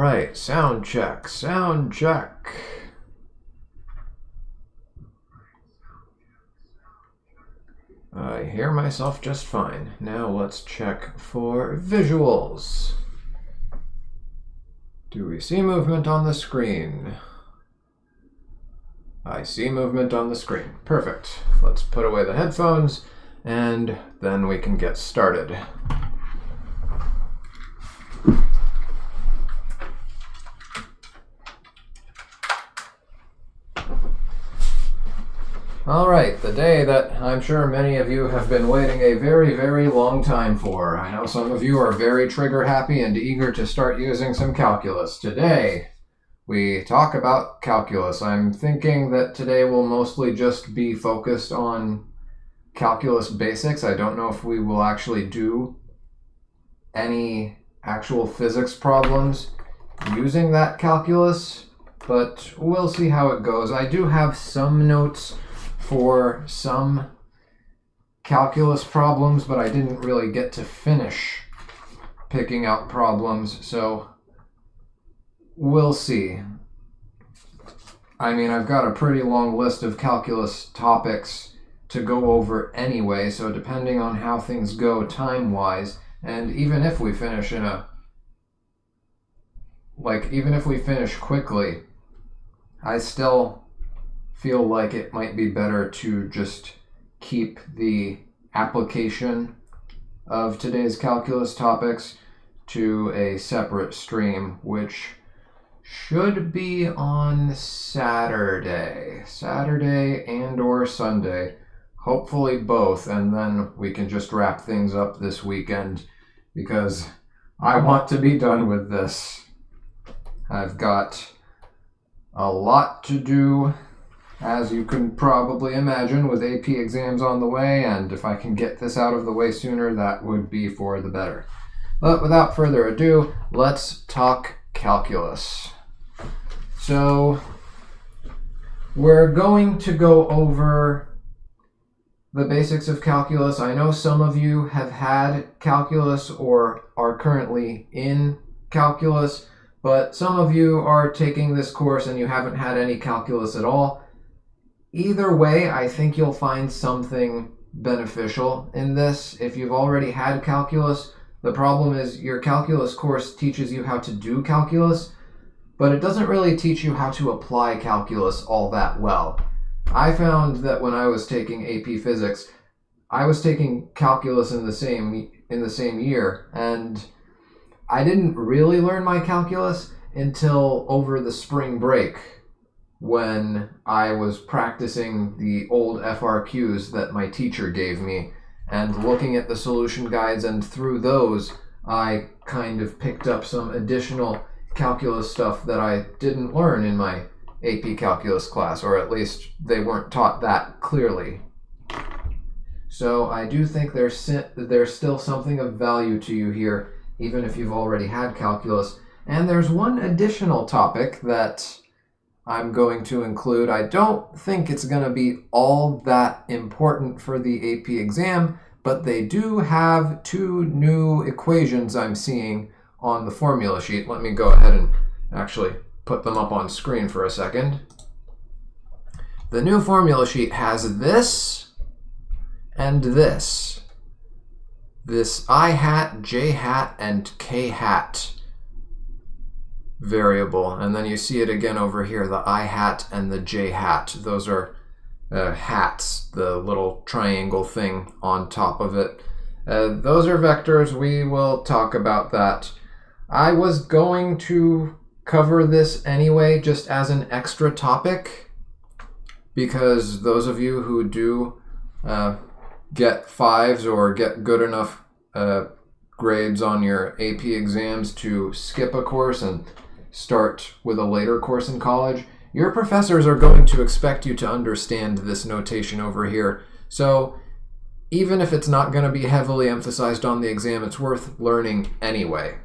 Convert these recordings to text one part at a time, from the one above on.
right, sound check, sound check. I hear myself just fine. Now let's check for visuals. Do we see movement on the screen? I see movement on the screen. Perfect. Let's put away the headphones and then we can get started. All right, the day that I'm sure many of you have been waiting a very, very long time for. I know some of you are very trigger happy and eager to start using some calculus. Today, we talk about calculus. I'm thinking that today will mostly just be focused on calculus basics. I don't know if we will actually do any actual physics problems using that calculus, but we'll see how it goes. I do have some notes for some calculus problems, but I didn't really get to finish picking out problems, so we'll see. I mean, I've got a pretty long list of calculus topics to go over anyway, so depending on how things go time-wise, and even if we finish even if we finish quickly, I still feel like it might be better to just keep the application of today's calculus topics to a separate stream, which should be on Saturday and or Sunday, hopefully both, and then we can just wrap things up this weekend because I want to be done with this. I've got a lot to do, as you can probably imagine, with AP exams on the way, and if I can get this out of the way sooner, that would be for the better. But without further ado, let's talk calculus. So, we're going to go over the basics of calculus. I know some of you have had calculus or are currently in calculus, but some of you are taking this course and you haven't had any calculus at all. Either way, I think you'll find something beneficial in this. If you've already had calculus, the problem is your calculus course teaches you how to do calculus, but it doesn't really teach you how to apply calculus all that well. I found that when I was taking AP Physics, I was taking calculus in the same year, and I didn't really learn my calculus until over the spring break, when I was practicing the old FRQs that my teacher gave me and looking at the solution guides, and through those I kind of picked up some additional calculus stuff that I didn't learn in my AP calculus class, or at least they weren't taught that clearly. So I do think there's still something of value to you here, even if you've already had calculus. And there's one additional topic that I'm going to include. I don't think it's going to be all that important for the AP exam, but they do have two new equations I'm seeing on the formula sheet. Let me go ahead and actually put them up on screen for a second. The new formula sheet has this and this. This I hat, J hat, and K hat variable, and then you see it again over here, the I hat and the J hat. Those are hats, the little triangle thing on top of it. Those are vectors. We will talk about that. I was going to cover this anyway, just as an extra topic, because those of you who do get 5s or get good enough grades on your AP exams to skip a course and start with a later course in college, your professors are going to expect you to understand this notation over here. So even if it's not going to be heavily emphasized on the exam, it's worth learning anyway.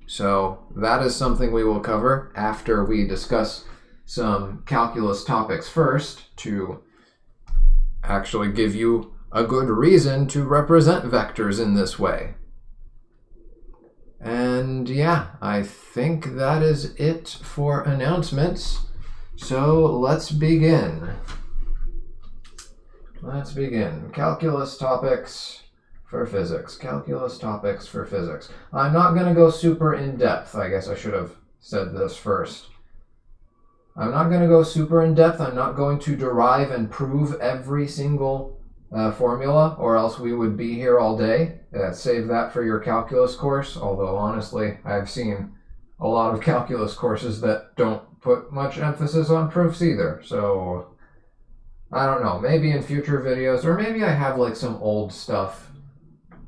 So that is something we will cover after we discuss some calculus topics first, to actually give you a good reason to represent vectors in this way. And yeah, I think that is it for announcements. So let's begin. Let's begin. Calculus topics for physics. Calculus topics for physics. I'm not going to go super in depth. I guess I should have said this first. I'm not going to go super in depth. I'm not going to derive and prove every single formula, or else we would be here all day. Save that for your calculus course, although honestly, I've seen a lot of calculus courses that don't put much emphasis on proofs either. So, I don't know, maybe in future videos, or maybe I have like some old stuff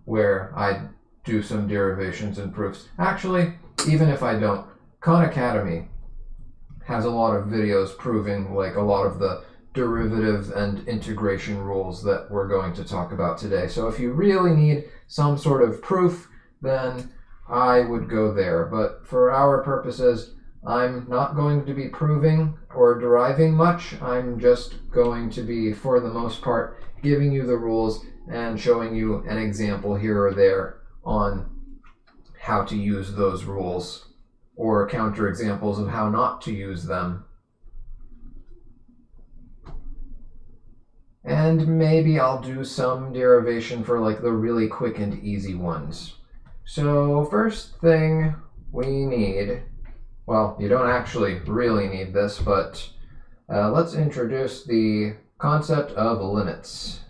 where I do some derivations and proofs. Actually, even if I don't, Khan Academy has a lot of videos proving like a lot of the derivative and integration rules that we're going to talk about today. So if you really need some sort of proof, then I would go there. But for our purposes, I'm not going to be proving or deriving much. I'm just going to be, for the most part, giving you the rules and showing you an example here or there on how to use those rules, or counterexamples of how not to use them. And maybe I'll do some derivation for like the really quick and easy ones. So first thing we need, well, you don't actually really need this, but let's introduce the concept of limits.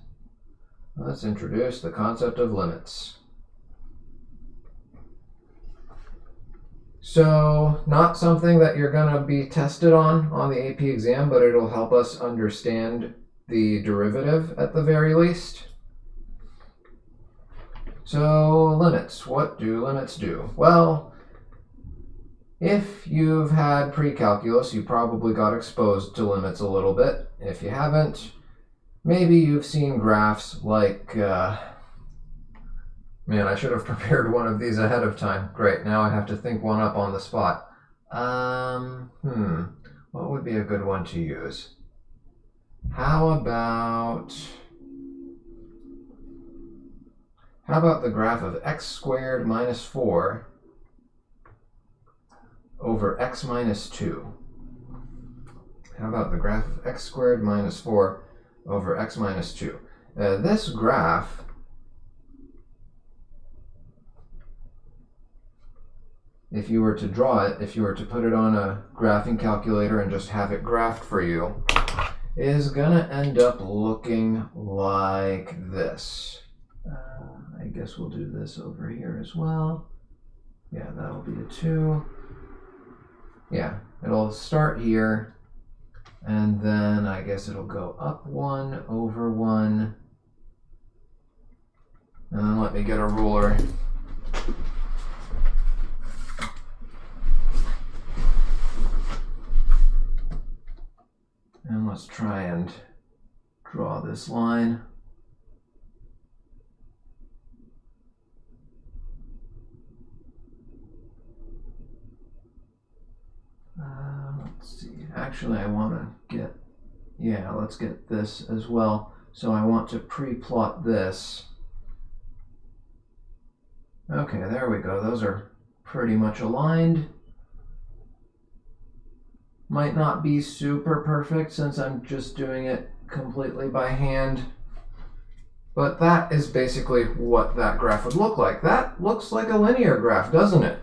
Let's introduce the concept of limits. So, not something that you're going to be tested on the AP exam, but it'll help us understand the derivative at the very least. So, limits. What do limits do? Well, if you've had pre-calculus, you probably got exposed to limits a little bit. If you haven't, maybe you've seen graphs like... Man, I should have prepared one of these ahead of time. Great, now I have to think one up on the spot. What would be a good one to use? How about the graph of x squared minus 4 over x minus 2? How about the graph of x squared minus 4 over x minus 2? This graph, if you were to draw it, if you were to put it on a graphing calculator and just have it graphed for you, is gonna end up looking like this. I guess we'll do this over here as well. Yeah, that'll be a 2. Yeah, it'll start here, and then I guess it'll go up 1 over 1. And then let me get a ruler. And let's try and draw this line. Let's see. Actually, I want to get, let's get this as well. So I want to pre-plot this. Okay, there we go. Those are pretty much aligned. Might not be super perfect since I'm just doing it completely by hand. But that is basically what that graph would look like. That looks like a linear graph, doesn't it?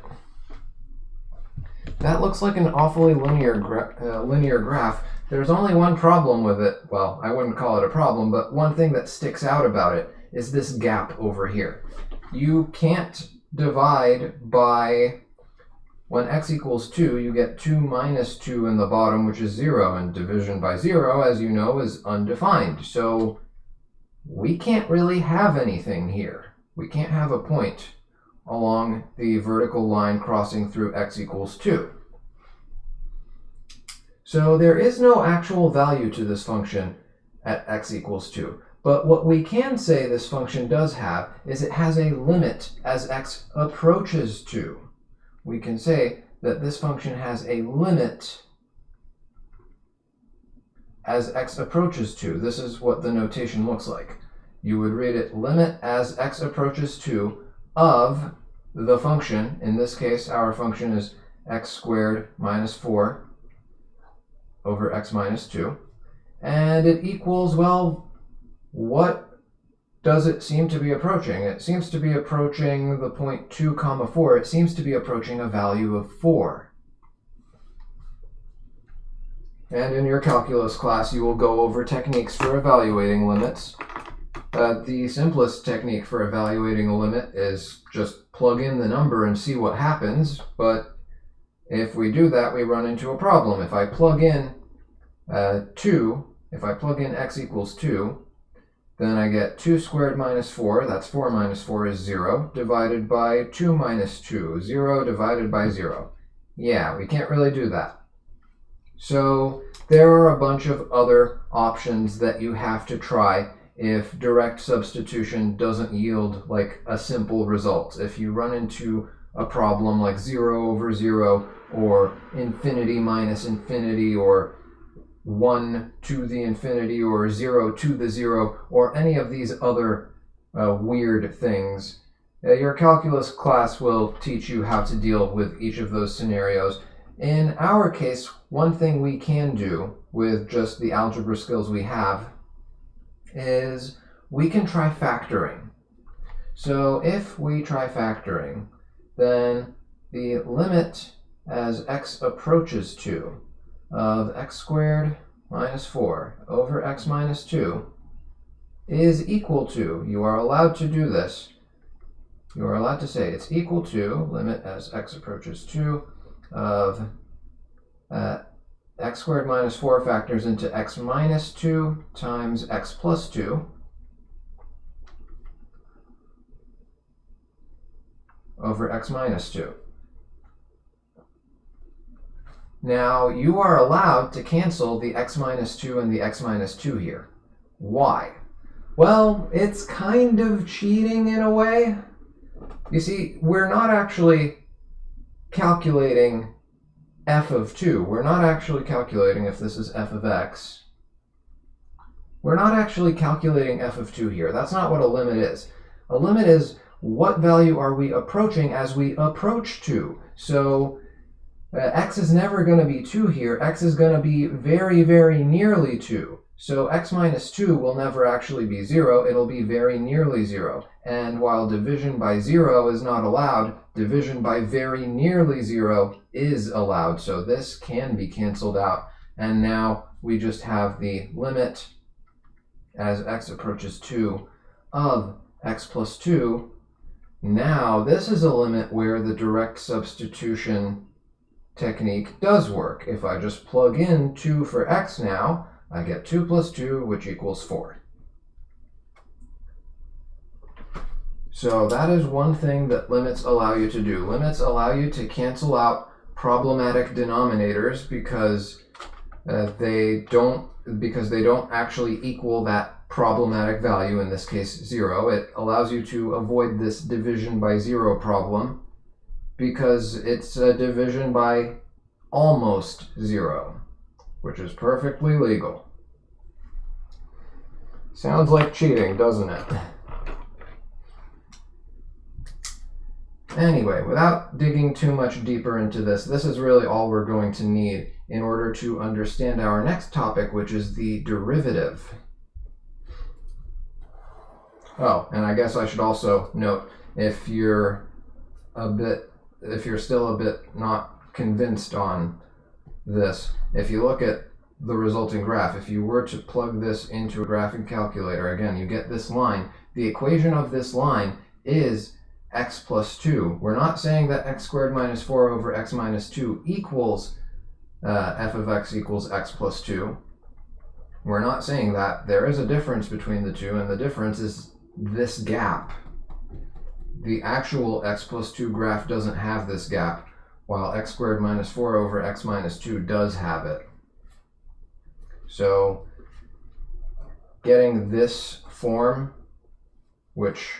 That looks like an awfully linear graph. There's only one problem with it. Well, I wouldn't call it a problem, but one thing that sticks out about it is this gap over here. You can't divide by... When x equals 2, you get 2 minus 2 in the bottom, which is 0, and division by 0, as you know, is undefined. So we can't really have anything here. We can't have a point along the vertical line crossing through x equals 2. So there is no actual value to this function at x equals 2. But what we can say this function does have is it has a limit as x approaches 2. We can say that this function has a limit as x approaches 2. This is what the notation looks like. You would read it limit as x approaches 2 of the function. In this case, our function is x squared minus 4 over x minus 2. And it equals, well, what does it seem to be approaching? It seems to be approaching the point 2 comma 4. It seems to be approaching a value of 4. And in your calculus class, you will go over techniques for evaluating limits. The simplest technique for evaluating a limit is just plug in the number and see what happens. But if we do that, we run into a problem. If I plug in 2, if I plug in x equals 2, then I get 2 squared minus 4, that's 4 minus 4 is 0, divided by 2 minus 2, 0 divided by 0. Yeah, we can't really do that. So there are a bunch of other options that you have to try if direct substitution doesn't yield like a simple result. If you run into a problem like 0 over 0, or infinity minus infinity, or 1 to the infinity, or 0 to the 0, or any of these other weird things, your calculus class will teach you how to deal with each of those scenarios. In our case, one thing we can do with just the algebra skills we have is we can try factoring. So if we try factoring, then the limit as x approaches 2 of x squared minus 4 over x minus 2 is equal to, you are allowed to do this, you are allowed to say it's equal to limit as x approaches 2 of x squared minus 4 factors into x minus 2 times x plus 2 over x minus 2. Now, you are allowed to cancel the x minus 2 and the x minus 2 here. Why? Well, it's kind of cheating in a way. You see, we're not actually calculating f of 2. We're not actually calculating if this is f of x. We're not actually calculating f of 2 here. That's not what a limit is. A limit is what value are we approaching as we approach 2. So x is never going to be 2 here. X is going to be very, very nearly 2. So x minus 2 will never actually be 0. It'll be very nearly 0. And while division by 0 is not allowed, division by very nearly 0 is allowed. So this can be canceled out. And now we just have the limit as x approaches 2 of x plus 2. Now this is a limit where the direct substitution technique does work. If I just plug in 2 for x now, I get 2 plus 2, which equals 4. So that is one thing that limits allow you to do. Limits allow you to cancel out problematic denominators because they don't actually equal that problematic value, in this case 0. It allows you to avoid this division by 0 problem because it's a division by almost 0, which is perfectly legal. Sounds like cheating, doesn't it? Anyway, without digging too much deeper into this, this is really all we're going to need in order to understand our next topic, which is the derivative. Oh, and I guess I should also note, if you're still a bit not convinced on this, if you look at the resulting graph, if you were to plug this into a graphing calculator, again, you get this line. The equation of this line is x plus 2. We're not saying that x squared minus 4 over x minus 2 equals f of x equals x plus 2. We're not saying that. There is a difference between the two, and the difference is this gap. The actual x plus 2 graph doesn't have this gap, while x squared minus 4 over x minus 2 does have it. So getting this form, which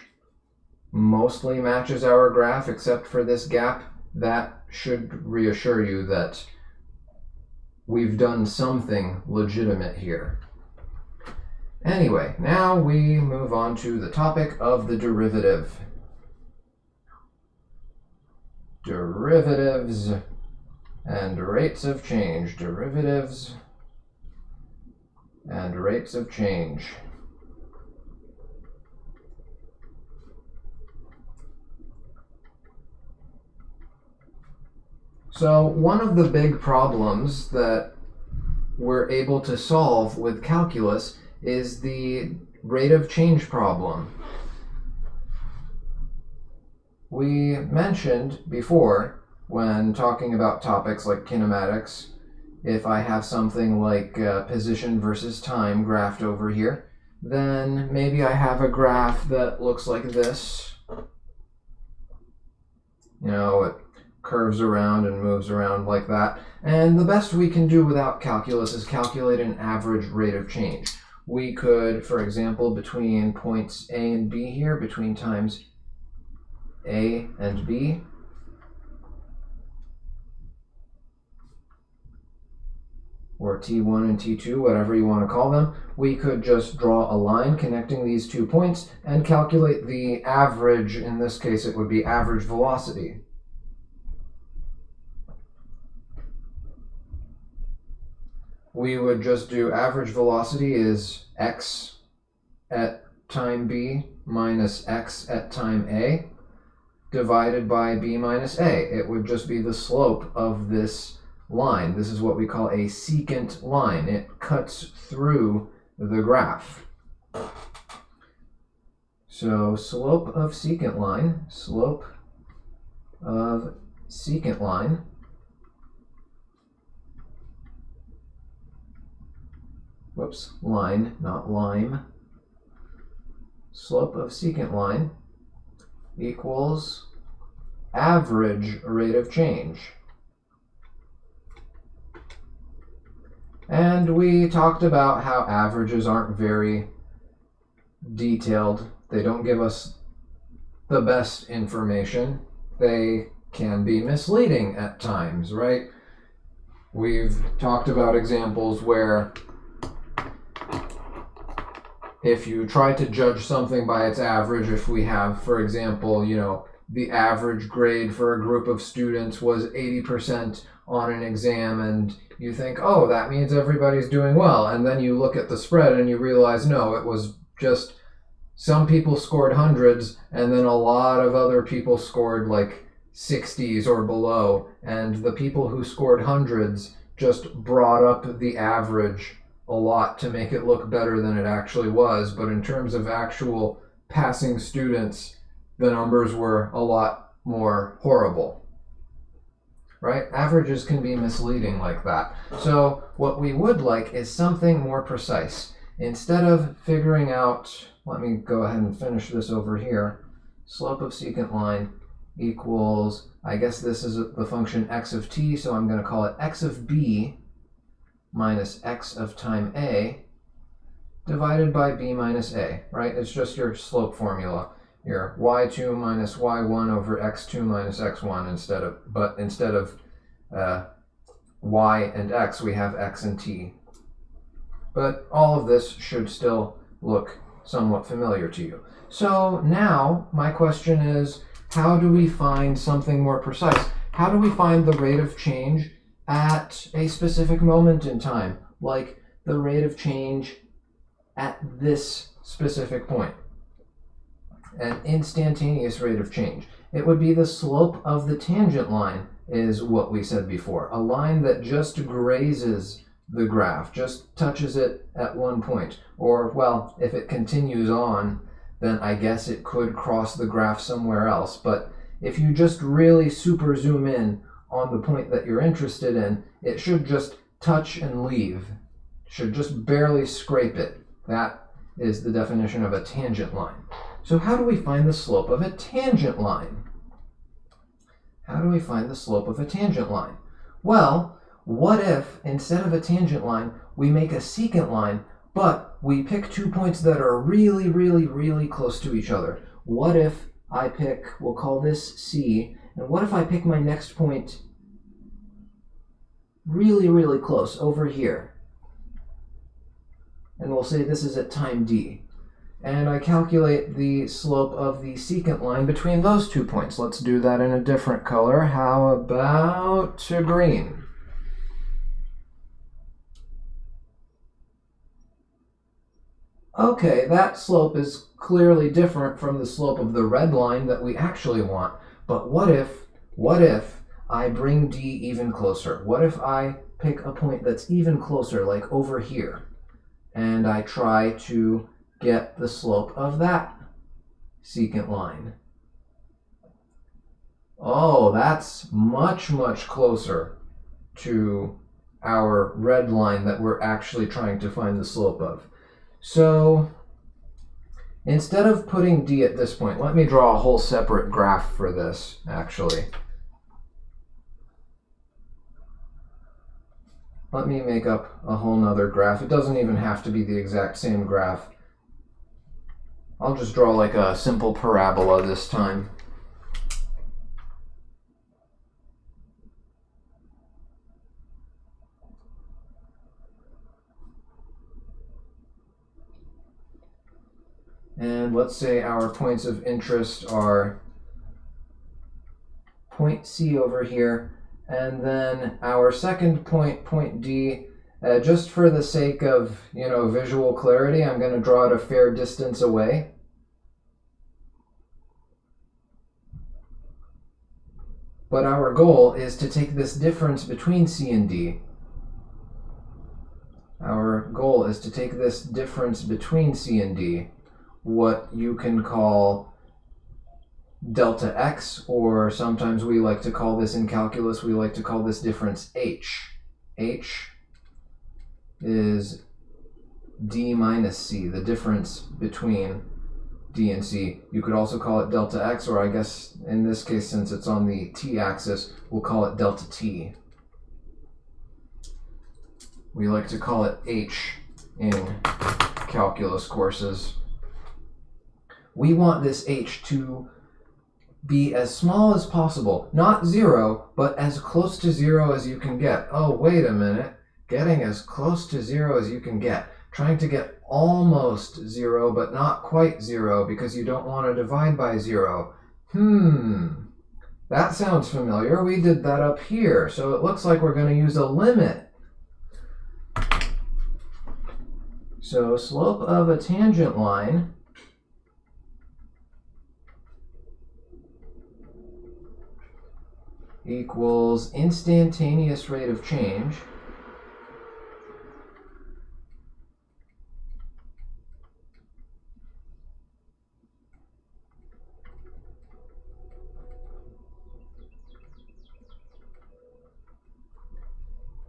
mostly matches our graph except for this gap, that should reassure you that we've done something legitimate here. Anyway, now we move on to the topic of the derivative. derivatives and rates of change. Derivatives and rates of change. So one of the big problems that we're able to solve with calculus is the rate of change problem. We mentioned before, when talking about topics like kinematics, if I have something like position versus time graphed over here, then maybe I have a graph that looks like this. You know, it curves around and moves around like that. And the best we can do without calculus is calculate an average rate of change. We could, for example, between points A and B here, between times A and B, or T1 and T2, whatever you want to call them, we could just draw a line connecting these 2 points and calculate the average. In this case, it would be average velocity. We would just do average velocity is x at time B minus x at time A divided by B minus A. It would just be the slope of this line. This is what we call a secant line. It cuts through the graph. So slope of secant line, whoops, line, not lime. Slope of secant line equals average rate of change. And we talked about how averages aren't very detailed. They don't give us the best information. They can be misleading at times, right? We've talked about examples where if you try to judge something by its average, if we have, for example, you know, the average grade for a group of students was 80% on an exam, and you think, oh, that means everybody's doing well. And then you look at the spread and you realize, no, it was just some people scored hundreds and then a lot of other people scored like 60s or below. And the people who scored hundreds just brought up the average a lot to make it look better than it actually was. But in terms of actual passing students, the numbers were a lot more horrible. Right? Averages can be misleading like that. So what we would like is something more precise. Instead of figuring out, let me go ahead and finish this over here. Slope of secant line equals, I guess this is the function x of t, so I'm going to call it x of b minus x of time a divided by b minus a, right? It's just your slope formula. Your y2 minus y1 over x2 minus x1 instead of y and x, we have x and t. But all of this should still look somewhat familiar to you. So now my question is, how do we find something more precise? How do we find the rate of change at a specific moment in time, like the rate of change at this specific point? An instantaneous rate of change. It would be the slope of the tangent line, is what we said before. A line that just grazes the graph, just touches it at one point. Or, well, if it continues on, then I guess it could cross the graph somewhere else. But if you just really super zoom in on the point that you're interested in, it should just touch and leave. It should just barely scrape it. That is the definition of a tangent line. So how do we find the slope of a tangent line? How do we find the slope of a tangent line? Well, what if instead of a tangent line, we make a secant line, but we pick 2 points that are really, really, really close to each other? What if I pick, we'll call this C, and what if I pick my next point really, really close over here? And we'll say this is at time D. and I calculate the slope of the secant line between those 2 points. Let's do that in a different color. How about green? Okay, that slope is clearly different from the slope of the red line that we actually want. But what if I bring D even closer? What if I pick a point that's even closer, like over here, and I try to get the slope of that secant line? Oh, that's much, much closer to our red line that we're actually trying to find the slope of. So instead of putting D at this point, let me draw a whole separate graph for this, actually. Let me make up a whole nother graph. It doesn't even have to be the exact same graph. I'll just draw like a simple parabola this time. And let's say our points of interest are point C over here, and then our second point, point D. Just for the sake of, visual clarity, I'm going to draw it a fair distance away. But our goal is to take this difference between C and D. Our goal is to take this difference between C and D, what you can call delta x, or sometimes we like to call this in calculus, we like to call this difference h. H is D minus C, the difference between D and C. You could also call it delta x, or I guess in this case, since it's on the t-axis, we'll call it delta t. We like to call it h in calculus courses. We want this h to be as small as possible. Not 0, but as close to 0 as you can get. Oh, wait a minute. Getting as close to 0 as you can get. Trying to get almost 0, but not quite 0, because you don't want to divide by 0. That sounds familiar. We did that up here. So it looks like we're going to use a limit. So slope of a tangent line equals instantaneous rate of change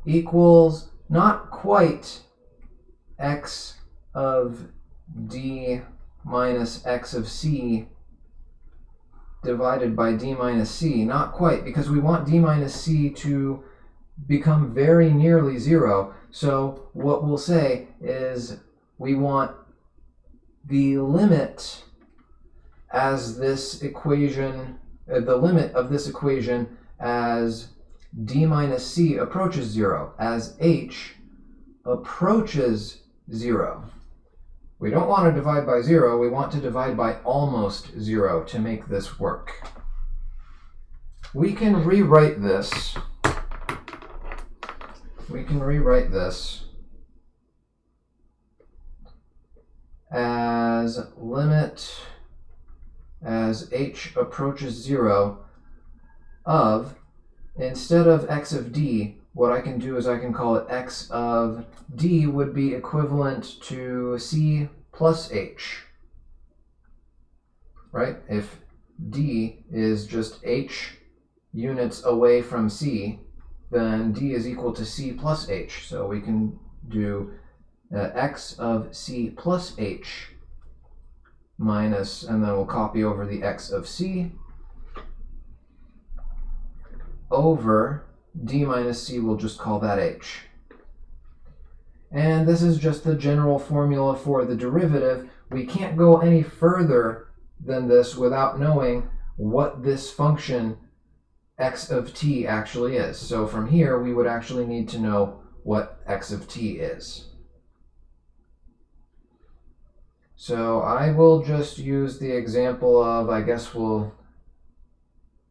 equals not quite x of D minus x of C divided by D minus C. Not quite, because we want D minus C to become very nearly 0. So what we'll say is we want the limit as this equation, the limit of this equation as D minus C approaches 0, as H approaches 0. We don't want to divide by 0, we want to divide by almost 0 to make this work. We can rewrite this. As limit as h approaches 0 of, instead of x of d, what I can do is I can call it x of d would be equivalent to c plus h, right? If d is just h units away from c, then d is equal to c plus h. So we can do x of c plus h minus, and then we'll copy over the x of c over d minus c, we'll just call that h. And this is just the general formula for the derivative. We can't go any further than this without knowing what this function x of t actually is. So from here, we would actually need to know what x of t is. So I will just use the example of, I guess we'll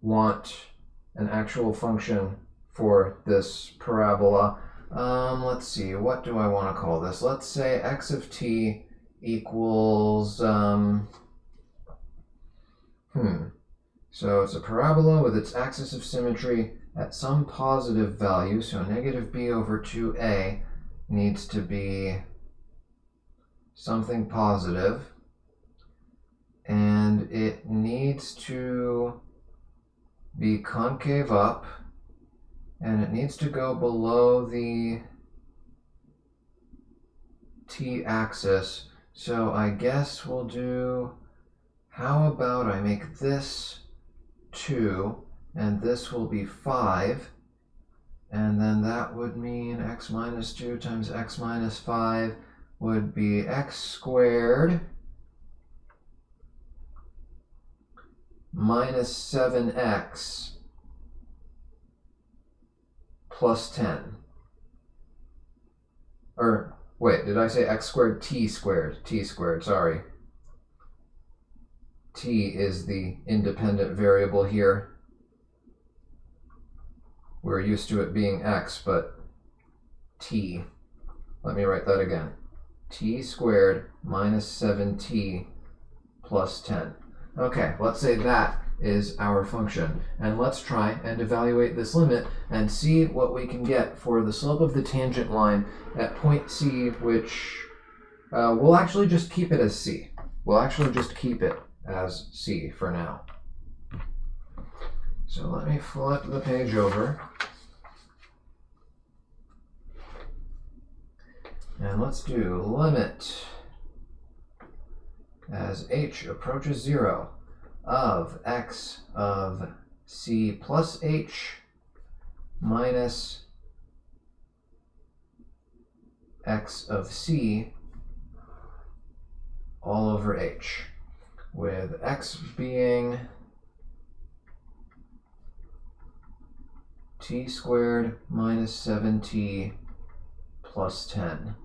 want an actual function for this parabola. Let's see, what do I want to call this? Let's say x of t equals, so it's a parabola with its axis of symmetry at some positive value, so negative b over 2a needs to be something positive, and it needs to be concave up, and it needs to go below the t-axis. So I guess we'll do, how about I make this 2, and this will be 5, and then that would mean x minus 2 times x minus 5 would be x squared minus 7x plus 10. Or, wait, did I say x squared? T squared. T squared, sorry. T is the independent variable here. We're used to it being x, but t. Let me write that again. T squared minus 7t plus 10. Okay, let's say that is our function. And let's try and evaluate this limit and see what we can get for the slope of the tangent line at point C, which we'll actually just keep it as C. We'll actually just keep it as C for now. So let me flip the page over. And let's do limit as h approaches 0 of x of c plus h minus x of c all over h, with x being t squared minus 7t plus 10.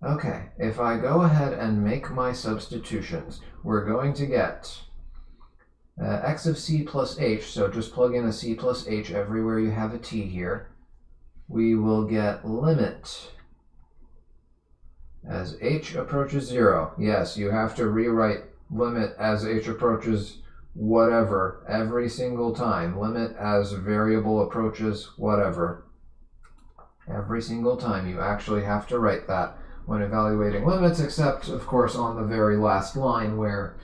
Okay, if I go ahead and make my substitutions, we're going to get x of c plus h, so just plug in a c plus h everywhere you have a t here. We will get limit as h approaches 0. Yes, you have to rewrite limit as h approaches whatever every single time. Limit as variable approaches whatever. Every single time you actually have to write that when evaluating limits, except of course on the very last line where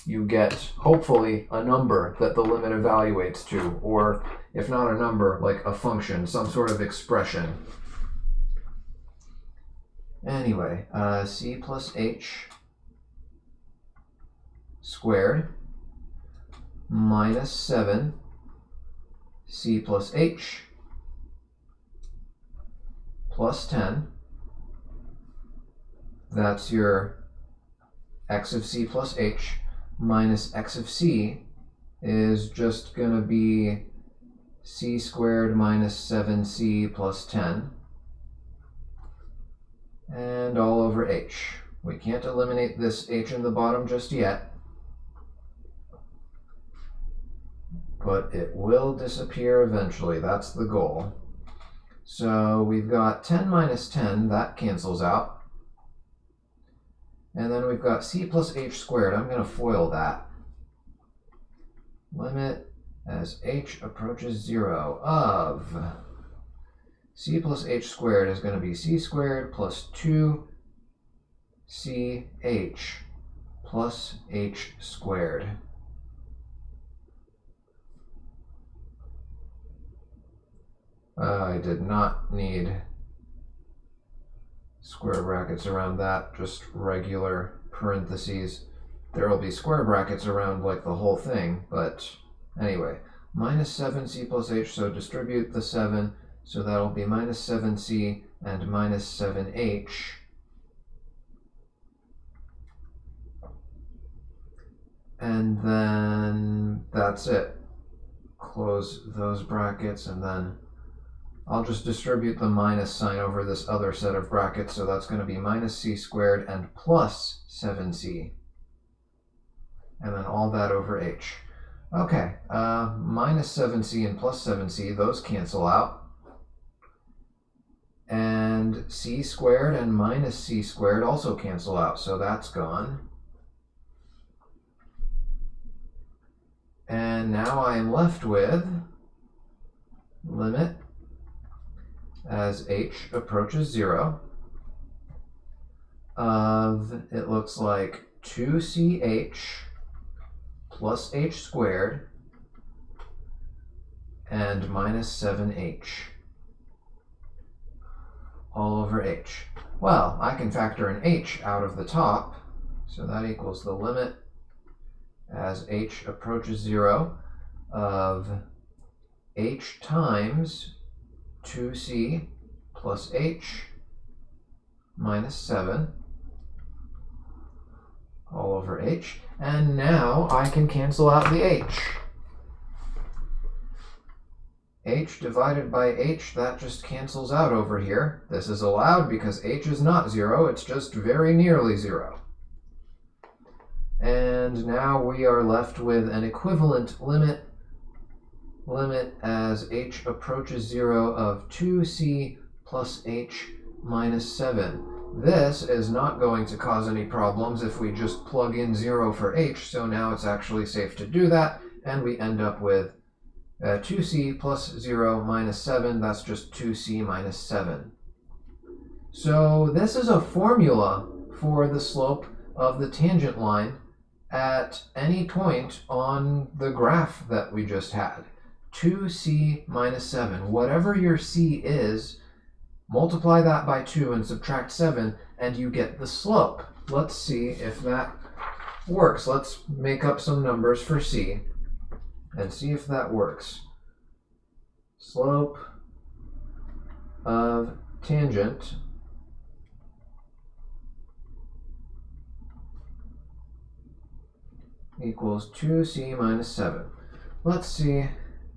you get hopefully a number that the limit evaluates to, or if not a number, like a function, some sort of expression. Anyway, c plus h squared minus 7 c plus h plus 10. That's your x of c plus h minus x of c is just going to be c squared minus 7c plus 10. And all over h. We can't eliminate this h in the bottom just yet, but it will disappear eventually. That's the goal. So we've got 10 minus 10, that cancels out. And then we've got c plus h squared. I'm going to FOIL that. Limit as h approaches 0 of c plus h squared is going to be c squared plus 2ch plus h squared. I did not need square brackets around that, just regular parentheses. There will be square brackets around like the whole thing, but anyway, minus 7c plus h, so distribute the 7, so that'll be minus 7c and minus 7h. And then that's it. Close those brackets, and then I'll just distribute the minus sign over this other set of brackets, so that's going to be minus c squared and plus 7c. And then all that over h. Okay, minus 7c and plus 7c, those cancel out. And c squared and minus c squared also cancel out, so that's gone. And now I am left with limit as h approaches 0 of, it looks like 2ch plus h squared and minus 7h all over h. Well, I can factor an h out of the top, so that equals the limit as h approaches 0 of h times 2c plus h minus 7 all over h. And now I can cancel out the h. H divided by h, that just cancels out over here. This is allowed because h is not 0, it's just very nearly 0. And now we are left with an equivalent limit as h approaches 0 of 2c plus h minus 7. This is not going to cause any problems if we just plug in 0 for h, so now it's actually safe to do that, and we end up with 2c plus 0 minus 7, that's just 2c minus 7. So this is a formula for the slope of the tangent line at any point on the graph that we just had. 2c minus 7. Whatever your c is, multiply that by 2 and subtract 7, and you get the slope. Let's see if that works. Let's make up some numbers for c and see if that works. Slope of tangent equals 2c minus 7. Let's see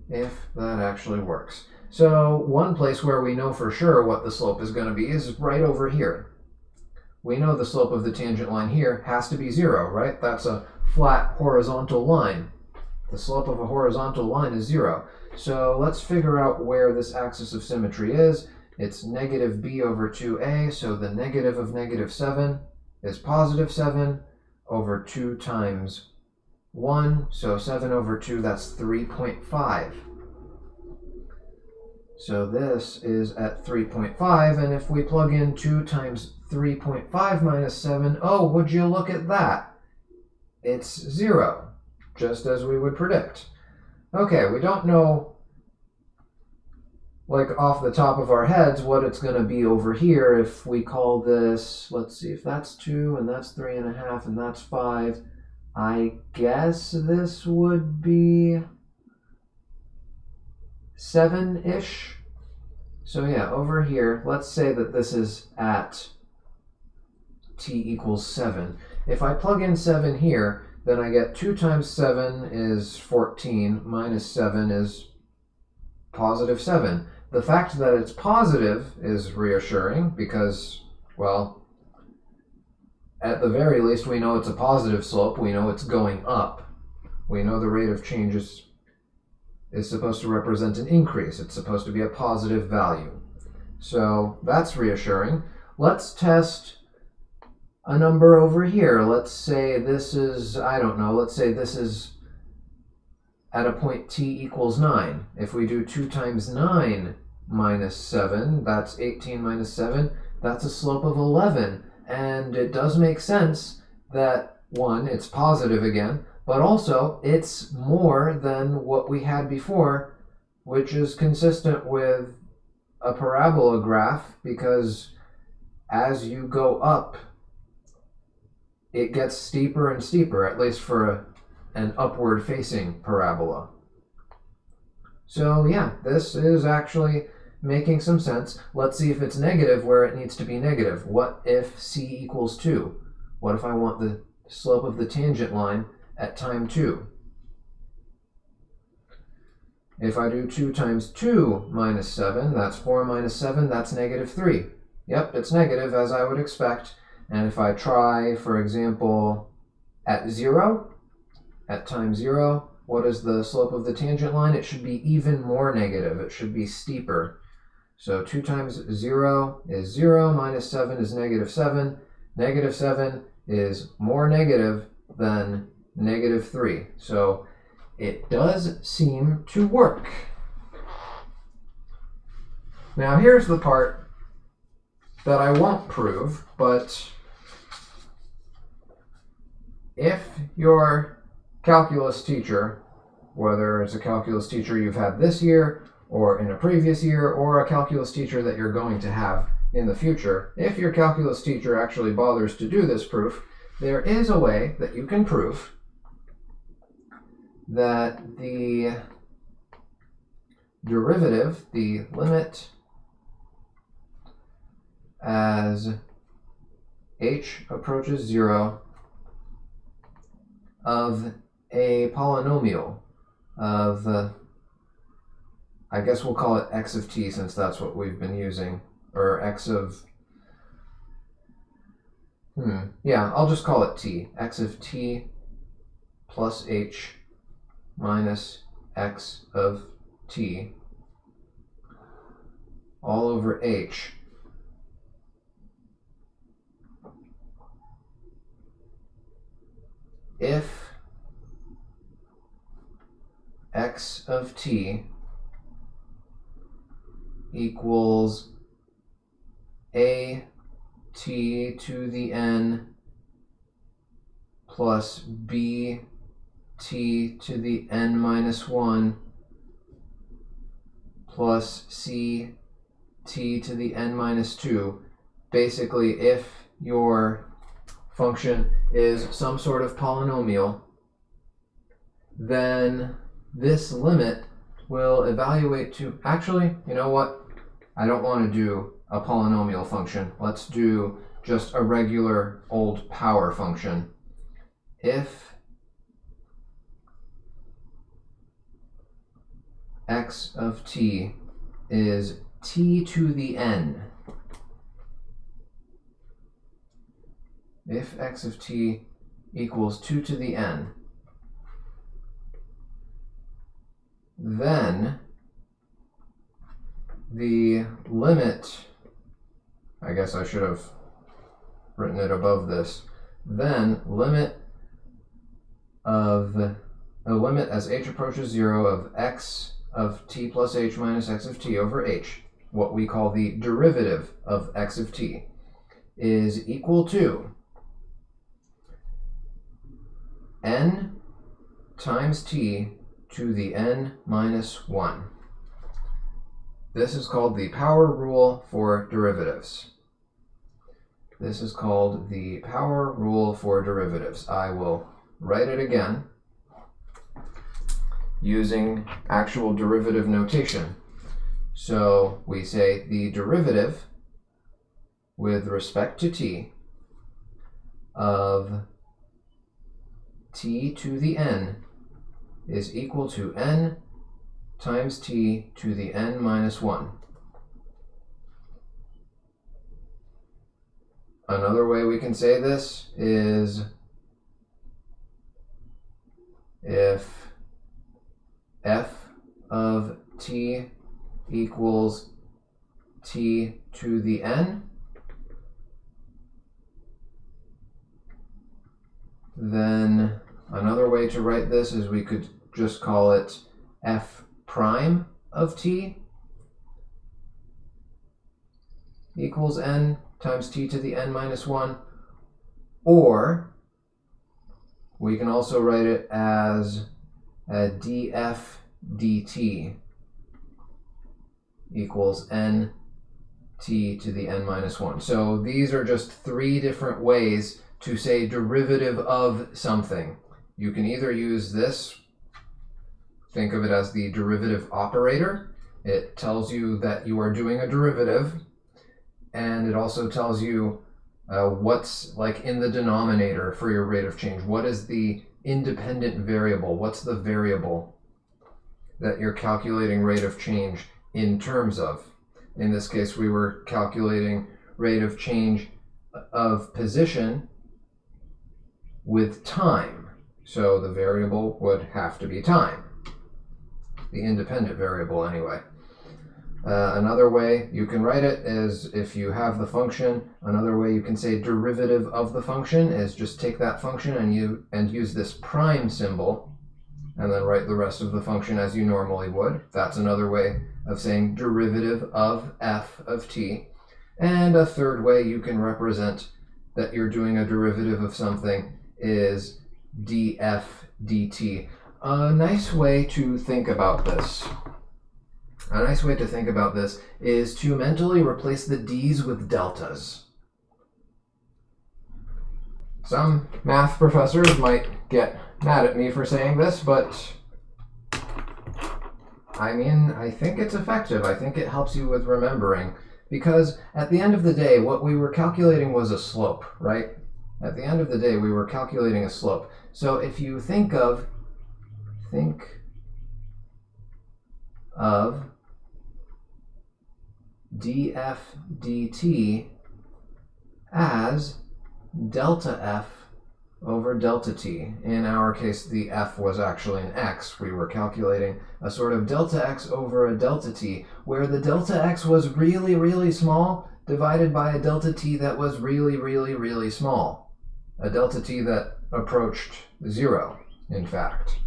if that actually works. So one place where we know for sure what the slope is going to be is right over here. We know the slope of the tangent line here has to be 0, right? That's a flat horizontal line. The slope of a horizontal line is 0. So let's figure out where this axis of symmetry is. It's negative b over 2a, so the negative of negative 7 is positive 7 over 2 times 1, so 7 over 2, that's 3.5. So this is at 3.5, and if we plug in 2 times 3.5 minus 7, oh, would you look at that? It's 0, just as we would predict. Okay, we don't know, like off the top of our heads, what it's going to be over here if we call this, let's see, if that's 2, and that's 3.5, and that's 5, I guess this would be 7-ish. So yeah, over here, let's say that this is at t equals 7. If I plug in 7 here, then I get 2 times 7 is 14, minus 7 is positive 7. The fact that it's positive is reassuring because, well, at the very least, we know it's a positive slope. We know it's going up. We know the rate of change is supposed to represent an increase. It's supposed to be a positive value. So that's reassuring. Let's test a number over here. Let's say this is, I don't know, let's say this is at a point t equals 9. If we do 2 times 9 minus 7, that's 18 minus 7. That's a slope of 11. And it does make sense that, one, it's positive again, but also it's more than what we had before, which is consistent with a parabola graph, because as you go up, it gets steeper and steeper, at least for an upward-facing parabola. So yeah, this is actually making some sense. Let's see if it's negative where it needs to be negative. What if c equals 2? What if I want the slope of the tangent line at time 2? If I do 2 times 2 minus 7, that's 4 minus 7, that's negative 3. Yep, it's negative, as I would expect. And if I try, for example, at 0, at time 0, what is the slope of the tangent line? It should be even more negative. It should be steeper. So 2 times 0 is 0, minus 7 is negative 7. Negative 7 is more negative than negative 3. So it does seem to work. Now here's the part that I won't prove, but if your calculus teacher, whether it's a calculus teacher you've had this year or in a previous year or a calculus teacher that you're going to have in the future, if your calculus teacher actually bothers to do this proof, there is a way that you can prove that the derivative, the limit as h approaches 0 of a polynomial of, I guess we'll call it x of t since that's what we've been using, or x of, yeah, I'll just call it t, x of t plus h minus x of t all over h if x of t equals a t to the n plus b t to the n minus 1 plus c t to the n minus 2. Basically, if your function is some sort of polynomial, then this limit will evaluate to, actually, you know what? I don't want to do a polynomial function. Let's do just a regular old power function. If x of t is t to the n, if x of t equals 2 to the n, then the limit, I guess I should have written it above this, then limit of the limit as h approaches 0 of x of t plus h minus x of t over h, what we call the derivative of x of t, is equal to n times t to the n minus 1. This is called the power rule for derivatives. This is called the power rule for derivatives. I will write it again using actual derivative notation. So we say the derivative with respect to t of t to the n is equal to n times t to the n minus 1. Another way we can say this is if f of t equals t to the n, then another way to write this is we could just call it f prime of t equals n times t to the n minus 1, or we can also write it as df dt equals n t to the n minus 1. So these are just 3 different ways to say derivative of something. You can either use this, think of it as the derivative operator. It tells you that you are doing a derivative, and it also tells you what's like in the denominator for your rate of change. What is the independent variable? What's the variable that you're calculating rate of change in terms of. In this case, we were calculating rate of change of position with time. So the variable would have to be time, the independent variable anyway. Another way you can write it is if you have the function, another way you can say derivative of the function is just take that function and use this prime symbol and then write the rest of the function as you normally would. That's another way of saying derivative of f of t. And a third way you can represent that you're doing a derivative of something is df dt. A nice way to think about this. A nice way to think about this is to mentally replace the d's with deltas. Some math professors might get mad at me for saying this, but I mean, I think it's effective. I think it helps you with remembering, because at the end of the day, what we were calculating was a slope, right? At the end of the day, we were calculating a slope. So if you think of df dt as delta f over delta t. In our case, the f was actually an x. We were calculating a sort of delta x over a delta t, where the delta x was really, really small, divided by a delta t that was really, really, really small. A delta t that approached 0, in fact.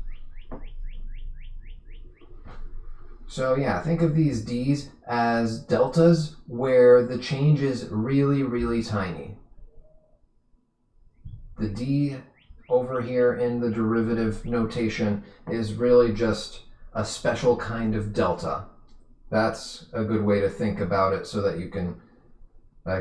So yeah, think of these d's as deltas where the change is really, really tiny. The d over here in the derivative notation is really just a special kind of delta. That's a good way to think about it so that you can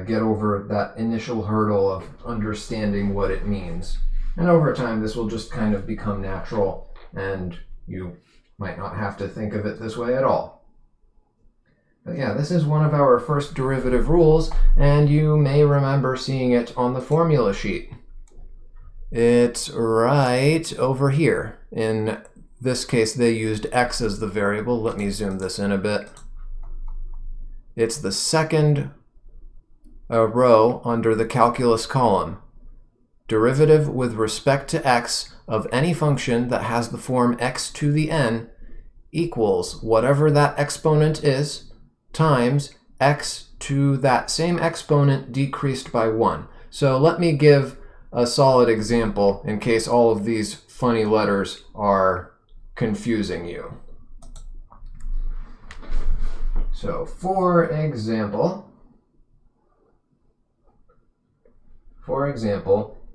get over that initial hurdle of understanding what it means. And over time, this will just kind of become natural, and you might not have to think of it this way at all. But yeah, this is one of our first derivative rules, and you may remember seeing it on the formula sheet. It's right over here. In this case, they used x as the variable. Let me zoom this in a bit. It's the second row under the calculus column. Derivative with respect to x of any function that has the form x to the n equals whatever that exponent is times x to that same exponent decreased by 1. So let me give a solid example in case all of these funny letters are confusing you. So for example,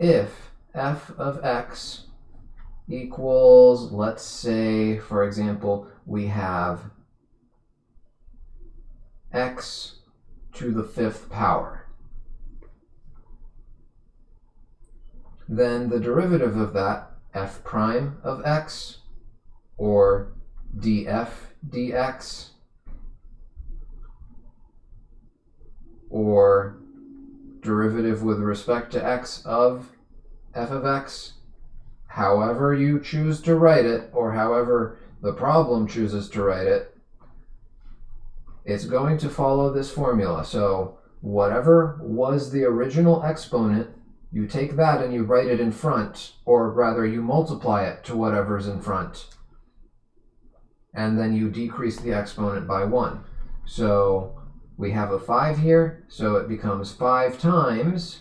if f of x equals, let's say, for example, we have x to the 5th power. Then the derivative of that, f prime of x, or df dx, or derivative with respect to x of f of x, however you choose to write it, or however the problem chooses to write it, it's going to follow this formula. So whatever was the original exponent, you take that and you write it in front, or rather you multiply it to whatever's in front, and then you decrease the exponent by 1. So we have a 5 here, so it becomes 5 times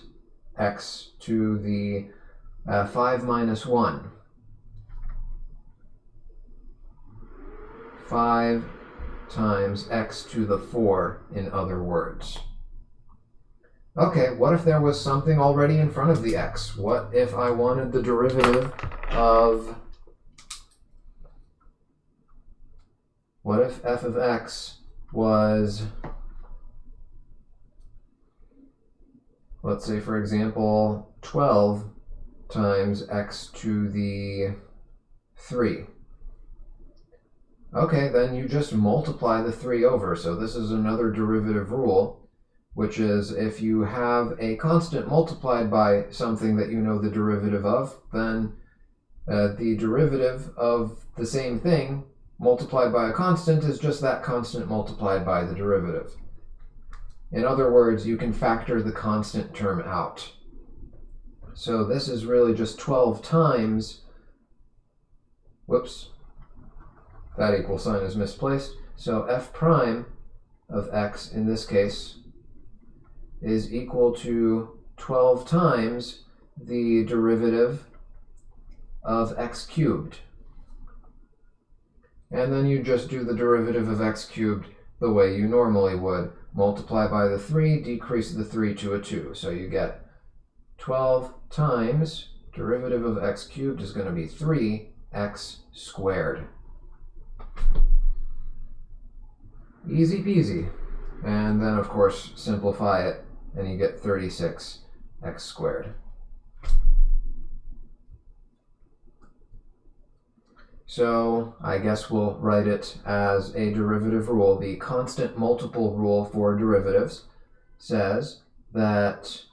x to the 5 minus 1. 5 times x to the 4, in other words. Okay, what if there was something already in front of the x? What if I wanted the derivative of... What if f of x was... Let's say, for example, 12 times x to the 3. Okay, then you just multiply the 3 over. So this is another derivative rule, which is if you have a constant multiplied by something that you know the derivative of, then the derivative of the same thing multiplied by a constant is just that constant multiplied by the derivative. In other words, you can factor the constant term out. So this is really just 12 times, whoops, that equal sign is misplaced. So f prime of x in this case is equal to 12 times the derivative of x cubed. And then you just do the derivative of x cubed the way you normally would. Multiply by the 3, decrease the 3 to a 2. So you get 12 times derivative of x cubed is going to be 3x squared. Easy peasy. And then, of course, simplify it, and you get 36x squared. So I guess we'll write it as a derivative rule. The constant multiple rule for derivatives says that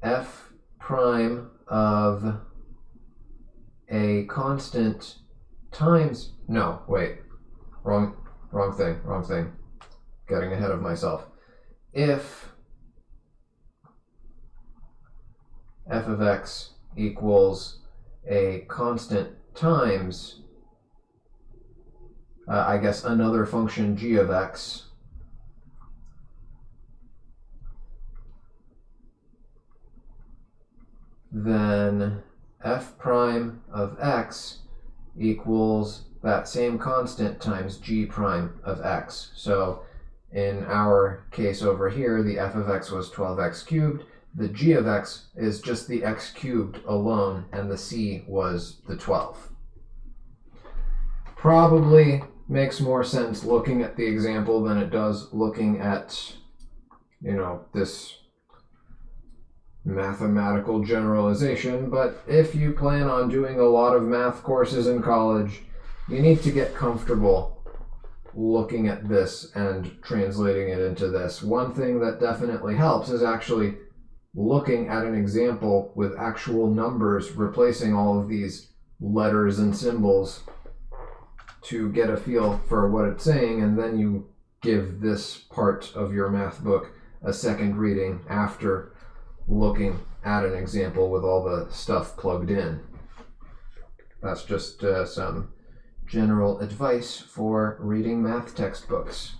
f prime of a constant times, no, wait, wrong thing, getting ahead of myself. If f of x equals a constant times, I guess, another function g of x, then f prime of x equals that same constant times g prime of x. So in our case over here, the f of x was 12x cubed. The g of x is just the x cubed alone, and the c was the 12. Probably makes more sense looking at the example than it does looking at, this mathematical generalization. But if you plan on doing a lot of math courses in college, you need to get comfortable looking at this and translating it into this. One thing that definitely helps is actually looking at an example with actual numbers replacing all of these letters and symbols to get a feel for what it's saying, and then you give this part of your math book a second reading after looking at an example with all the stuff plugged in. That's just some general advice for reading math textbooks.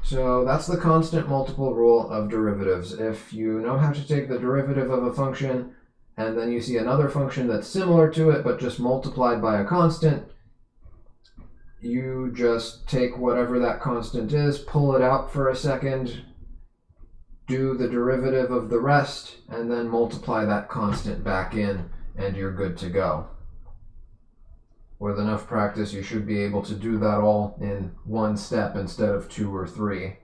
So that's the constant multiple rule of derivatives. If you know how to take the derivative of a function and then you see another function that's similar to it but just multiplied by a constant, you just take whatever that constant is, pull it out for a second, do the derivative of the rest, and then multiply that constant back in, and you're good to go. With enough practice, you should be able to do that all in one step instead of 2 or 3.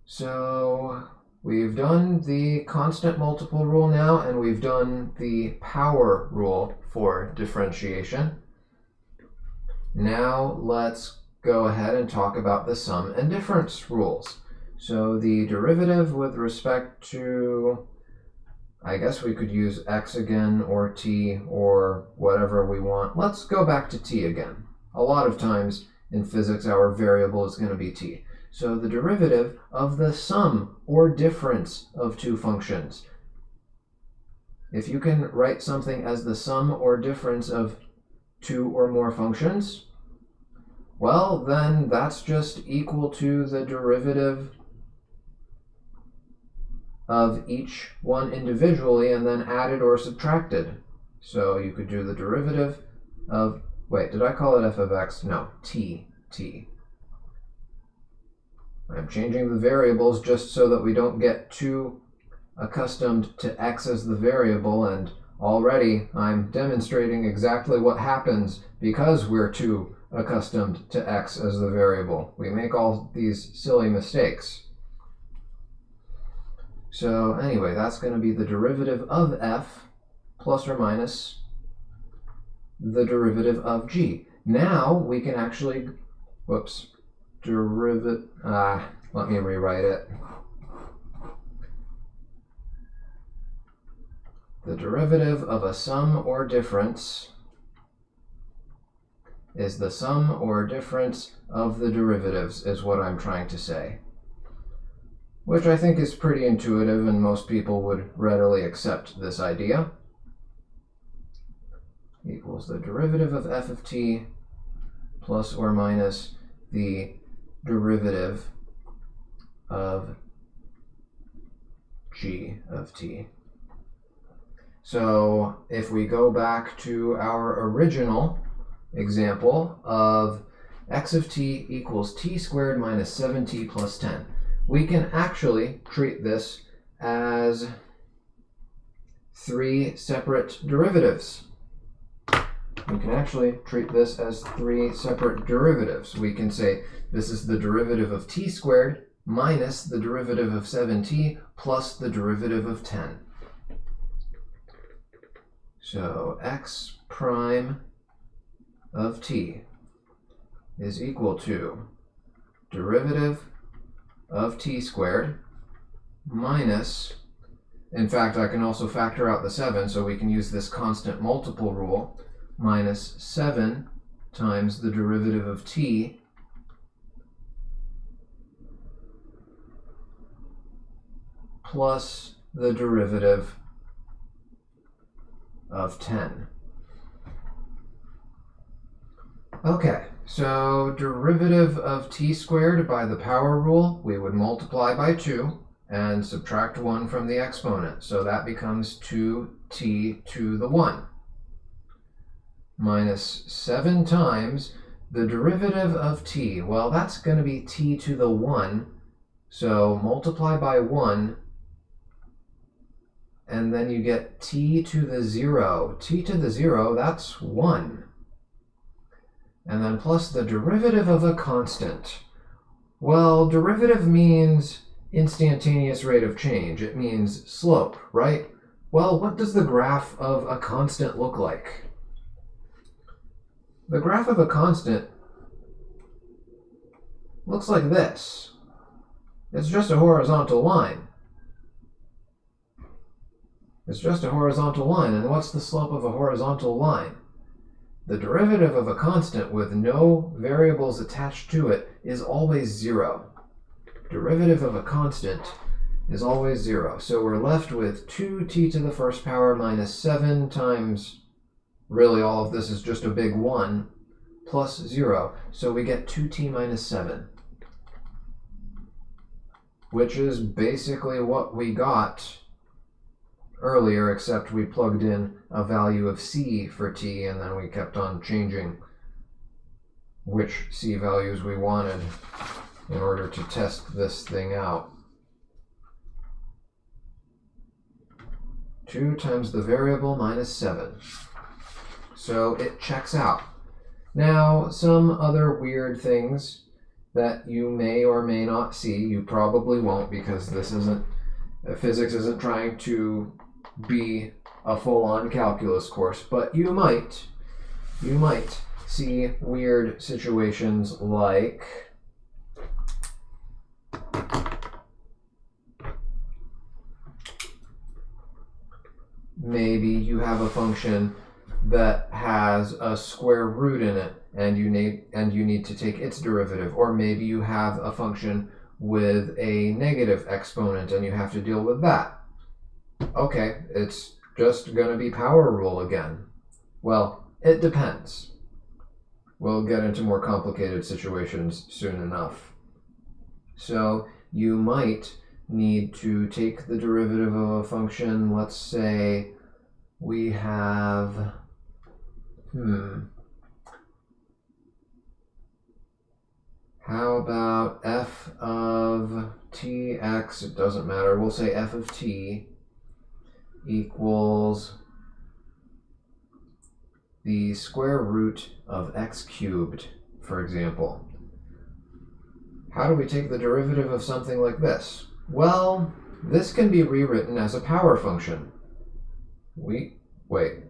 So we've done the constant multiple rule now, and we've done the power rule for differentiation. Now let's go ahead and talk about the sum and difference rules. So the derivative with respect to, I guess we could use x again, or t, or whatever we want. Let's go back to t again. A lot of times in physics, our variable is going to be t. So the derivative of the sum or difference of two functions. If you can write something as the sum or difference of two or more functions, well, then that's just equal to the derivative of each one individually and then added or subtracted. So you could do the derivative of, wait, did I call it f of x? No, t. I'm changing the variables just so that we don't get too accustomed to x as the variable, and already I'm demonstrating exactly what happens because we're too accustomed to x as the variable. We make all these silly mistakes. So anyway, that's going to be the derivative of f plus or minus the derivative of g. Now we can actually, let me rewrite it. The derivative of a sum or difference is the sum or difference of the derivatives, is what I'm trying to say. Which I think is pretty intuitive, and most people would readily accept this idea. Equals the derivative of f of t plus or minus the derivative of g of t. So if we go back to our original example of x of t equals t squared minus 7t plus 10, we can actually treat this as three separate derivatives. We can actually treat this as three separate derivatives. We can say this is the derivative of t squared minus the derivative of 7t plus the derivative of 10. So x prime of t is equal to derivative of t squared minus, in fact, I can also factor out the 7, so we can use this constant multiple rule, minus 7 times the derivative of t plus the derivative of 10. Okay, so derivative of t squared by the power rule, we would multiply by 2 and subtract 1 from the exponent. So that becomes 2t to the 1. Minus 7 times the derivative of t. Well, that's going to be t to the 1. So multiply by 1, and then you get t to the 0. T to the 0, that's 1. And then plus the derivative of a constant. Well, derivative means instantaneous rate of change. It means slope, right? Well, what does the graph of a constant look like? The graph of a constant looks like this. It's just a horizontal line. It's just a horizontal line. And what's the slope of a horizontal line? The derivative of a constant with no variables attached to it is always 0. Derivative of a constant is always 0. So we're left with 2t to the first power minus 7 times, really all of this is just a big 1, plus 0. So we get 2t minus 7, which is basically what we got earlier, except we plugged in a value of c for t, and then we kept on changing which c values we wanted in order to test this thing out. 2 times the variable minus 7. So it checks out. Now, some other weird things that you may or may not see, you probably won't, because this isn't, physics isn't trying to be a full-on calculus course, but you might see weird situations like maybe you have a function that has a square root in it and you need to take its derivative, or maybe you have a function with a negative exponent and you have to deal with that. Okay, it's just going to be power rule again. Well, it depends. We'll get into more complicated situations soon enough. So you might need to take the derivative of a function. Let's say we have, how about f of tx, it doesn't matter, we'll say f of t equals the square root of x cubed, for example. How do we take the derivative of something like this? Well, this can be rewritten as a power function.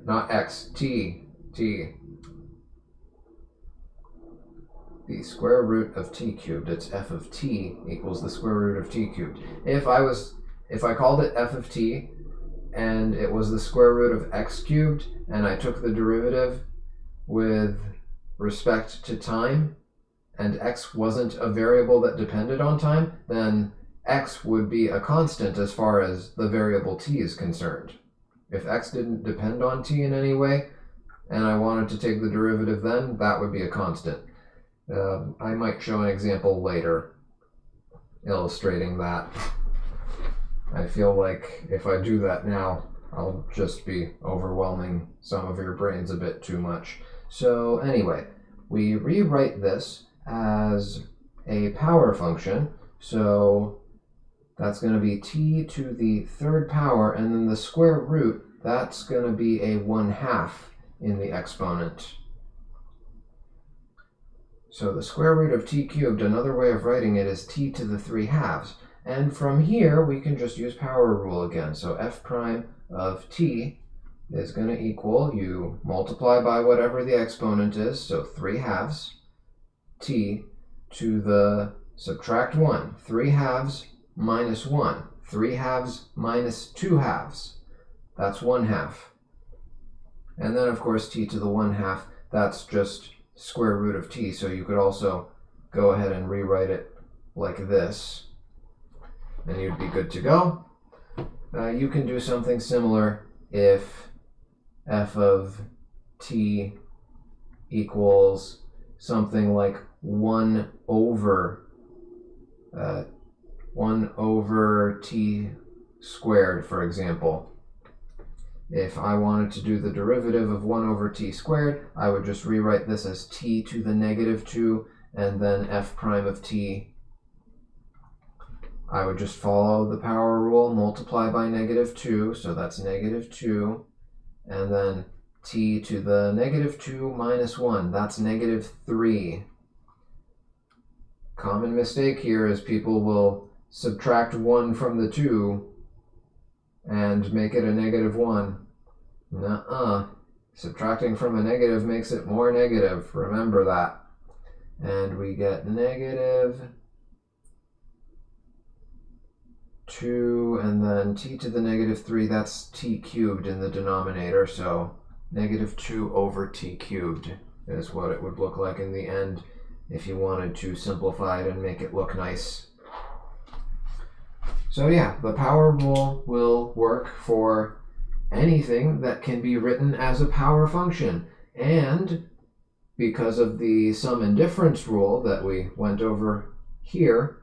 Not x, t. The square root of t cubed, it's f of t equals the square root of t cubed. If I called it f of t, and it was the square root of x cubed, and I took the derivative with respect to time, and x wasn't a variable that depended on time, then x would be a constant as far as the variable t is concerned. If x didn't depend on t in any way, and I wanted to take the derivative then, that would be a constant. I might show an example later illustrating that. I feel like if I do that now, I'll just be overwhelming some of your brains a bit too much. So anyway, we rewrite this as a power function. So that's going to be t to the third power, and then the square root, that's going to be a 1/2 in the exponent. So the square root of t cubed, another way of writing it is t to the 3/2. And from here, we can just use power rule again. So f prime of t is going to equal, you multiply by whatever the exponent is, so 3/2 t to the subtract 1, 3/2 minus 1, 3/2 minus 2/2, that's 1/2. And then of course t to the 1/2, that's just square root of t, so you could also go ahead and rewrite it like this, and you'd be good to go. You can do something similar if f of t equals something like 1 over t squared, for example. If I wanted to do the derivative of 1 over t squared, I would just rewrite this as t to the -2, and then f prime of t, I would just follow the power rule, multiply by -2, so that's -2, and then t to the -2 minus 1, that's -3. Common mistake here is people will subtract 1 from the 2 and make it a -1. Nuh-uh. Subtracting from a negative makes it more negative. Remember that. And we get -2, and then t to the -3, that's t cubed in the denominator, so -2 over t cubed is what it would look like in the end if you wanted to simplify it and make it look nice. So yeah, the power rule will work for anything that can be written as a power function. And because of the sum and difference rule that we went over here,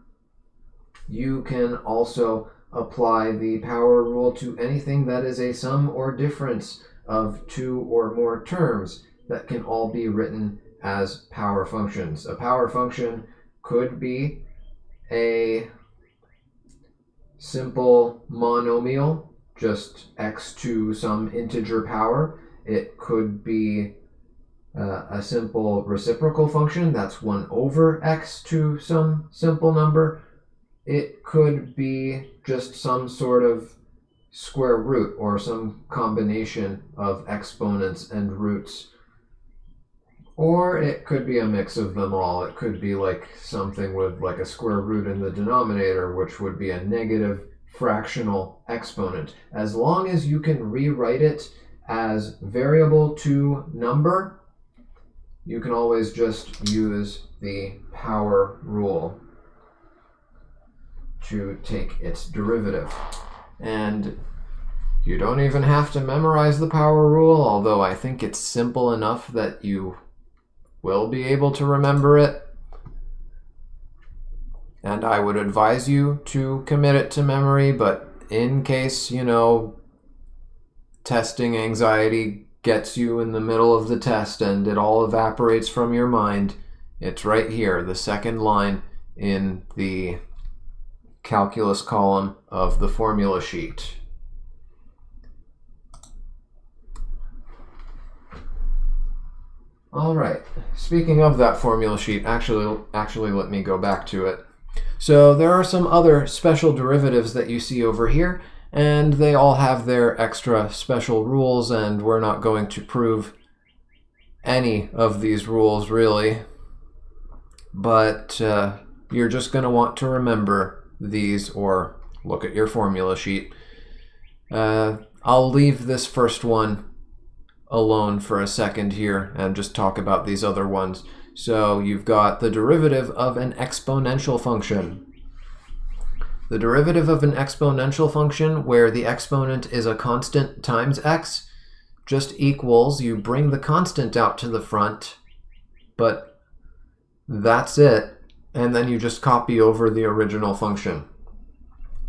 you can also apply the power rule to anything that is a sum or difference of 2 or more terms that can all be written as power functions. A power function could be a simple monomial, just x to some integer power. It could be a simple reciprocal function, that's 1 over x to some simple number. It could be just some sort of square root or some combination of exponents and roots. Or it could be a mix of them all. It could be like something with like a square root in the denominator, which would be a negative fractional exponent. As long as you can rewrite it as variable to number, you can always just use the power rule to take its derivative. And you don't even have to memorize the power rule, although I think it's simple enough that you will be able to remember it. And I would advise you to commit it to memory, but in case, testing anxiety gets you in the middle of the test and it all evaporates from your mind, it's right here, the second line in the calculus column of the formula sheet. All right, speaking of that formula sheet, actually let me go back to it. So there are some other special derivatives that you see over here, and they all have their extra special rules, and we're not going to prove any of these rules really, but you're just going to want to remember these or look at your formula sheet. I'll leave this first one alone for a second here and just talk about these other ones. So you've got the derivative of an exponential function. The derivative of an exponential function, where the exponent is a constant times x, just equals, you bring the constant out to the front, but that's it, and then you just copy over the original function.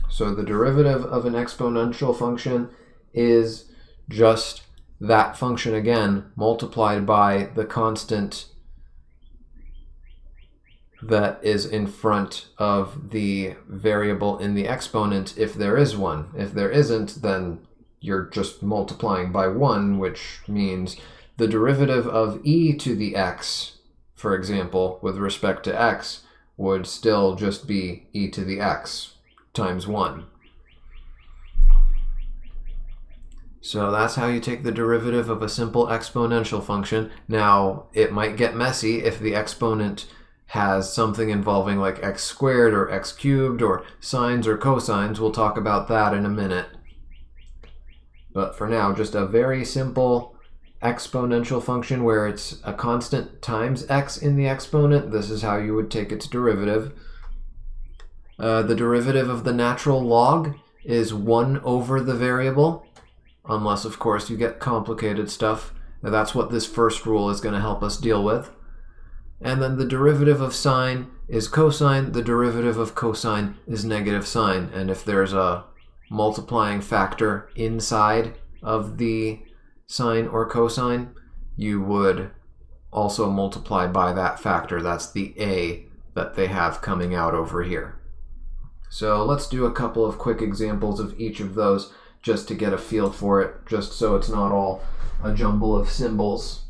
So the derivative of an exponential function is just that function again, multiplied by the constant that is in front of the variable in the exponent, if there is one. If there isn't, then you're just multiplying by 1, which means the derivative of e to the x, for example, with respect to x, would still just be e to the x times 1. So that's how you take the derivative of a simple exponential function. Now, it might get messy if the exponent has something involving like x squared or x cubed or sines or cosines. We'll talk about that in a minute. But for now, just a very simple exponential function where it's a constant times x in the exponent. This is how you would take its derivative. The derivative of the natural log is 1 over the variable, unless, of course, you get complicated stuff. Now, that's what this first rule is going to help us deal with. And then the derivative of sine is cosine. The derivative of cosine is negative sine. And if there's a multiplying factor inside of the sine or cosine, you would also multiply by that factor. That's the a that they have coming out over here. So let's do a couple of quick examples of each of those just to get a feel for it, just so it's not all a jumble of symbols.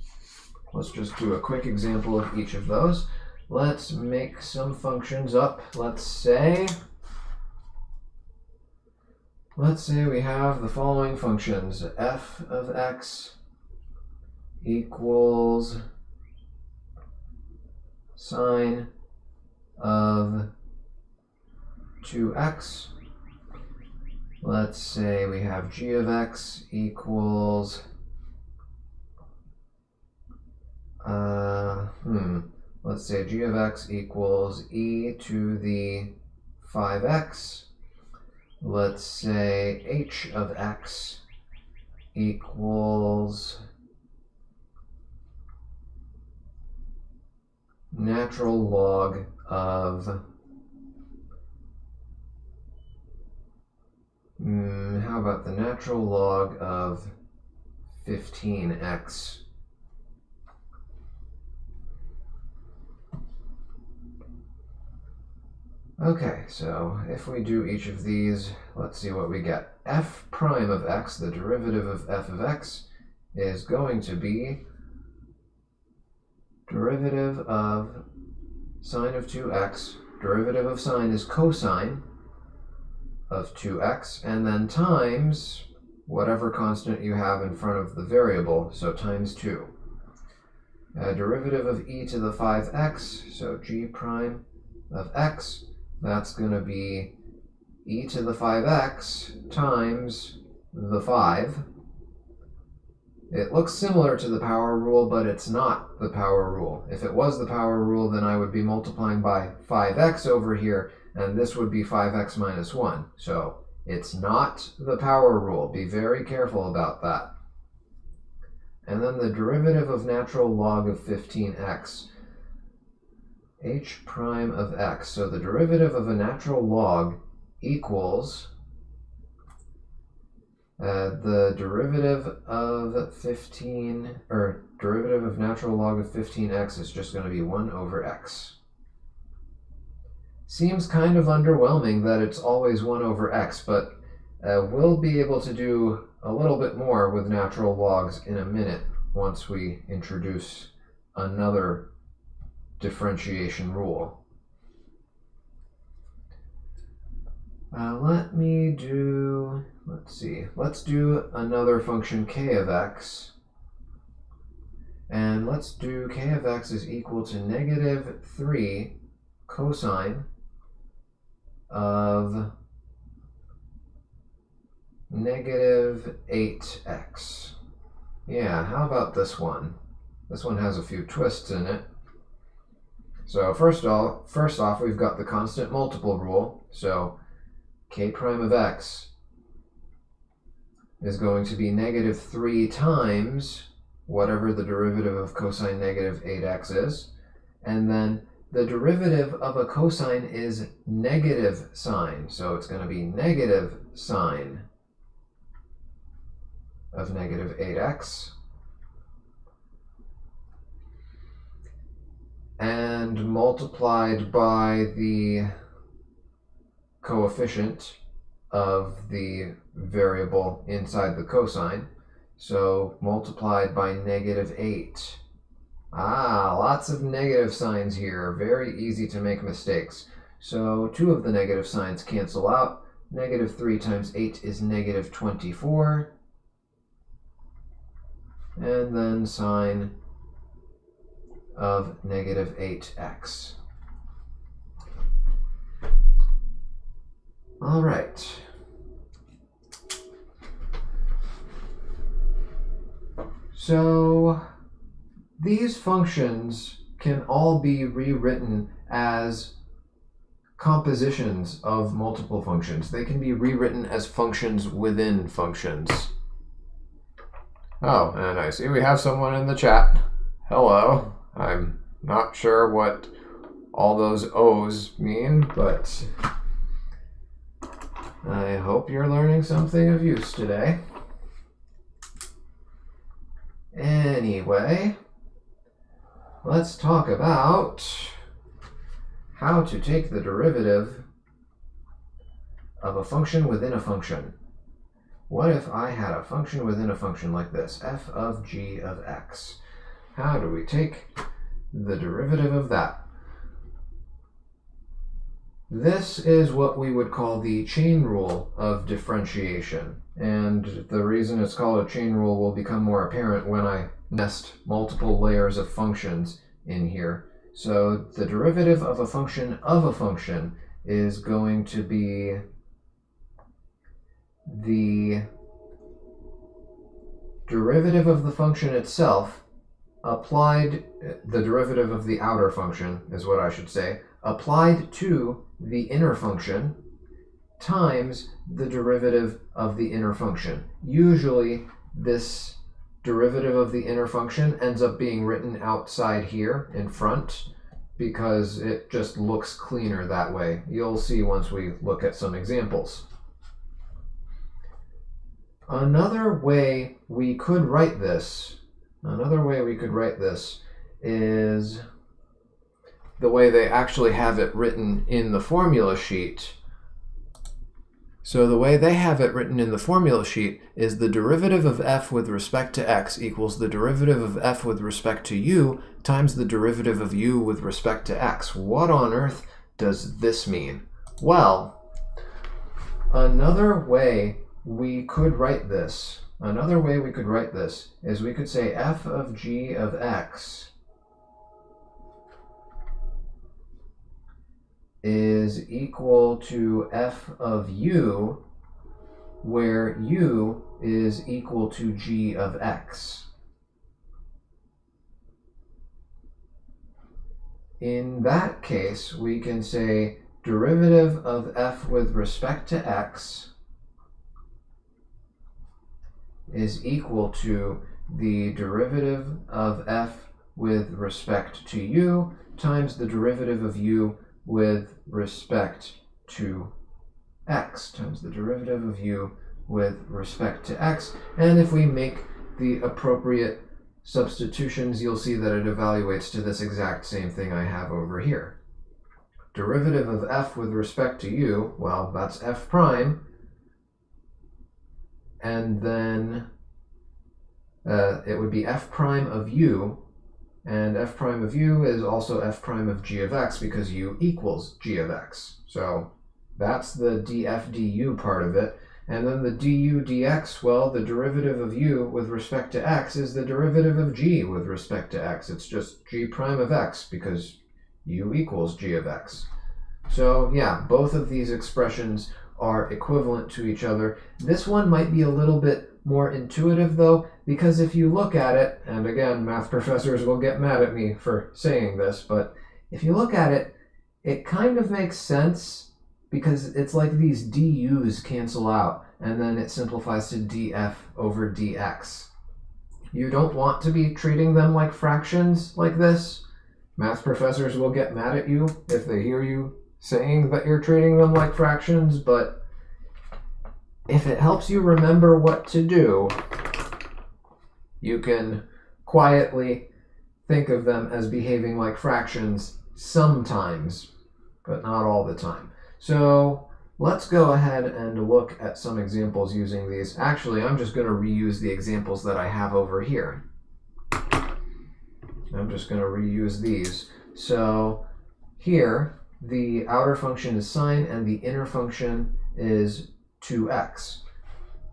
Let's just do a quick example of each of those. Let's make some functions up. Let's say we have the following functions. F of x equals sine of 2x. Let's say we have g of x equals let's say g of x equals e to the 5x. Let's say h of x equals natural log of how about the natural log of 15x? Okay, so if we do each of these, let's see what we get. F prime of x, the derivative of f of x, is going to be derivative of sine of 2x. Derivative of sine is cosine of 2x, and then times whatever constant you have in front of the variable, so times 2. Derivative of e to the 5x, so g prime of x, that's going to be e to the 5x times the 5. It looks similar to the power rule, but it's not the power rule. If it was the power rule, then I would be multiplying by 5x over here, and this would be 5x minus 1. So it's not the power rule. Be very careful about that. And then the derivative of natural log of 15x. H prime of x. So the derivative of a natural log equals the derivative of derivative of natural log of 15x is just going to be 1 over x. Seems kind of underwhelming that it's always 1 over x, but we'll be able to do a little bit more with natural logs in a minute once we introduce another differentiation rule. Let's do another function k of x, and let's do k of x is equal to negative 3 cosine of negative 8x. Yeah, how about this one? This one has a few twists in it. So first off, we've got the constant multiple rule. So k prime of x is going to be negative 3 times whatever the derivative of cosine negative 8x is. And then the derivative of a cosine is negative sine. So it's going to be negative sine of negative 8x. And multiplied by the coefficient of the variable inside the cosine. So multiplied by negative 8. Lots of negative signs here. Very easy to make mistakes. So 2 of the negative signs cancel out. Negative 3 times 8 is negative 24. And then sine of negative 8x. All right. So these functions can all be rewritten as compositions of multiple functions. They can be rewritten as functions within functions. Oh, and I see we have someone in the chat. Hello. I'm not sure what all those O's mean, but I hope you're learning something of use today. Anyway, let's talk about how to take the derivative of a function within a function. What if I had a function within a function like this, f of g of x? How do we take the derivative of that? This is what we would call the chain rule of differentiation. And the reason it's called a chain rule will become more apparent when I nest multiple layers of functions in here. So the derivative of a function is going to be the derivative of the function itself applied, the derivative of the outer function is what I should say, applied to the inner function times the derivative of the inner function. Usually this derivative of the inner function ends up being written outside here in front because it just looks cleaner that way. You'll see once we look at some examples. Another way we could write this is the way they actually have it written in the formula sheet. So the way they have it written in the formula sheet is the derivative of f with respect to x equals the derivative of f with respect to u times the derivative of u with respect to x. What on earth does this mean? Well, another way we could write this is we could say f of g of x is equal to f of u, where u is equal to g of x. In that case, we can say derivative of f with respect to x is equal to the derivative of f with respect to u times the derivative of u with respect to x times the derivative of u with respect to x. And if we make the appropriate substitutions, you'll see that it evaluates to this exact same thing I have over here. Derivative of f with respect to u, well, that's f prime. And then it would be f prime of u, and f prime of u is also f prime of g of x because u equals g of x. So that's the df du part of it. And then the du dx, well, the derivative of u with respect to x is the derivative of g with respect to x. It's just g prime of x because u equals g of x. So yeah, both of these expressions are equivalent to each other. This one might be a little bit more intuitive though, because if you look at it, and again, math professors will get mad at me for saying this, but if you look at it, it kind of makes sense because it's like these du's cancel out, and then it simplifies to df over dx. You don't want to be treating them like fractions like this. Math professors will get mad at you if they hear you saying that you're treating them like fractions, but if it helps you remember what to do, you can quietly think of them as behaving like fractions sometimes, but not all the time. So let's go ahead and look at some examples using these. Actually, I'm just going to reuse the examples that I have over here. I'm just going to reuse these. So here, the outer function is sine and the inner function is 2x.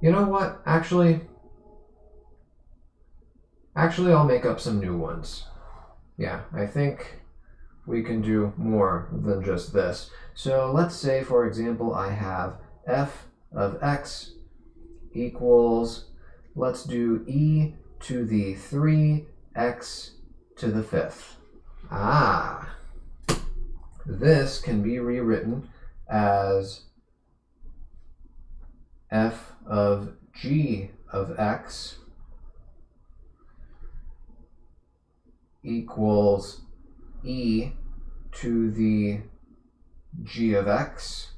You know what? Actually, I'll make up some new ones. Yeah, I think we can do more than just this. So let's say, for example, I have f of x equals, let's do e to the 3x to the 5th. This can be rewritten as f of g of x equals e to the g of x,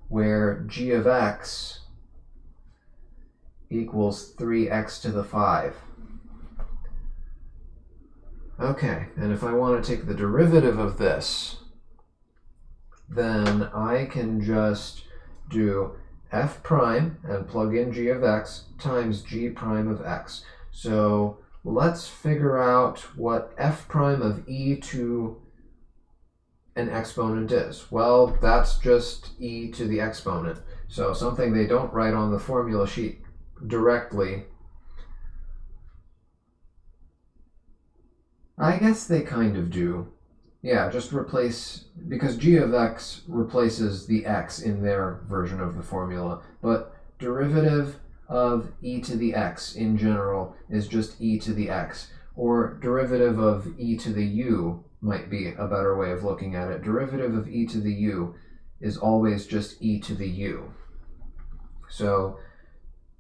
where g of x equals 3x to the 5. Okay, and if I want to take the derivative of this, then I can just do f prime and plug in g of x times g prime of x. So let's figure out what f prime of e to an exponent is. Well, that's just e to the exponent. So something they don't write on the formula sheet directly. I guess they kind of do. Yeah, just replace, because g of x replaces the x in their version of the formula, but derivative of e to the x in general is just e to the x, or derivative of e to the u might be a better way of looking at it. Derivative of e to the u is always just e to the u. So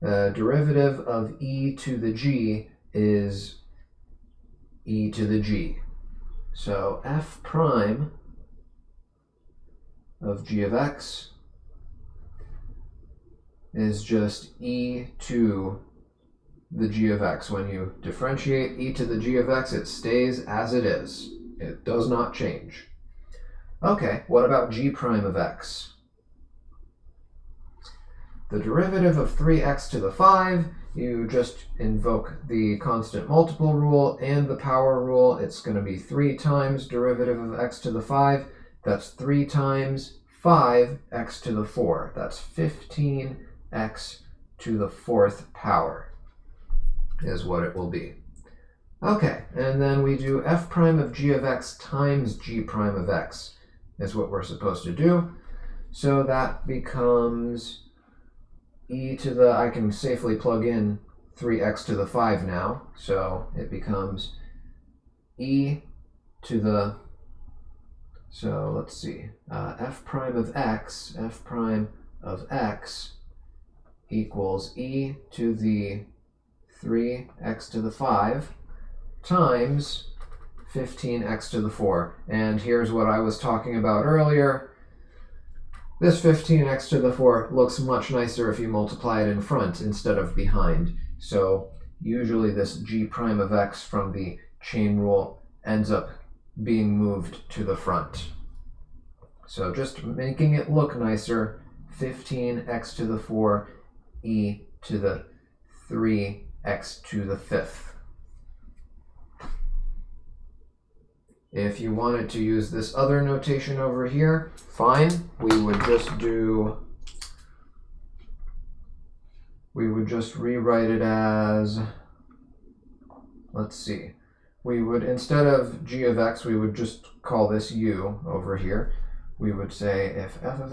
derivative of e to the g is e to the g. So f prime of g of x is just e to the g of x. When you differentiate e to the g of x, it stays as it is. It does not change. Okay, what about g prime of x? The derivative of 3x to the 5, you just invoke the constant multiple rule and the power rule. It's going to be 3 times derivative of x to the 5. That's 3 times 5x to the 4. That's 15x to the 4th power is what it will be. Okay, and then we do f prime of g of x times g prime of x is what we're supposed to do. So that becomes e to the, I can safely plug in 3x to the 5 now, so it becomes e to the, so let's see, f prime of x equals e to the 3x to the 5 times 15x to the 4. And here's what I was talking about earlier. This 15x to the 4 looks much nicer if you multiply it in front instead of behind. So usually this g prime of x from the chain rule ends up being moved to the front. So just making it look nicer, 15x to the 4 e to the 3x to the 5th. If you wanted to use this other notation over here, fine. We would just rewrite it as, let's see. We would, instead of g of x, we would just call this u over here. we would say if f of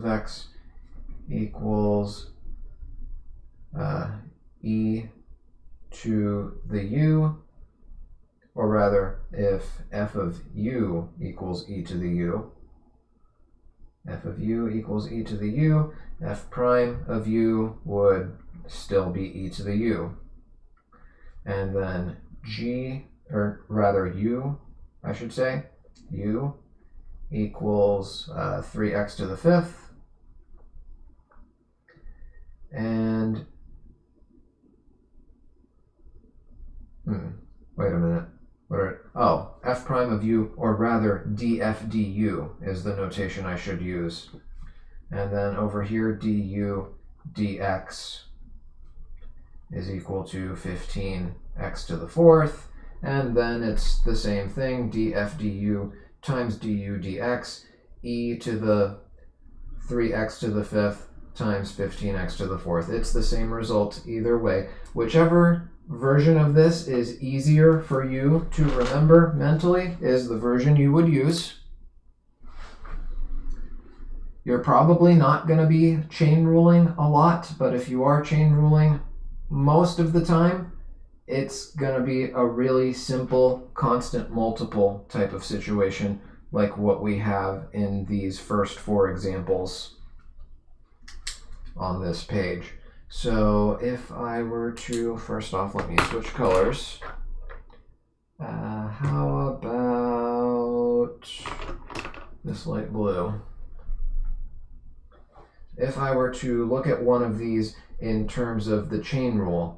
x equals e to the u, or rather, if f of u equals e to the u, f of u equals e to the u, f prime of u would still be e to the u. And then g, or rather u, I should say, u equals 3x to the fifth. And, wait a minute. F prime of u, or rather df du is the notation I should use. And then over here, du dx is equal to 15x to the fourth. And then it's the same thing, df du times du dx, e to the 3x to the fifth times 15x to the fourth. It's the same result either way. Whichever version of this is easier for you to remember mentally is the version you would use. You're probably not going to be chain ruling a lot, but if you are chain ruling most of the time, it's going to be a really simple constant multiple type of situation like what we have in these first four examples on this page. So if I were to, first off, let me switch colors. How about this light blue? If I were to look at one of these in terms of the chain rule,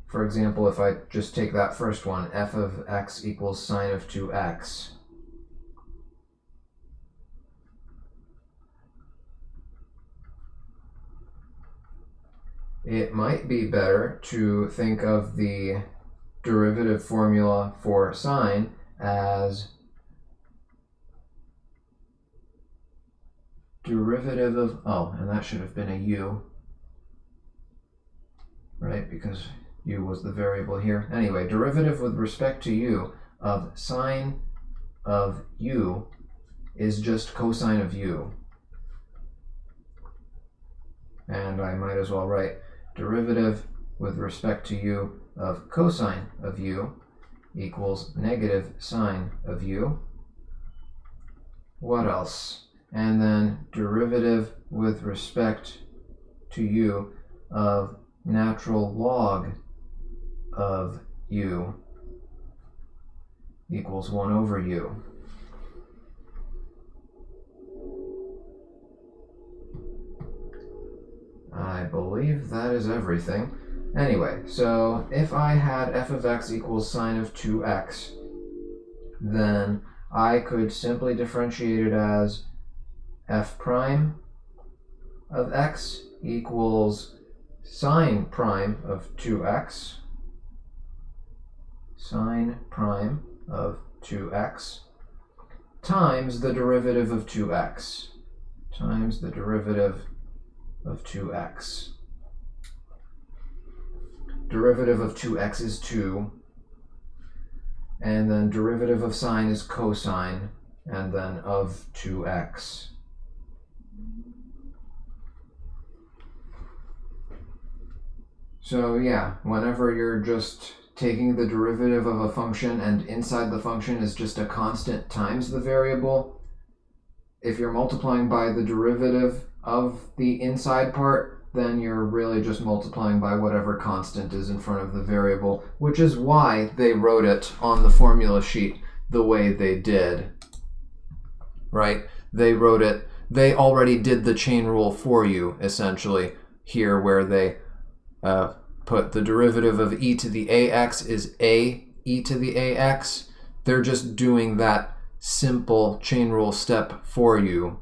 for example, if I just take that first one, f of x equals sine of 2x. It might be better to think of the derivative formula for sine as derivative of, and that should have been a u, right? Because u was the variable here. Anyway, derivative with respect to u of sine of u is just cosine of u. And I might as well write derivative with respect to u of cosine of u equals negative sine of u. What else? And then derivative with respect to u of natural log of u equals 1 over u. I believe that is everything. Anyway, so if I had f of x equals sine of 2x, then I could simply differentiate it as f prime of x equals sine prime of 2x, sine prime of 2x, times the derivative of 2x, times the derivative of 2x. Derivative of 2x is 2, and then derivative of sine is cosine, and then of 2x. So yeah, whenever you're just taking the derivative of a function and inside the function is just a constant times the variable, if you're multiplying by the derivative of the inside part, then you're really just multiplying by whatever constant is in front of the variable, which is why they wrote it on the formula sheet the way they did, right? They wrote it, they already did the chain rule for you, essentially, here where they put the derivative of e to the ax is a e to the ax. They're just doing that simple chain rule step for you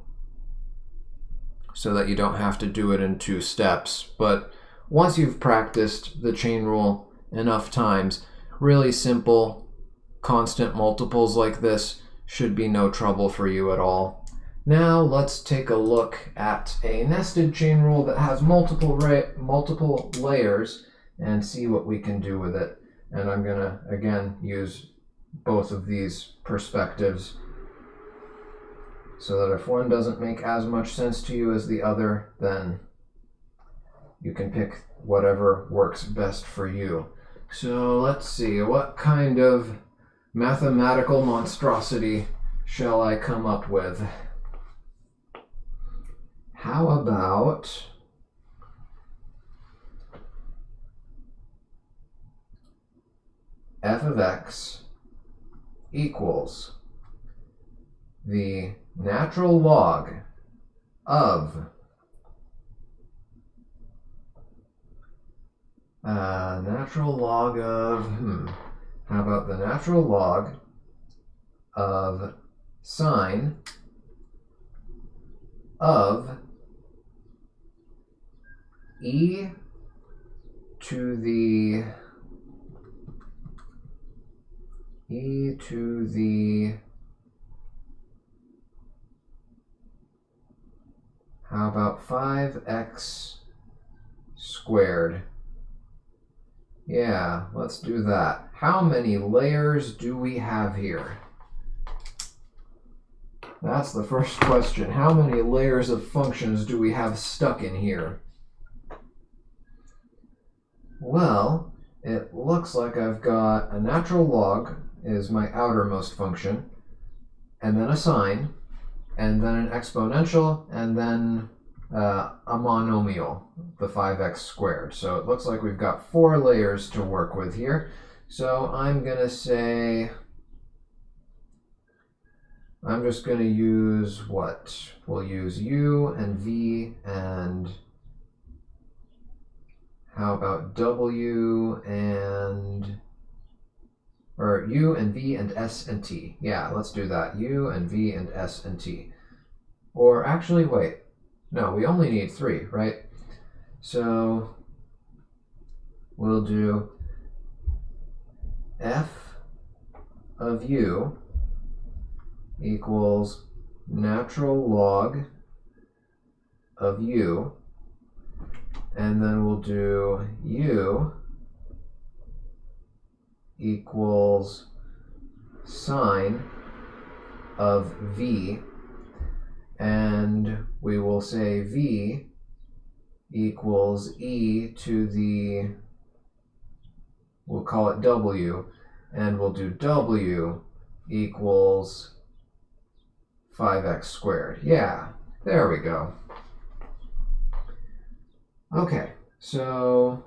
so that you don't have to do it in 2 steps. But once you've practiced the chain rule enough times, really simple constant multiples like this should be no trouble for you at all. Now let's take a look at a nested chain rule that has multiple layers and see what we can do with it. And I'm gonna again use both of these perspectives so that if one doesn't make as much sense to you as the other, then you can pick whatever works best for you. So let's see, what kind of mathematical monstrosity shall I come up with? How about f of x equals the natural log of how about the natural log of sine of e to the how about 5x squared? Yeah, let's do that. How many layers do we have here? That's the first question. How many layers of functions do we have stuck in here? Well, it looks like I've got a natural log is my outermost function, and then a sine, and then an exponential, and then a monomial, the 5x squared. So it looks like we've got 4 layers to work with here. So I'm going to say, I'm just going to use what? We'll use u and v, and how about w and, or u and v and s and t. Yeah, let's do that. U and v and s and t. Or actually, wait. No, we only need 3, right? So we'll do f of u equals natural log of u, and then we'll do u equals sine of v, and we will say v equals e to the, we'll call it w, and we'll do w equals 5x squared. Yeah, there we go. Okay, so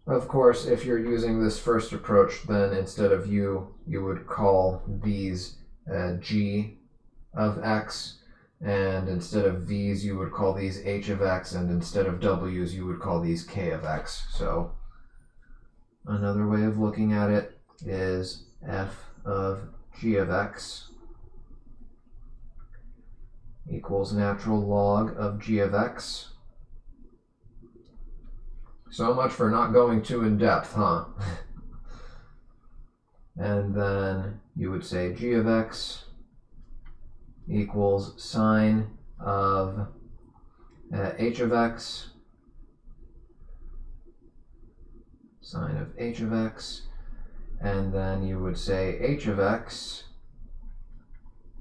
of course, if you're using this first approach, then instead of u, you would call these g of x, and instead of v's, you would call these h of x, and instead of w's, you would call these k of x. So another way of looking at it is f of g of x equals natural log of g of x. So much for not going too in depth, huh? And then you would say g of x equals sine of h of x, sine of h of x, and then you would say h of x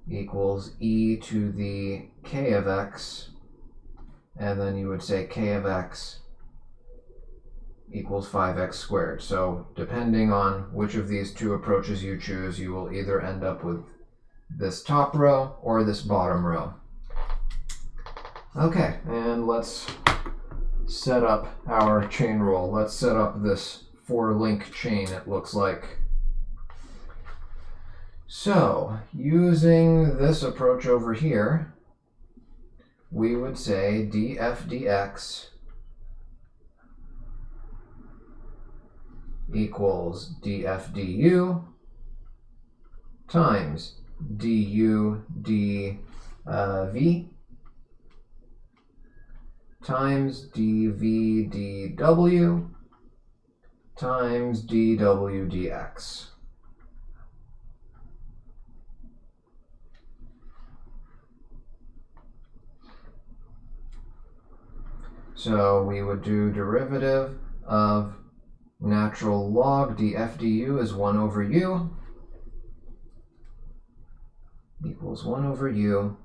equals e to the k of x, and then you would say k of x equals 5x squared. So depending on which of these two approaches you choose, you will either end up with this top row or this bottom row. Okay, and let's set up our chain rule. Let's set up this 4-link chain, it looks like. So, using this approach over here, we would say df dx equals df du times du dv times dv dw times dw dx. So we would do derivative of natural log df du is 1 over u equals 1 over u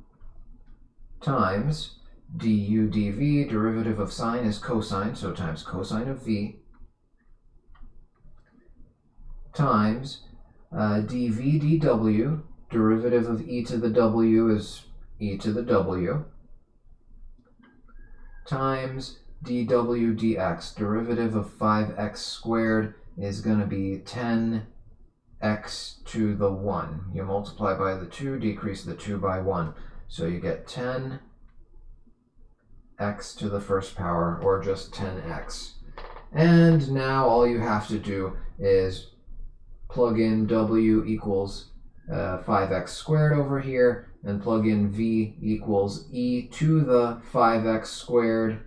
times du dv, derivative of sine is cosine, so times cosine of v, times dv dw, derivative of e to the w is e to the w, times dw dx, derivative of 5x squared is going to be 10x to the 1. You multiply by the 2, decrease the 2 by 1. So you get 10x to the first power, or just 10x. And now all you have to do is plug in w equals 5x squared over here, and plug in v equals e to the 5x squared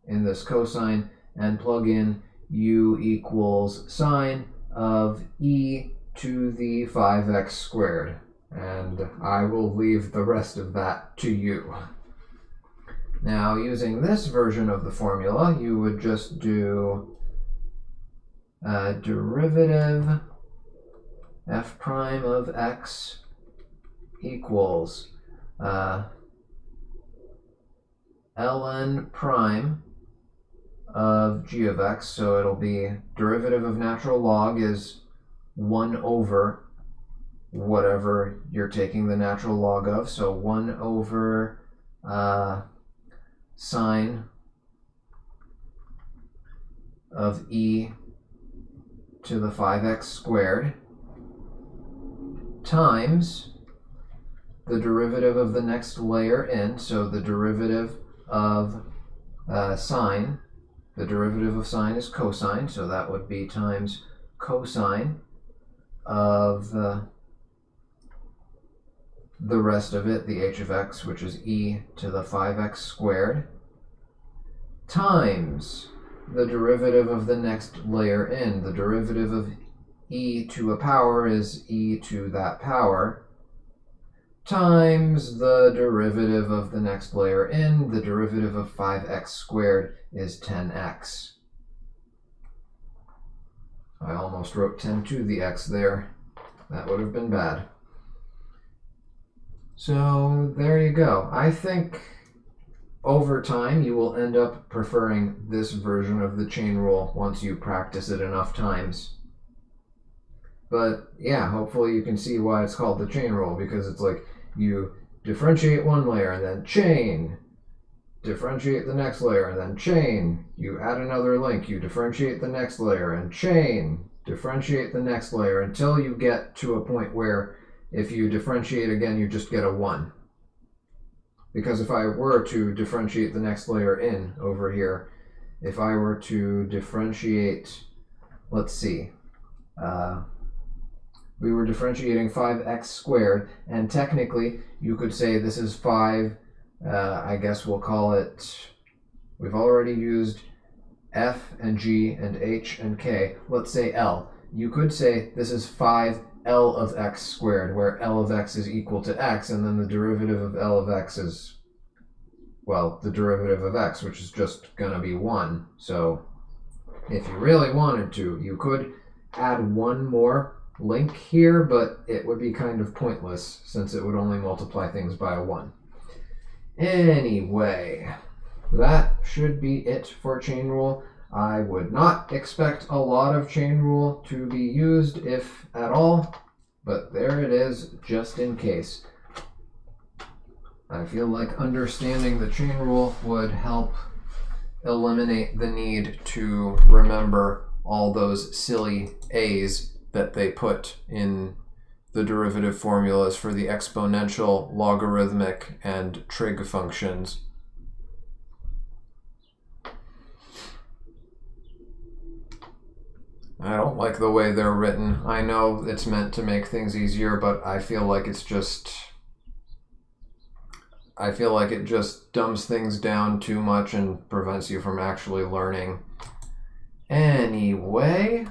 in this cosine, and plug in u equals sine of e to the 5x squared. And I will leave the rest of that to you. Now, using this version of the formula, you would just do derivative f prime of x equals ln prime of g of x, so it'll be derivative of natural log is 1 over whatever you're taking the natural log of, so 1 over sine of e to the 5x squared times the derivative of the next layer in, so the derivative of sine. The derivative of sine is cosine, so that would be times cosine of the rest of it, the h of x, which is e to the 5x squared, times the derivative of the next layer in. The derivative of e to a power is e to that power, times the derivative of the next layer in. The derivative of 5x squared is 10x. I almost wrote 10 to the x there. That would have been bad. So there you go. I think over time you will end up preferring this version of the chain rule once you practice it enough times. But yeah, hopefully you can see why it's called the chain rule, because it's like you differentiate one layer and then chain, differentiate the next layer and then chain, you add another link, you differentiate the next layer and chain, differentiate the next layer until you get to a point where if you differentiate again, you just get a 1. Because if I were to differentiate the next layer in over here, if I were to differentiate, let's see, we were differentiating 5x squared, and technically you could say this is 5, I guess we'll call it, we've already used f and g and h and k, let's say L. You could say this is 5 L of x squared, where L of x is equal to x, and then the derivative of L of x is, well, the derivative of x, which is just going to be 1. So if you really wanted to, you could add one more link here, but it would be kind of pointless since it would only multiply things by a 1. Anyway, that should be it for chain rule. I would not expect a lot of chain rule to be used, if at all, but there it is, just in case. I feel like understanding the chain rule would help eliminate the need to remember all those silly A's that they put in the derivative formulas for the exponential, logarithmic, and trig functions. I don't like the way they're written. I know it's meant to make things easier, but I feel like it's just... I feel like it just dumbs things down too much and prevents you from actually learning. Anyway,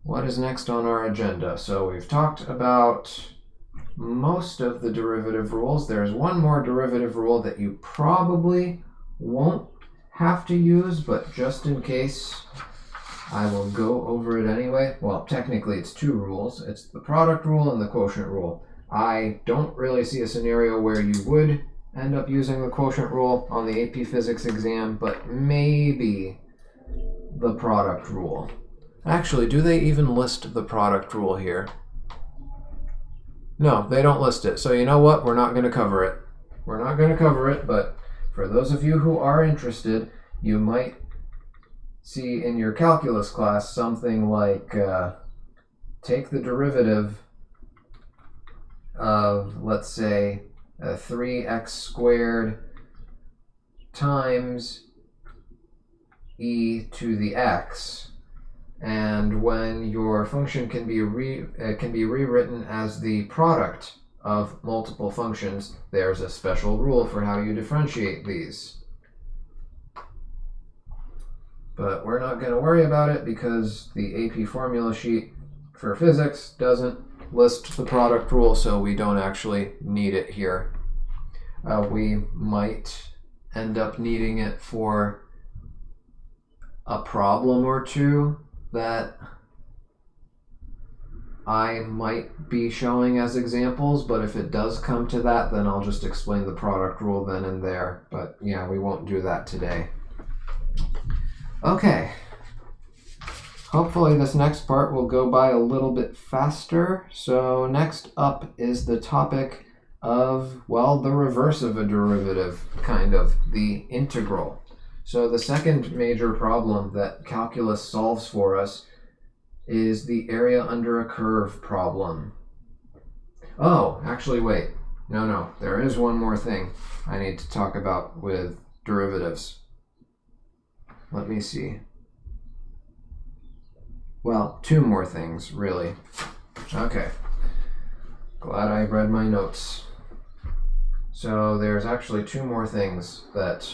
what is next on our agenda? So we've talked about most of the derivative rules. There's one more derivative rule that you probably won't have to use, but just in case, I will go over it anyway. Well, technically it's two rules. It's the product rule and the quotient rule. I don't really see a scenario where you would end up using the quotient rule on the AP Physics exam, but maybe the product rule. Actually, do they even list the product rule here? No, they don't list it. So you know what? We're not going to cover it. We're not going to cover it, but for those of you who are interested, you might see in your calculus class something like take the derivative of, let's say, 3x squared times e to the x, and when your function can be rewritten as the product of multiple functions, there's a special rule for how you differentiate these. But we're not going to worry about it because the AP formula sheet for physics doesn't list the product rule, so we don't actually need it here. We might end up needing it for a problem or two that I might be showing as examples, but if it does come to that, then I'll just explain the product rule then and there. But yeah, we won't do that today. Okay. Hopefully this next part will go by a little bit faster. So next up is the topic of, well, the reverse of a derivative, kind of, the integral. So the second major problem that calculus solves for us is the area under a curve problem. Oh, actually, wait. No, there is one more thing I need to talk about with derivatives. Let me see. Well, two more things, really. Okay. Glad I read my notes. So there's actually two more things that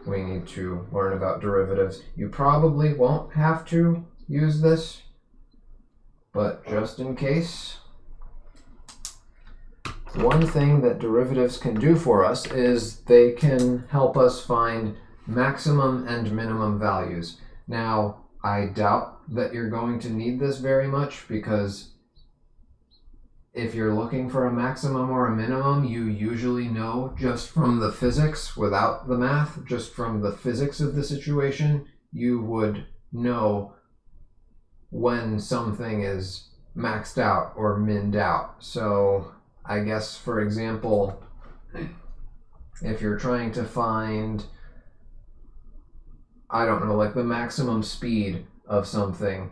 we need to learn about derivatives. You probably won't have to use this, but just in case, one thing that derivatives can do for us is they can help us find maximum and minimum values. Now, I doubt that you're going to need this very much, because if you're looking for a maximum or a minimum, you usually know just from the physics, without the math, just from the physics of the situation, you would know when something is maxed out or minned out. So I guess, for example, if you're trying to find, I don't know, like the maximum speed of something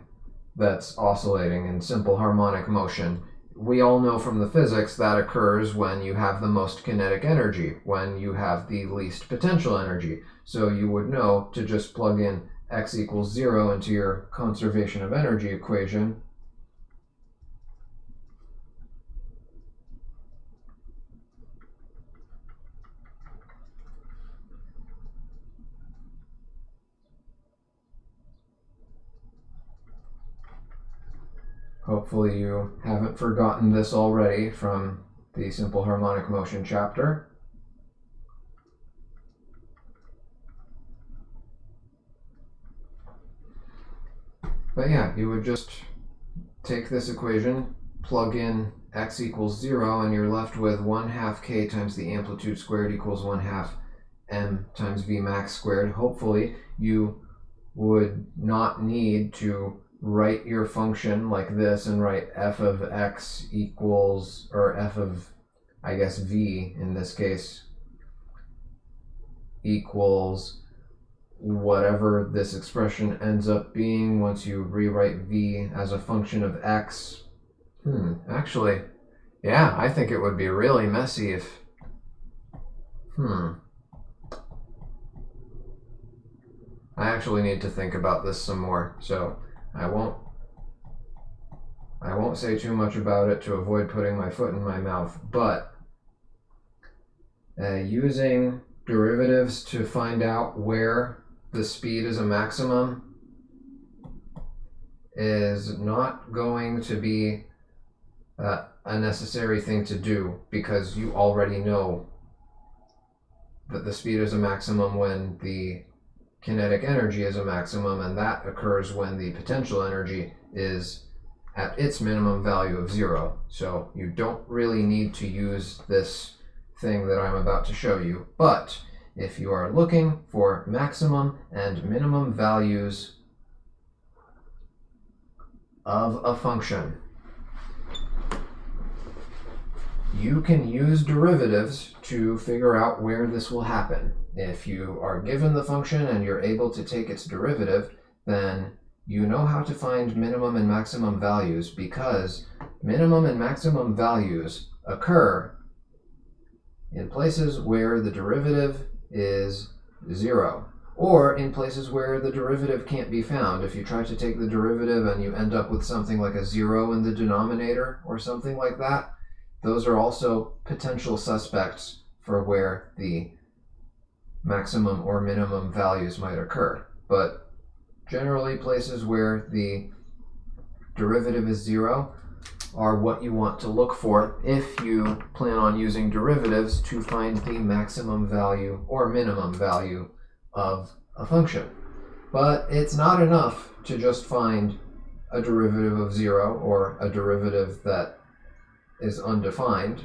that's oscillating in simple harmonic motion, we all know from the physics that occurs when you have the most kinetic energy, when you have the least potential energy. So you would know to just plug in x equals 0 into your conservation of energy equation. Hopefully you haven't forgotten this already from the simple harmonic motion chapter. But yeah, you would just take this equation, plug in x equals 0, and you're left with 1/2 k times the amplitude squared equals 1/2 m times v max squared. Hopefully you would not need to write your function like this and write f of x equals, or f of, I guess, v in this case, equals whatever this expression ends up being once you rewrite v as a function of x. Actually, yeah, I think it would be really messy if, I actually need to think about this some more, so I won't say too much about it to avoid putting my foot in my mouth, but using derivatives to find out where the speed is a maximum is not going to be a necessary thing to do, because you already know that the speed is a maximum when the kinetic energy is a maximum, and that occurs when the potential energy is at its minimum value of 0. So you don't really need to use this thing that I'm about to show you. But if you are looking for maximum and minimum values of a function, you can use derivatives to figure out where this will happen. If you are given the function and you're able to take its derivative, then you know how to find minimum and maximum values, because minimum and maximum values occur in places where the derivative is 0, or in places where the derivative can't be found. If you try to take the derivative and you end up with something like a 0 in the denominator or something like that, those are also potential suspects for where the maximum or minimum values might occur. But generally, places where the derivative is 0 are what you want to look for if you plan on using derivatives to find the maximum value or minimum value of a function. But it's not enough to just find a derivative of 0 or a derivative that is undefined.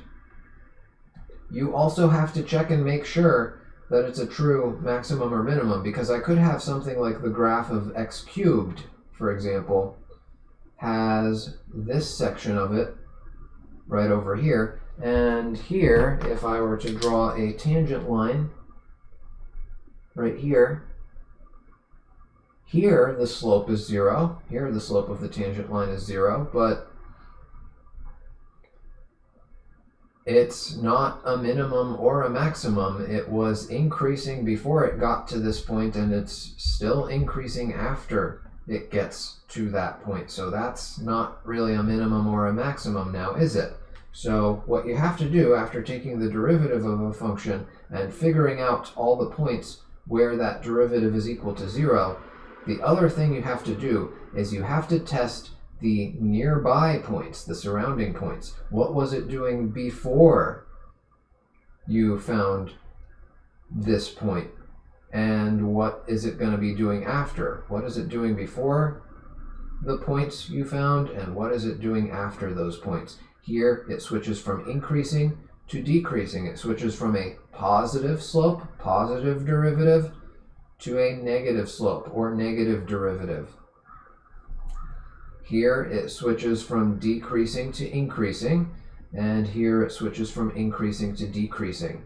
You also have to check and make sure that it's a true maximum or minimum, because I could have something like the graph of x cubed, for example, has this section of it right over here, and here, if I were to draw a tangent line right here, here the slope is 0, here the slope of the tangent line is 0, but it's not a minimum or a maximum. It was increasing before it got to this point, and it's still increasing after it gets to that point. So that's not really a minimum or a maximum now, is it? So what you have to do after taking the derivative of a function and figuring out all the points where that derivative is equal to 0, the other thing you have to do is you have to test the nearby points, the surrounding points. What was it doing before you found this point? And what is it going to be doing after? What is it doing before the points you found, and what is it doing after those points? Here, it switches from increasing to decreasing. It switches from a positive slope, positive derivative, to a negative slope, or negative derivative. Here it switches from decreasing to increasing, and here it switches from increasing to decreasing.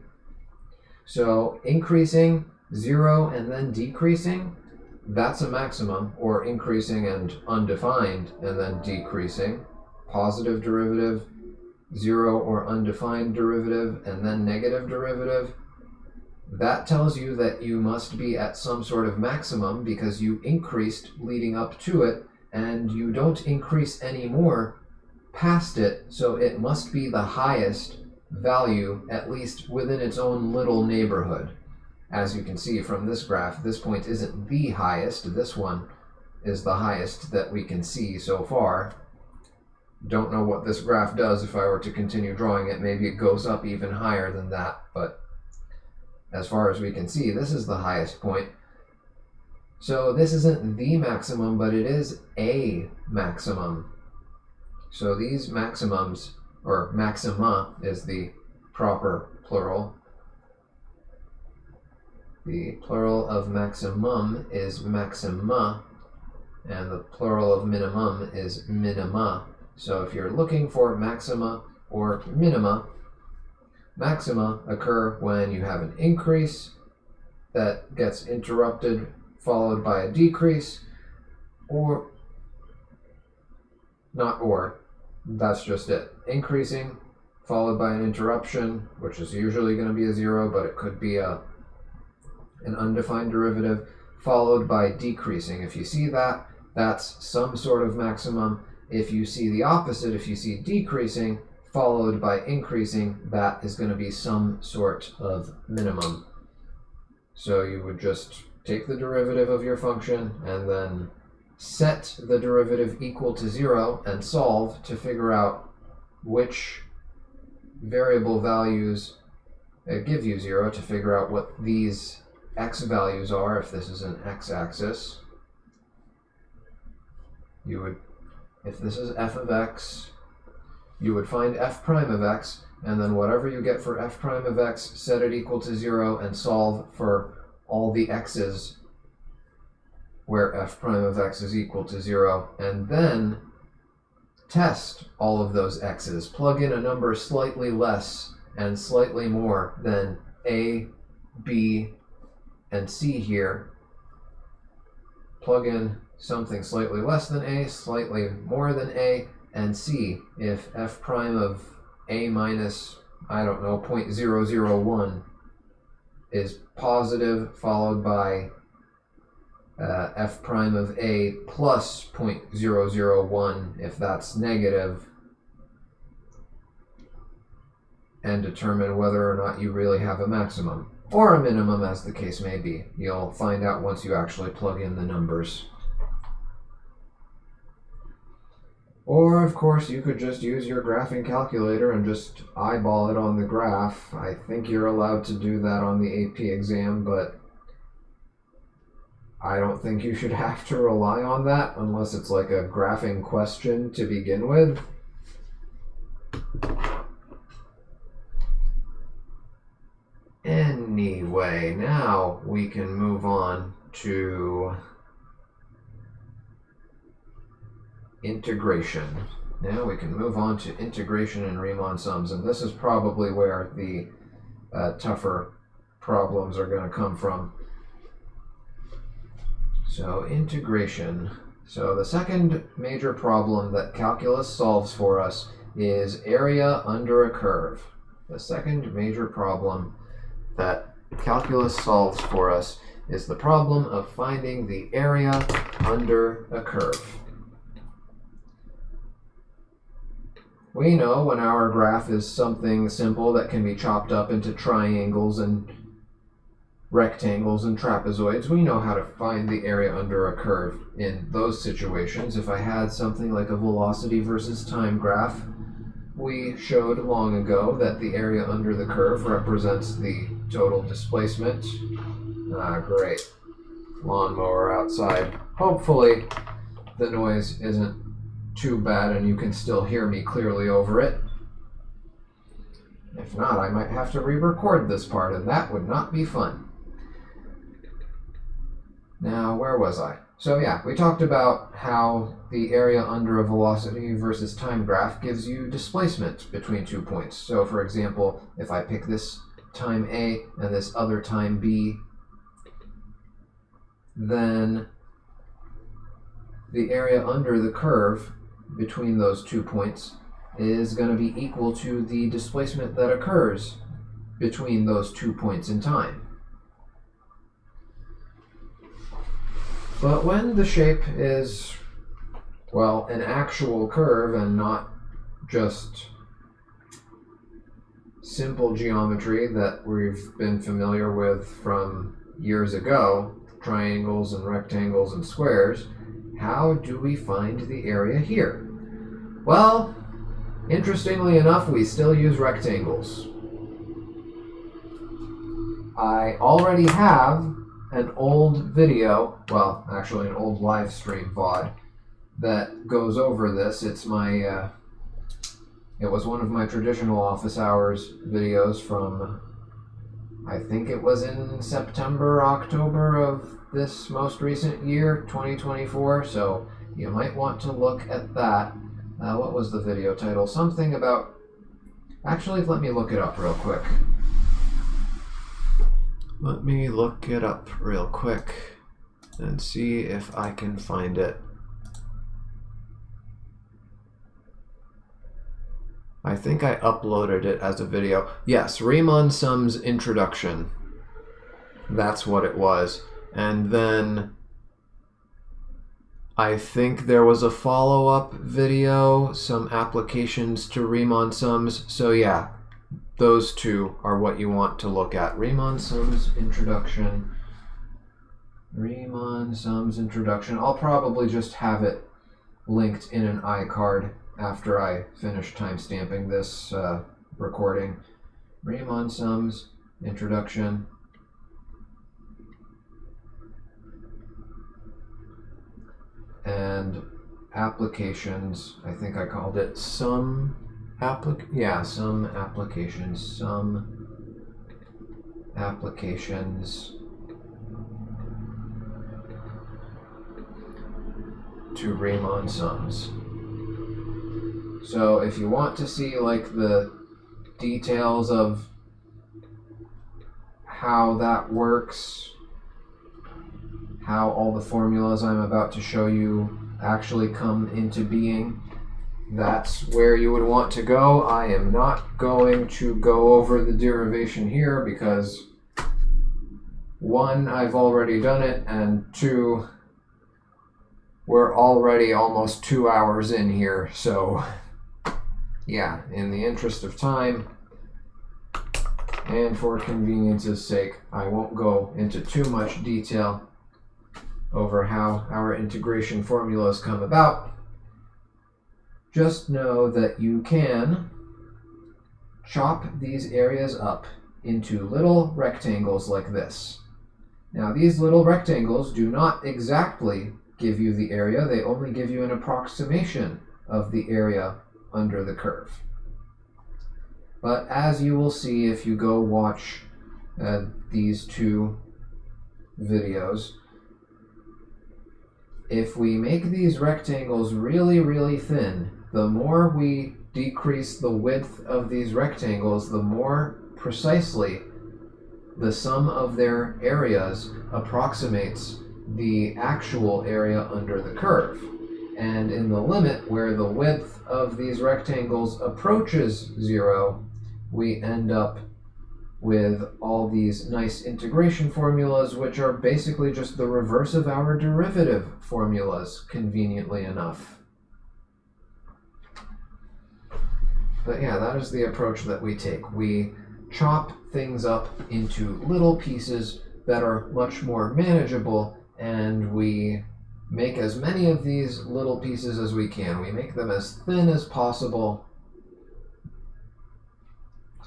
So increasing, 0, and then decreasing, that's a maximum, or increasing and undefined and then decreasing. Positive derivative, 0 or undefined derivative, and then negative derivative. That tells you that you must be at some sort of maximum because you increased leading up to it, and you don't increase anymore past it, so it must be the highest value, at least within its own little neighborhood. As you can see from this graph, this point isn't the highest. This one is the highest that we can see so far. Don't know what this graph does if I were to continue drawing it. Maybe it goes up even higher than that, but as far as we can see, this is the highest point. So this isn't the maximum, but it is a maximum. So these maximums, or maxima is the proper plural. The plural of maximum is maxima, and the plural of minimum is minima. So if you're looking for maxima or minima, maxima occur when you have an increase that gets interrupted, followed by a decrease, or not or, that's just it. Increasing, followed by an interruption, which is usually going to be a 0, but it could be an undefined derivative, followed by decreasing. If you see that, that's some sort of maximum. If you see the opposite, if you see decreasing, followed by increasing, that is going to be some sort of minimum. So you would just take the derivative of your function and then set the derivative equal to 0 and solve to figure out which variable values give you 0, to figure out what these x values are. If this is an x-axis, you would if this is f of x, you would find f prime of x, and then whatever you get for f prime of x, set it equal to 0 and solve for all the x's where f prime of x is equal to 0, and then test all of those x's. Plug in a number slightly less and slightly more than a, b, and c here. Plug in something slightly less than a, slightly more than a, and see if f prime of a minus, I don't know, 0.001 is positive, followed by f prime of a plus 0.001 if that's negative, and determine whether or not you really have a maximum, or a minimum as the case may be. You'll find out once you actually plug in the numbers. Or, of course, you could just use your graphing calculator and just eyeball it on the graph. I think you're allowed to do that on the AP exam, but I don't think you should have to rely on that unless it's like a graphing question to begin with. Anyway, now we can move on to integration. Now we can move on to integration and Riemann sums, and this is probably where the tougher problems are going to come from. So integration. So the second major problem that calculus solves for us is area under a curve. The second major problem that calculus solves for us is the problem of finding the area under a curve. We know when our graph is something simple that can be chopped up into triangles and rectangles and trapezoids, we know how to find the area under a curve in those situations. If I had something like a velocity versus time graph, we showed long ago that the area under the curve represents the total displacement. Great. Lawnmower outside. Hopefully the noise isn't too bad and you can still hear me clearly over it. If not, I might have to re-record this part, and that would not be fun. Now, where was I? So yeah, we talked about how the area under a velocity versus time graph gives you displacement between 2 points. So for example, if I pick this time A and this other time B, then the area under the curve between those 2 points is going to be equal to the displacement that occurs between those 2 points in time. But when the shape is, well, an actual curve and not just simple geometry that we've been familiar with from years ago, triangles and rectangles and squares, how do we find the area here? Well, interestingly enough, we still use rectangles. I already have an old video, well, actually an old live stream VOD that goes over this. It's my, it was one of my traditional office hours videos from, I think it was in September, October of this most recent year, 2024, so you might want to look at that. What was the video title? Something about, actually, let me look it up real quick. Let me look it up real quick and see if I can find it. I think I uploaded it as a video. Yes, Riemann sums introduction. That's what it was. And then I think there was a follow-up video, some applications to Riemann sums. So yeah, those two are what you want to look at. Riemann sums introduction. Riemann sums introduction. I'll probably just have it linked in an iCard after I finish timestamping this recording. Riemann sums introduction. And applications. I think I called it some applications to Riemann sums. So if you want to see like the details of how that works, how all the formulas I'm about to show you actually come into being, that's where you would want to go. I am not going to go over the derivation here because 1, I've already done it, and 2, we're already almost 2 hours in here. So yeah, in the interest of time and for convenience's sake, I won't go into too much detail over how our integration formulas come about. Just know that you can chop these areas up into little rectangles like this. Now, these little rectangles do not exactly give you the area, they only give you an approximation of the area under the curve. But as you will see if you go watch these 2 videos, if we make these rectangles really, really thin, the more we decrease the width of these rectangles, the more precisely the sum of their areas approximates the actual area under the curve. And in the limit where the width of these rectangles approaches 0, we end up with all these nice integration formulas, which are basically just the reverse of our derivative formulas, conveniently enough. But yeah, that is the approach that we take. We chop things up into little pieces that are much more manageable, and we make as many of these little pieces as we can. We make them as thin as possible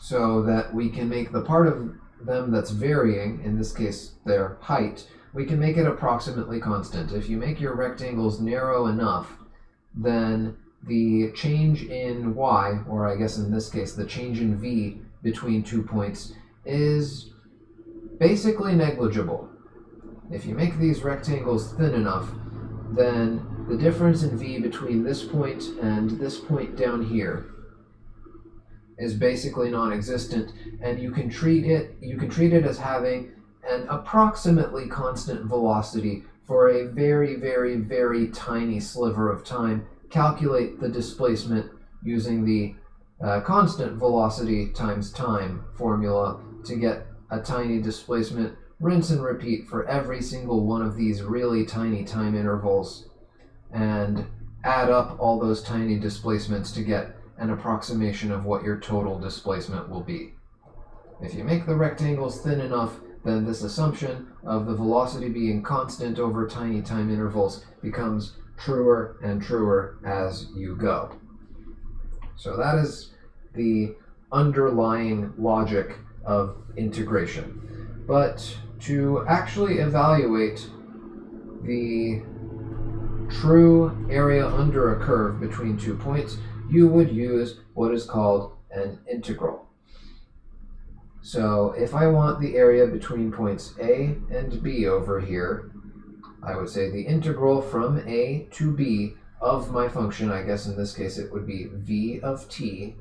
so that we can make the part of them that's varying, in this case their height, we can make it approximately constant. If you make your rectangles narrow enough, then the change in y, or I guess in this case the change in v between 2 points, is basically negligible. If you make these rectangles thin enough, then the difference in v between this point and this point down here is basically non-existent, and you can treat it as having an approximately constant velocity for a very, very, very tiny sliver of time. Calculate the displacement using the constant velocity times time formula to get a tiny displacement. Rinse and repeat for every single one of these really tiny time intervals, and add up all those tiny displacements to get an approximation of what your total displacement will be. If you make the rectangles thin enough, then this assumption of the velocity being constant over tiny time intervals becomes truer and truer as you go. So that is the underlying logic of integration. But to actually evaluate the true area under a curve between 2 points, you would use what is called an integral. So if I want the area between points A and B over here, I would say the integral from A to B of my function, I guess in this case it would be v of t,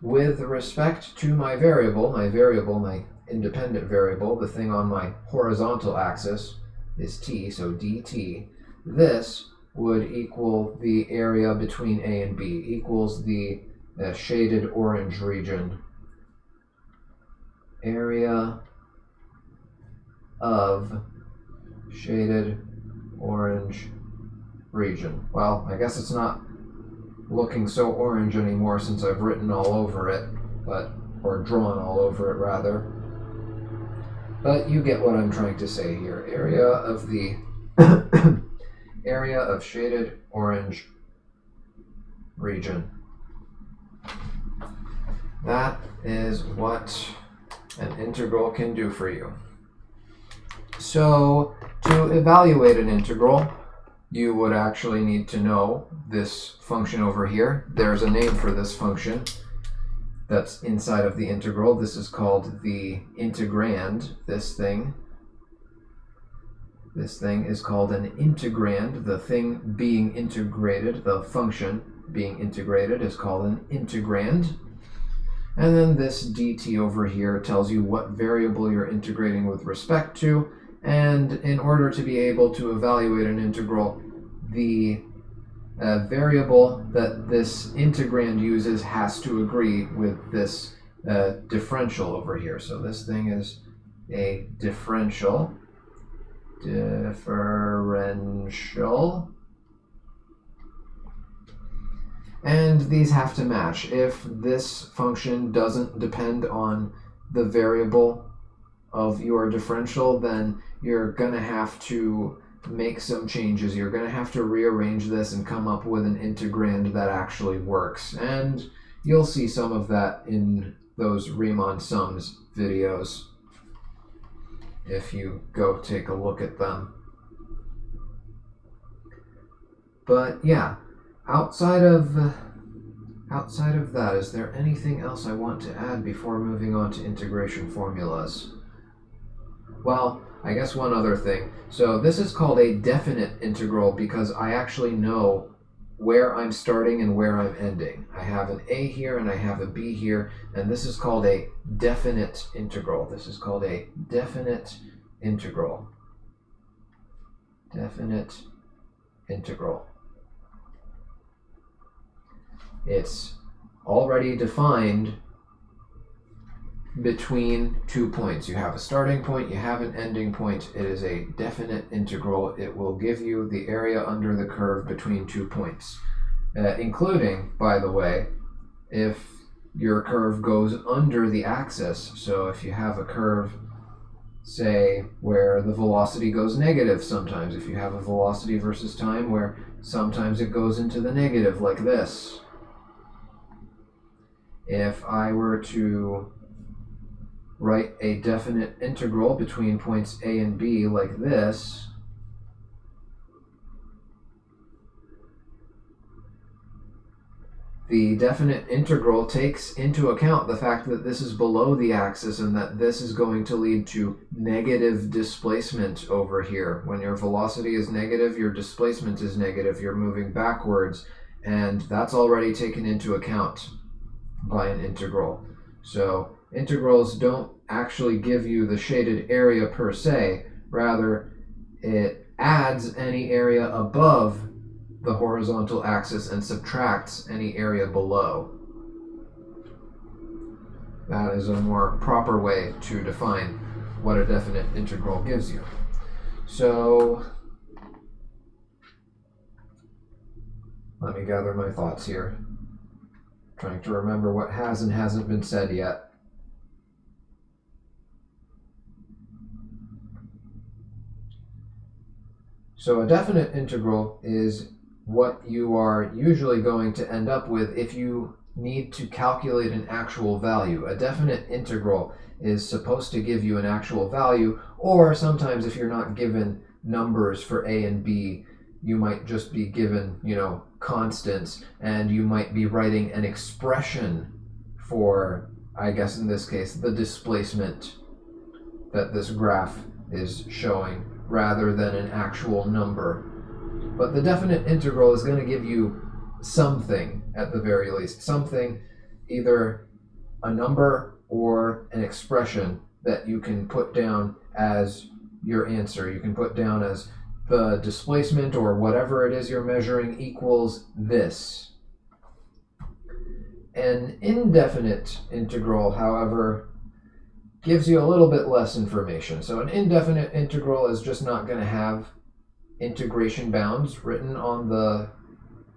with respect to my independent variable, the thing on my horizontal axis is t, so dt. This would equal the area between A and B, equals the shaded orange region. Area of shaded orange region. Well, I guess it's not looking so orange anymore since I've written all over it, or drawn all over it rather. But you get what I'm trying to say here. Area of the area of shaded orange region. That is what an integral can do for you. So to evaluate an integral, you would actually need to know this function over here. There's a name for this function that's inside of the integral. This is called the integrand. This thing is called an integrand. The thing being integrated, the function being integrated, is called an integrand. And then this dt over here tells you what variable you're integrating with respect to. And in order to be able to evaluate an integral, the variable that this integrand uses has to agree with this differential over here. So this thing is a differential. And these have to match. If this function doesn't depend on the variable of your differential, then you're going to have to make some changes. You're going to have to rearrange this and come up with an integrand that actually works. And you'll see some of that in those Riemann sums videos if you go take a look at them. But yeah, outside of that, is there anything else I want to add before moving on to integration formulas? Well, I guess one other thing. So this is called a definite integral because I actually know where I'm starting and where I'm ending. I have an a here and I have a b here, and this is called a definite integral. This is called a definite integral. Definite integral. It's already defined between 2 points. You have a starting point, you have an ending point. It is a definite integral. It will give you the area under the curve between 2 points, including, by the way, if your curve goes under the axis. So if you have a curve, say, where the velocity goes negative sometimes, if you have a velocity versus time where sometimes it goes into the negative like this. If I were to write a definite integral between points A and B like this, the definite integral takes into account the fact that this is below the axis and that this is going to lead to negative displacement over here. When your velocity is negative, your displacement is negative, you're moving backwards, and that's already taken into account by an integral. So integrals don't actually give you the shaded area per se, rather it adds any area above the horizontal axis and subtracts any area below. That is a more proper way to define what a definite integral gives you. So let me gather my thoughts here. Trying to remember what has and hasn't been said yet. So a definite integral is what you are usually going to end up with if you need to calculate an actual value. A definite integral is supposed to give you an actual value, or sometimes if you're not given numbers for a and b, you might just be given, constants, and you might be writing an expression for, I guess in this case, the displacement that this graph is showing, rather than an actual number. But the definite integral is going to give you something, at the very least, something, either a number or an expression that you can put down as your answer. You can put down as the displacement or whatever it is you're measuring equals this. An indefinite integral, however, gives you a little bit less information. So an indefinite integral is just not going to have integration bounds written on the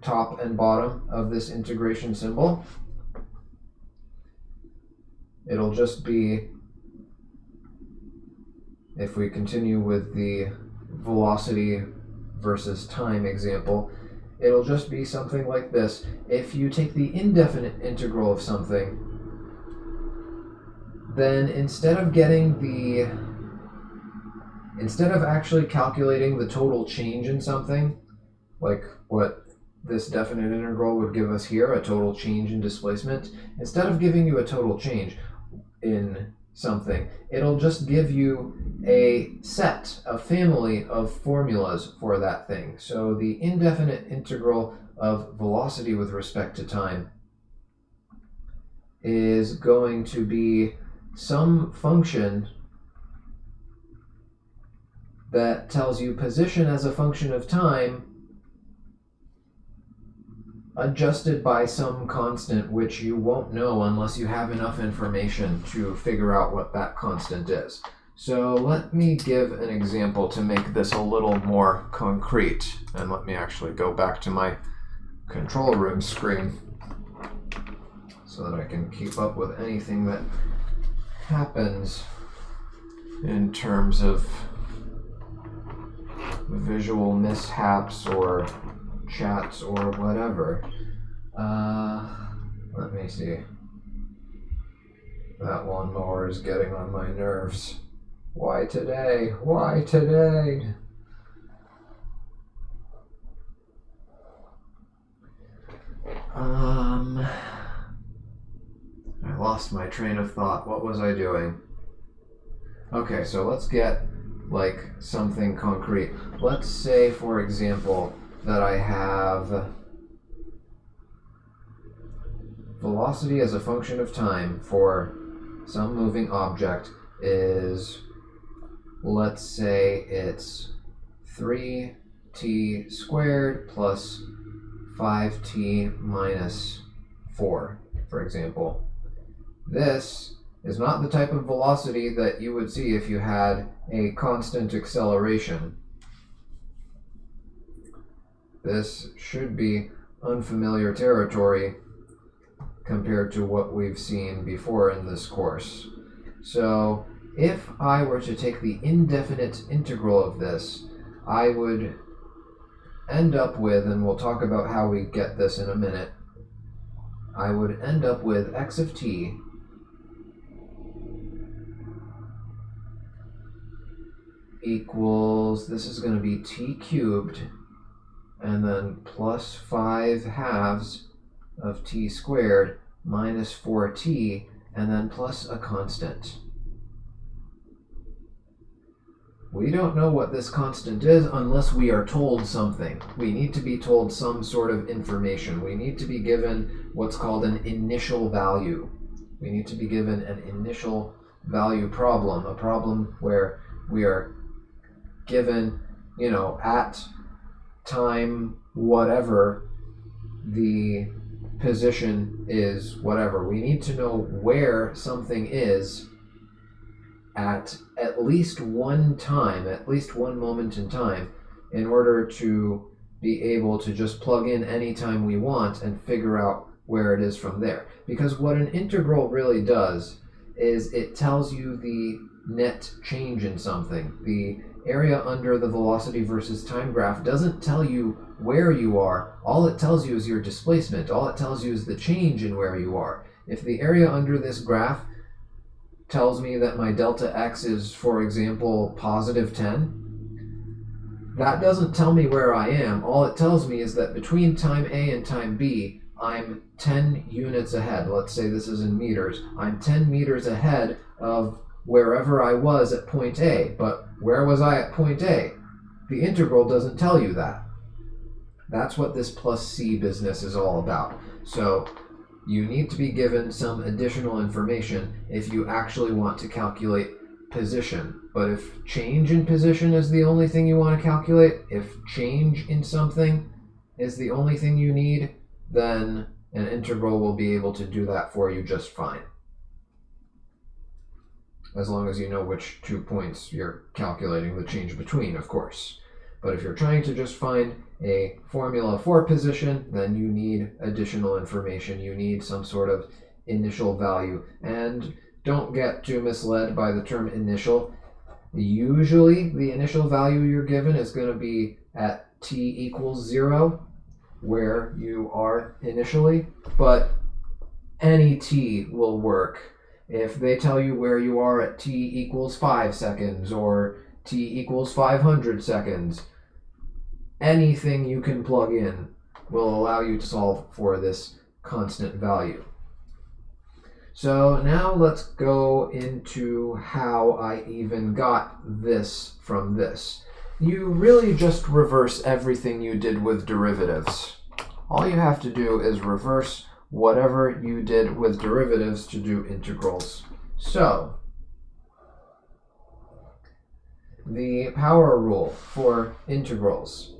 top and bottom of this integration symbol. It'll just be, if we continue with the velocity versus time example, it'll just be something like this. If you take the indefinite integral of something, then instead of actually calculating the total change in something, like what this definite integral would give us here, a total change in displacement, instead of giving you a total change in something, it'll just give you a set, a family of formulas for that thing. So the indefinite integral of velocity with respect to time is going to be some function that tells you position as a function of time adjusted by some constant which you won't know unless you have enough information to figure out what that constant is. So let me give an example to make this a little more concrete. And let me actually go back to my control room screen so that I can keep up with anything that happens in terms of visual mishaps or chats or whatever. Let me see. That lawnmower is getting on my nerves. Why today? Why today? I lost my train of thought. What was I doing? Okay, so let's get like something concrete. Let's say, for example, that I have velocity as a function of time for some moving object is, let's say it's 3t squared plus 5t minus 4, for example. This is not the type of velocity that you would see if you had a constant acceleration. This should be unfamiliar territory compared to what we've seen before in this course. So if I were to take the indefinite integral of this, I would end up with, and we'll talk about how we get this in a minute, I would end up with x of t equals, this is going to be t cubed, and then plus 5 halves of t squared minus 4t, and then plus a constant. We don't know what this constant is unless we are told something. We need to be told some sort of information. We need to be given what's called an initial value. We need to be given an initial value problem, a problem where we are given, at time whatever, the position is whatever. We need to know where something is at least one time, at least one moment in time, in order to be able to just plug in any time we want and figure out where it is from there. Because what an integral really does is it tells you the net change in something. The area under the velocity versus time graph doesn't tell you where you are. All it tells you is your displacement. All it tells you is the change in where you are. If the area under this graph tells me that my delta x is, for example, positive 10, that doesn't tell me where I am. All it tells me is that between time A and time B, I'm 10 units ahead. Let's say this is in meters. I'm 10 meters ahead of wherever I was at point A. But where was I at point A? The integral doesn't tell you that. That's what this plus c business is all about. So you need to be given some additional information if you actually want to calculate position. But if change in position is the only thing you want to calculate, if change in something is the only thing you need, then an integral will be able to do that for you just fine. As long as you know which 2 points you're calculating the change between, of course. But if you're trying to just find a formula for position, then you need additional information. You need some sort of initial value. And don't get too misled by the term initial. Usually, the initial value you're given is going to be at t equals 0, where you are initially. But any t will work. If they tell you where you are at t equals 5 seconds or t equals 500 seconds, anything you can plug in will allow you to solve for this constant value. So now let's go into how I even got this from this. You really just reverse everything you did with derivatives. All you have to do is reverse whatever you did with derivatives to do integrals. So, the power rule for integrals.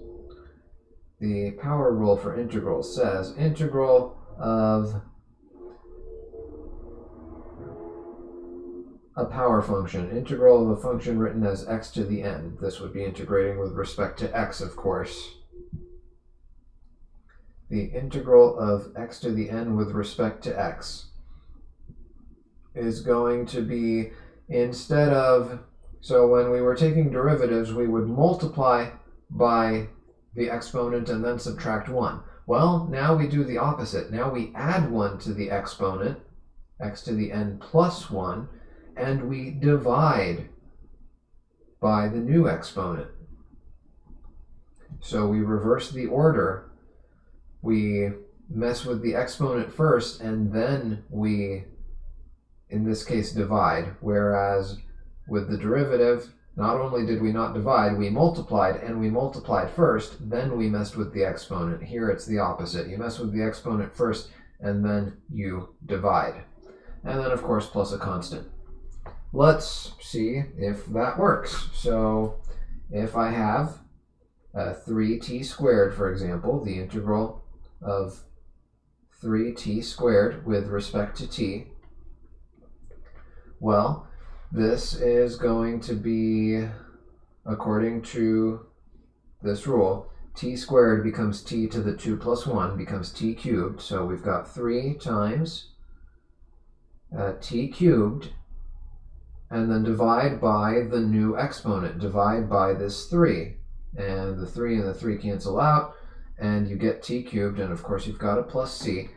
The power rule for integrals says integral of a power function, integral of a function written as x to the n. This would be integrating with respect to x, of course. The integral of x to the n with respect to x is going to be, instead of, so when we were taking derivatives, we would multiply by the exponent and then subtract 1. Well, now we do the opposite. Now we add 1 to the exponent, x to the n plus 1, and we divide by the new exponent. So we reverse the order. We mess with the exponent first, and then we, in this case, divide. Whereas with the derivative, not only did we not divide, we multiplied, and we multiplied first, then we messed with the exponent. Here it's the opposite. You mess with the exponent first, and then you divide. And then, of course, plus a constant. Let's see if that works. So if I have 3t squared, for example, the integral of 3t squared with respect to t, well, this is going to be, according to this rule, t squared becomes t to the 2 plus 1 becomes t cubed. So we've got 3 times t cubed, and then divide by the new exponent. Divide by this 3. And the 3 and the 3 cancel out, and you get t cubed, and of course you've got a plus c.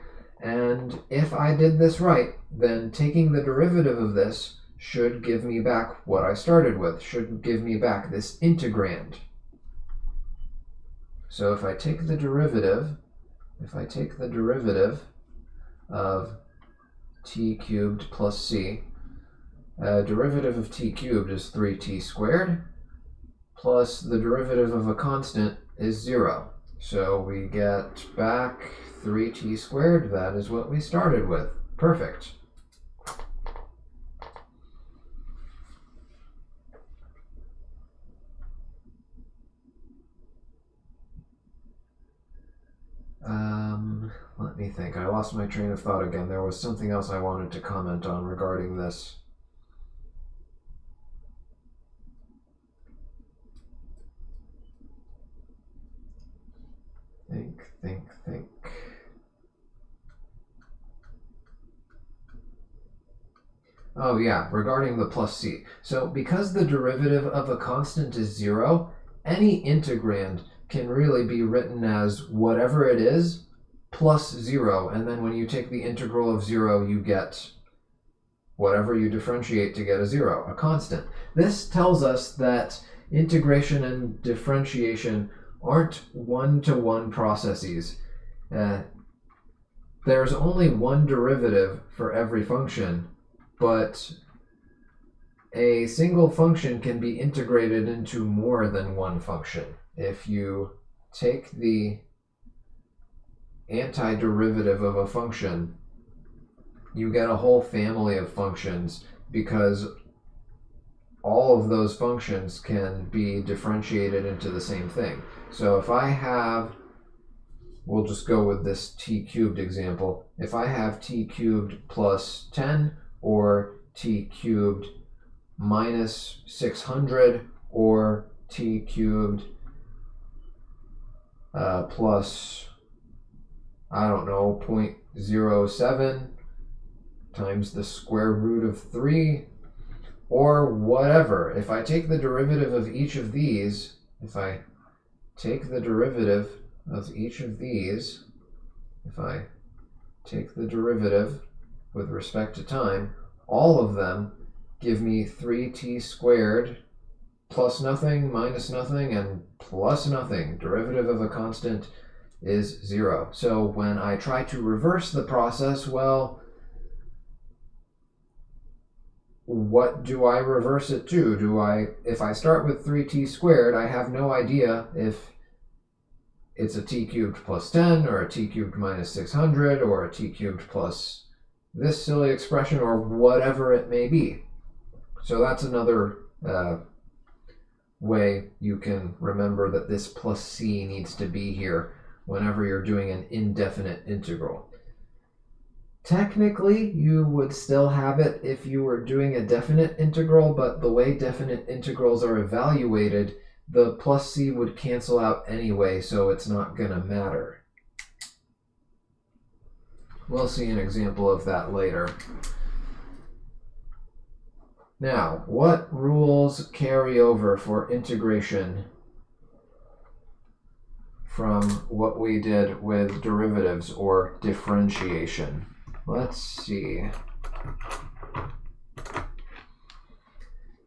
And if I did this right, then taking the derivative of this should give me back what I started with, should give me back this integrand. So if I take the derivative, of t cubed plus c, derivative of t cubed is 3t squared, plus the derivative of a constant is 0. So we get back 3t squared. That is what we started with. Perfect. Let me think. I lost my train of thought again. There was something else I wanted to comment on regarding this. Think. Oh yeah, regarding the plus c. So because the derivative of a constant is 0, any integrand can really be written as whatever it is plus 0, and then when you take the integral of 0, you get whatever you differentiate to get a 0, a constant. This tells us that integration and differentiation aren't one-to-one processes. There's only one derivative for every function, but a single function can be integrated into more than one function. If you take the antiderivative of a function, you get a whole family of functions, because all of those functions can be differentiated into the same thing. So if I have, we'll just go with this t cubed example. If I have t cubed plus 10, or t cubed minus 600, or t cubed plus, I don't know, 0.07 times the square root of 3, or whatever. If I take the derivative of each of these, if I take the derivative with respect to time, all of them give me 3t squared plus nothing, minus nothing, and plus nothing. Derivative of a constant is 0. So when I try to reverse the process, well, what do I reverse it to? If I start with 3t squared, I have no idea if it's a t cubed plus 10, or a t cubed minus 600, or a t cubed plus this silly expression, or whatever it may be. So that's another way you can remember that this plus c needs to be here whenever you're doing an indefinite integral. Technically, you would still have it if you were doing a definite integral, but the way definite integrals are evaluated, the plus c would cancel out anyway, so it's not going to matter. We'll see an example of that later. Now, what rules carry over for integration from what we did with derivatives or differentiation? Let's see.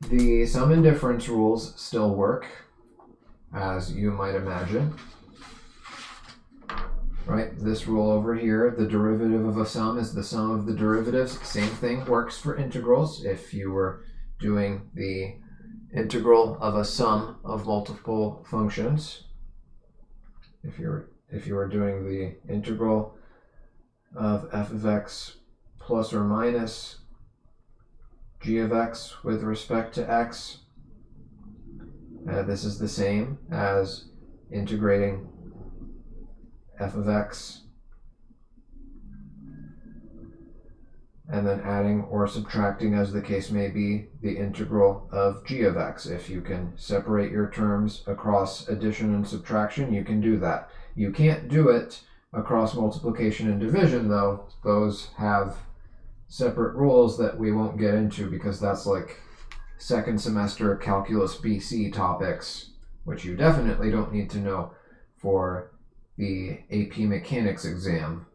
The sum and difference rules still work, as you might imagine. Right, this rule over here, the derivative of a sum is the sum of the derivatives. Same thing works for integrals. If you were doing the integral of a sum of multiple functions, if you were doing the integral of f of x plus or minus g of x with respect to x, this is the same as integrating f of x and then adding or subtracting, as the case may be, the integral of g of x. If you can separate your terms across addition and subtraction, you can do that. You can't do it across multiplication and division, though. Those have separate rules that we won't get into, because that's like second semester calculus BC topics, which you definitely don't need to know for the AP Mechanics exam.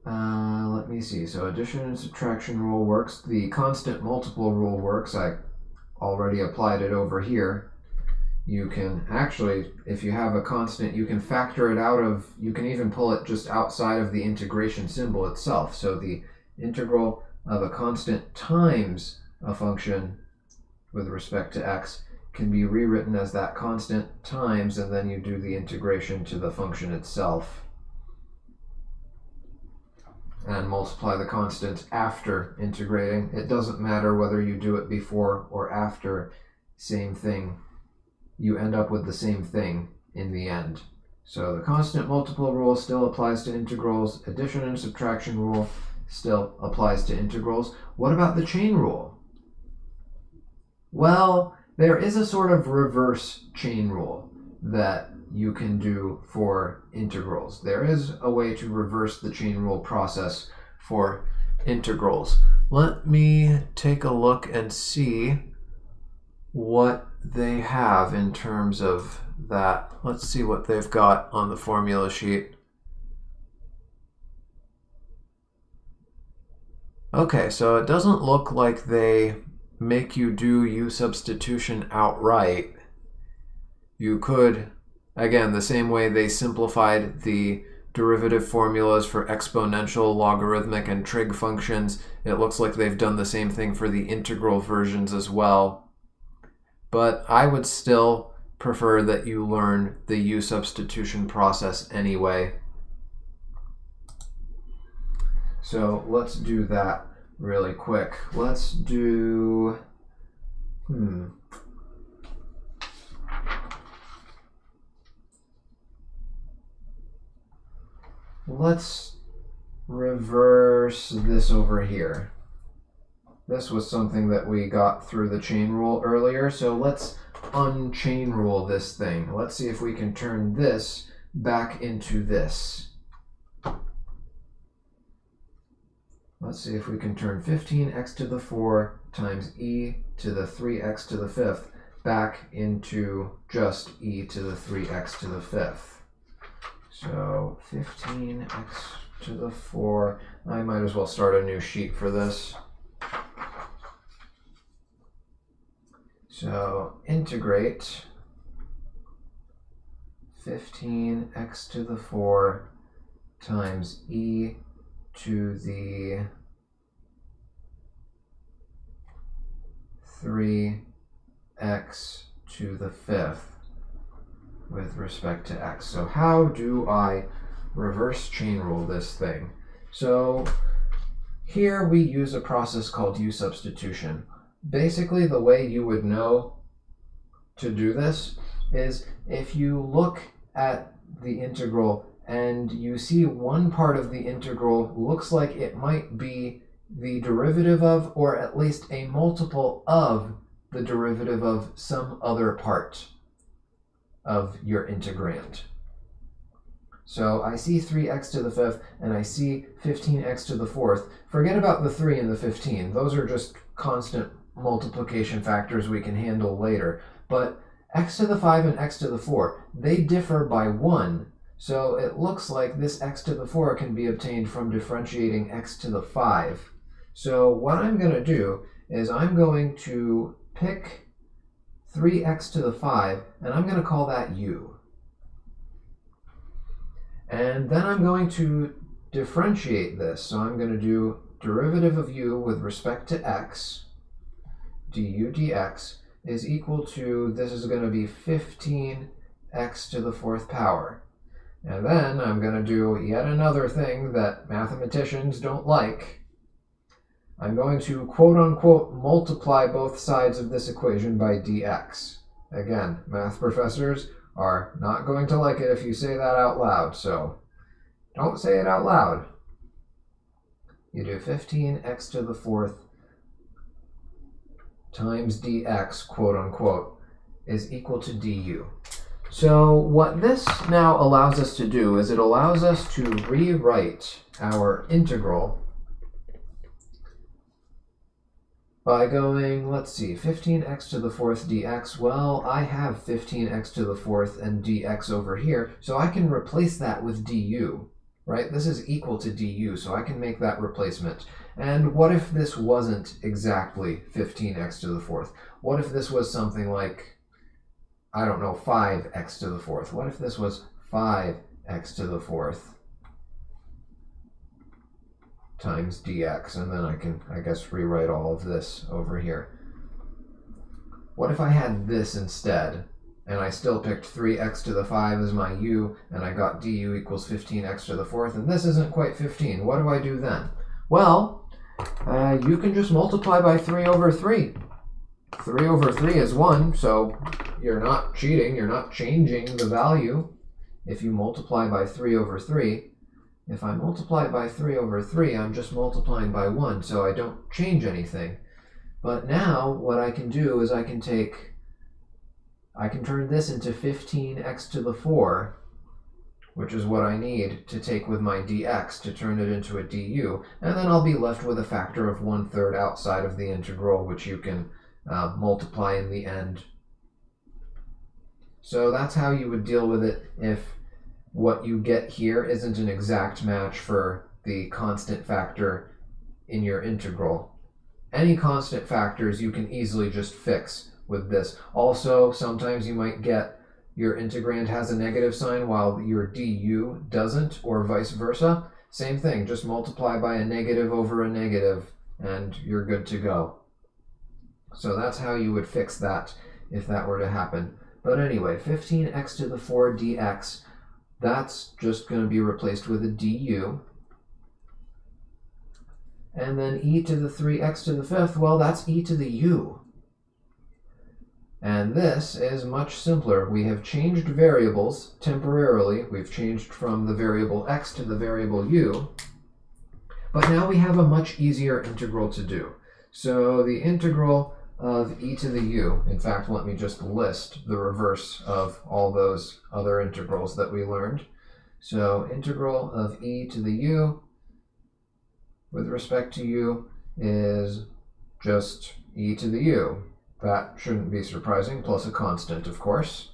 Let me see. So addition and subtraction rule works. The constant multiple rule works. I already applied it over here. You can actually, if you have a constant, you can factor it out of, you can even pull it just outside of the integration symbol itself. So the integral of a constant times a function with respect to x can be rewritten as that constant times, and then you do the integration to the function itself and multiply the constant after integrating. It doesn't matter whether you do it before or after, same thing. You end up with the same thing in the end. So the constant multiple rule still applies to integrals. Addition and subtraction rule still applies to integrals. What about the chain rule? Well, there is a sort of reverse chain rule that you can do for integrals. There is a way to reverse the chain rule process for integrals. Let me take a look and see what they have in terms of that. Let's see what they've got on the formula sheet. Okay, so it doesn't look like they make you do U-substitution outright. You could, again, the same way they simplified the derivative formulas for exponential, logarithmic, and trig functions, it looks like they've done the same thing for the integral versions as well. But I would still prefer that you learn the U-substitution process anyway. So let's do that really quick. Let's do, let's reverse this over here. This was something that we got through the chain rule earlier, so let's unchain rule this thing. Let's see if we can turn this back into this. Let's see if we can turn 15x to the 4 times e to the 3x to the 5th back into just e to the 3x to the 5th. So 15x to the 4. I might as well start a new sheet for this. So integrate 15x to the 4 times e to the 3x to the 5th with respect to x. So how do I reverse chain rule this thing? So here we use a process called U-Substitution. Basically, the way you would know to do this is if you look at the integral and you see one part of the integral looks like it might be the derivative of, or at least a multiple of, the derivative of some other part of your integrand. So I see 3x to the 5th and I see 15x to the 4th. Forget about the 3 and the 15. Those are just constant multiplication factors we can handle later. But x to the 5 and x to the 4, they differ by 1. So it looks like this x to the 4 can be obtained from differentiating x to the 5. So what I'm going to do is I'm going to pick 3x to the 5, and I'm going to call that u. And then I'm going to differentiate this. So I'm going to do derivative of u with respect to x, du dx, is equal to, this is going to be 15x to the 4th power. And then I'm going to do yet another thing that mathematicians don't like. I'm going to quote-unquote multiply both sides of this equation by dx. Again, math professors are not going to like it if you say that out loud, so don't say it out loud. You do 15x to the 4th times dx, quote-unquote, is equal to du. So what this now allows us to do is it allows us to rewrite our integral by going, let's see, 15x to the 4th dx. Well, I have 15x to the 4th and dx over here, so I can replace that with du, right? This is equal to du, so I can make that replacement. And what if this wasn't exactly 15x to the 4th? What if this was something like, I don't know, 5x to the 4th? What if this was 5x to the 4th times dx? And then I can, I guess, rewrite all of this over here. What if I had this instead, and I still picked 3x to the 5 as my u, and I got du equals 15x to the 4th, and this isn't quite 15. What do I do then? Well, you can just multiply by 3 over 3. 3 over 3 is 1, so you're not cheating, you're not changing the value if you multiply by 3 over 3. If I multiply by 3 over 3, I'm just multiplying by 1, so I don't change anything. But now what I can do is I can turn this into 15x to the 4, which is what I need to take with my dx to turn it into a du, and then I'll be left with a factor of 1/3 outside of the integral, which you can multiply in the end. So that's how you would deal with it if what you get here isn't an exact match for the constant factor in your integral. Any constant factors you can easily just fix with this. Also, sometimes you might get your integrand has a negative sign while your du doesn't, or vice versa. Same thing, just multiply by a negative over a negative and you're good to go. So that's how you would fix that if that were to happen. But anyway, 15x to the 4 dx, that's just going to be replaced with a du. And then e to the 3x to the 5th, well, that's e to the u. And this is much simpler. We have changed variables temporarily. We've changed from the variable x to the variable u. But now we have a much easier integral to do. So the integral of e to the u, in fact, let me just list the reverse of all those other integrals that we learned. So integral of e to the u with respect to u is just e to the u. That shouldn't be surprising, plus a constant, of course.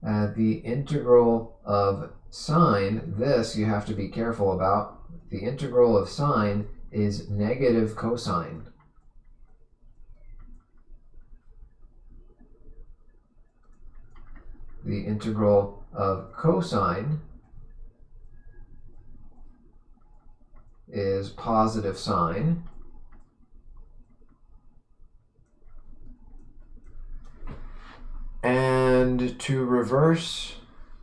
The integral of sine, this you have to be careful about. The integral of sine is negative cosine. the integral of cosine is positive sine. And to reverse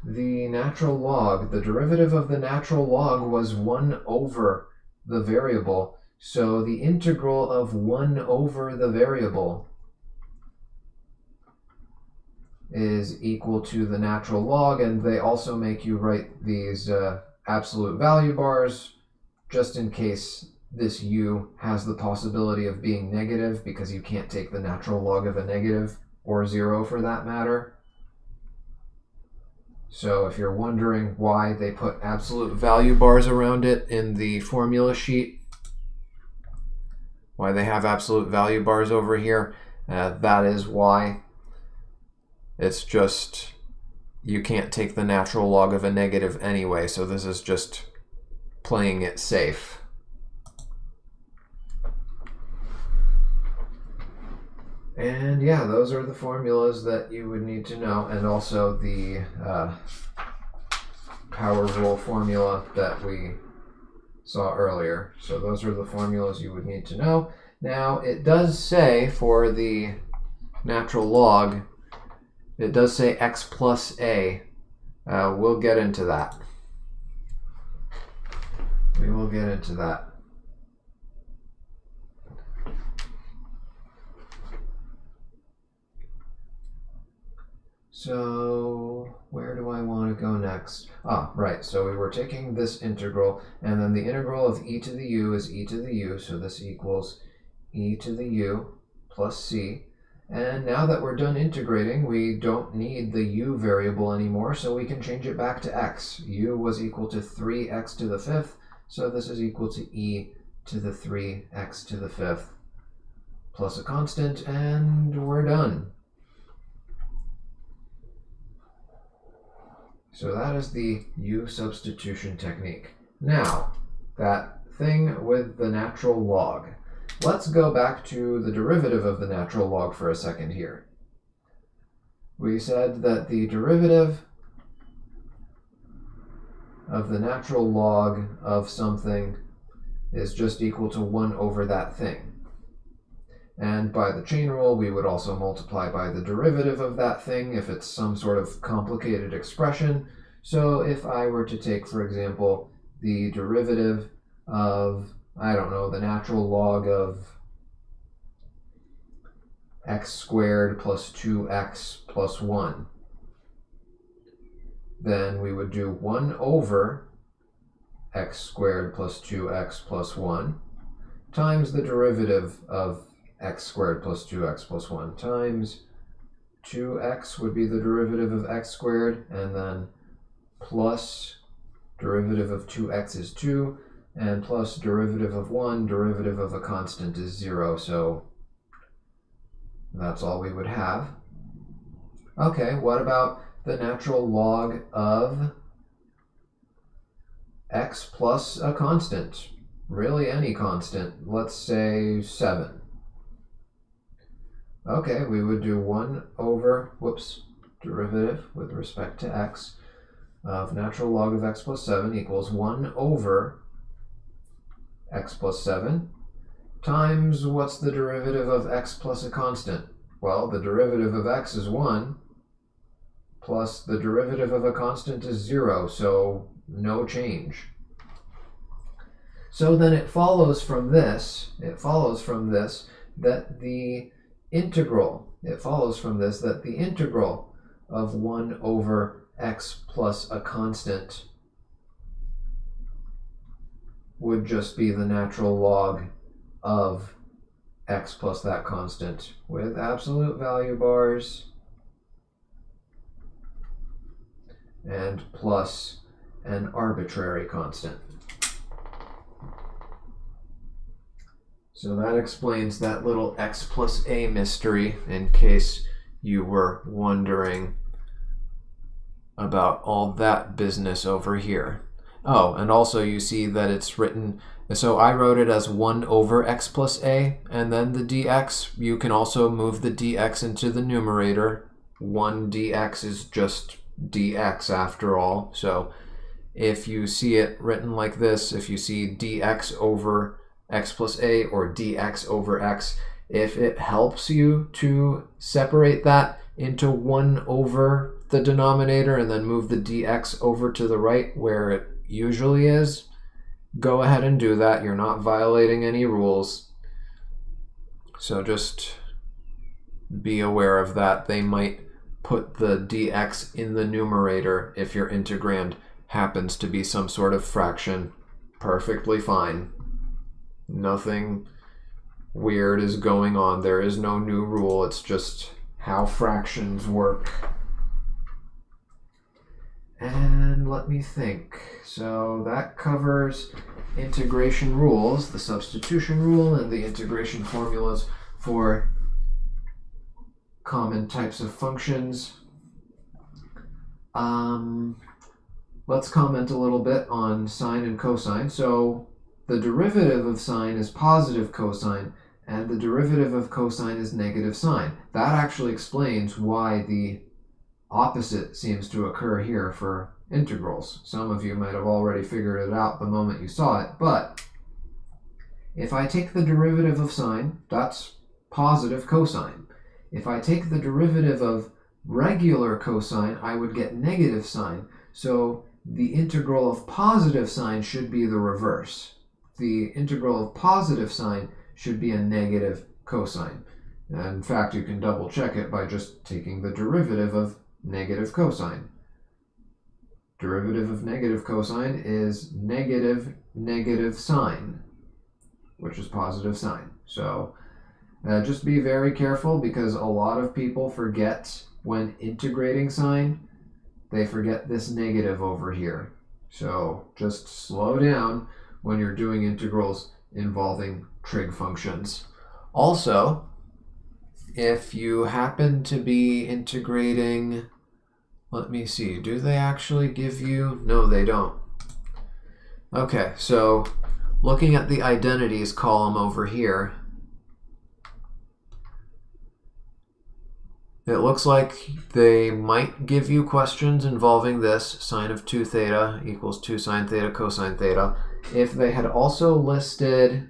the natural log, the derivative of the natural log was 1 over the variable. So the integral of 1 over the variable is equal to the natural log, and they also make you write these absolute value bars just in case this u has the possibility of being negative, because you can't take the natural log of a negative, or 0 for that matter. So if you're wondering why they put absolute value bars around it in the formula sheet, why they have absolute value bars over here, that is why. It's just, you can't take the natural log of a negative anyway, so this is just playing it safe. And yeah, those are the formulas that you would need to know, and also the power rule formula that we saw earlier. So those are the formulas you would need to know. Now, it does say for the natural log, it does say x plus a. We'll get into that. We will get into that. So where do I want to go next? Right, so we were taking this integral, and then the integral of e to the u is e to the u, so this equals e to the u plus c. And now that we're done integrating, we don't need the u variable anymore, so we can change it back to x. U was equal to 3x to the 5th, so this is equal to e to the 3x to the 5th plus a constant, and we're done. So that is the U-substitution technique. Now, that thing with the natural log. Let's go back to the derivative of the natural log for a second here. We said that the derivative of the natural log of something is just equal to 1 over that thing. And by the chain rule, we would also multiply by the derivative of that thing if it's some sort of complicated expression. So if I were to take, for example, the derivative of, I don't know, the natural log of x squared plus 2x plus 1, then we would do 1 over x squared plus 2x plus 1 times the derivative of x squared plus 2x plus 1 times 2x would be the derivative of x squared, and then plus derivative of 2x is 2, and plus derivative of 1, derivative of a constant is 0, so that's all we would have. Okay, what about the natural log of x plus a constant? Really any constant, let's say 7. Okay, we would do 1 over, derivative with respect to x of natural log of x plus 7 equals 1 over x plus 7 times, what's the derivative of x plus a constant? Well, the derivative of x is 1, plus the derivative of a constant is 0, so no change. So then it follows from this that the integral of 1 over x plus a constant would just be the natural log of x plus that constant with absolute value bars and plus an arbitrary constant. So that explains that little x plus a mystery, in case you were wondering about all that business over here. Oh, and also you see that it's written, so I wrote it as 1 over x plus a, and then the dx, you can also move the dx into the numerator 1 dx is just dx after all. So if you see it written like this, if you see dx over x plus a or dx over x, if it helps you to separate that into 1 over the denominator and then move the dx over to the right where it usually is, go ahead and do that. You're not violating any rules. So just be aware of that. They might put the dx in the numerator if your integrand happens to be some sort of fraction. Perfectly fine. Nothing weird is going on. There is no new rule. It's just how fractions work. And let me think. So that covers integration rules, the substitution rule and the integration formulas for common types of functions. Let's comment a little bit on sine and cosine. So the derivative of sine is positive cosine, and the derivative of cosine is negative sine. That actually explains why the opposite seems to occur here for integrals. Some of you might have already figured it out the moment you saw it, but if I take the derivative of sine, that's positive cosine. If I take the derivative of regular cosine, I would get negative sine. So the integral of positive sine should be the reverse. The integral of positive sine should be a negative cosine. And in fact, you can double check it by just taking the derivative of negative cosine. Derivative of negative cosine is negative sine, which is positive sine. So just be very careful, because a lot of people forget when integrating sine, they forget this negative over here. So just slow down when you're doing integrals involving trig functions. Also, if you happen to be integrating, let me see, do they actually give you? No, they don't. Okay, so looking at the identities column over here, it looks like they might give you questions involving this, sine of 2 theta equals 2 sine theta cosine theta. If they had also listed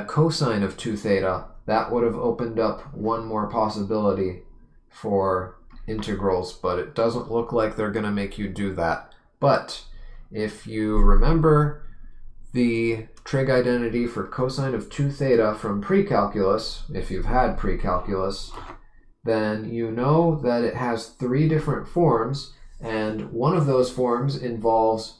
cosine of 2 theta, that would have opened up one more possibility for integrals, but it doesn't look like they're going to make you do that. But if you remember the trig identity for cosine of 2 theta from pre-calculus, if you've had pre-calculus, then you know that it has 3 different forms, and one of those forms involves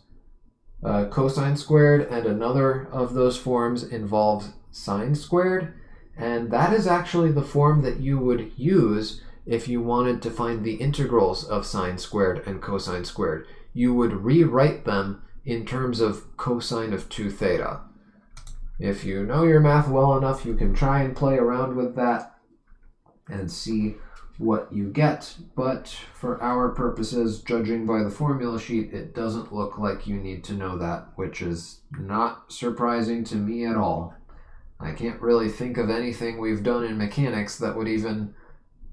cosine squared, and another of those forms involves sine squared, and that is actually the form that you would use if you wanted to find the integrals of sine squared and cosine squared. You would rewrite them in terms of cosine of 2 theta. If you know your math well enough, you can try and play around with that and see what you get, but for our purposes, judging by the formula sheet, it doesn't look like you need to know that, which is not surprising to me at all. I can't really think of anything we've done in mechanics that would even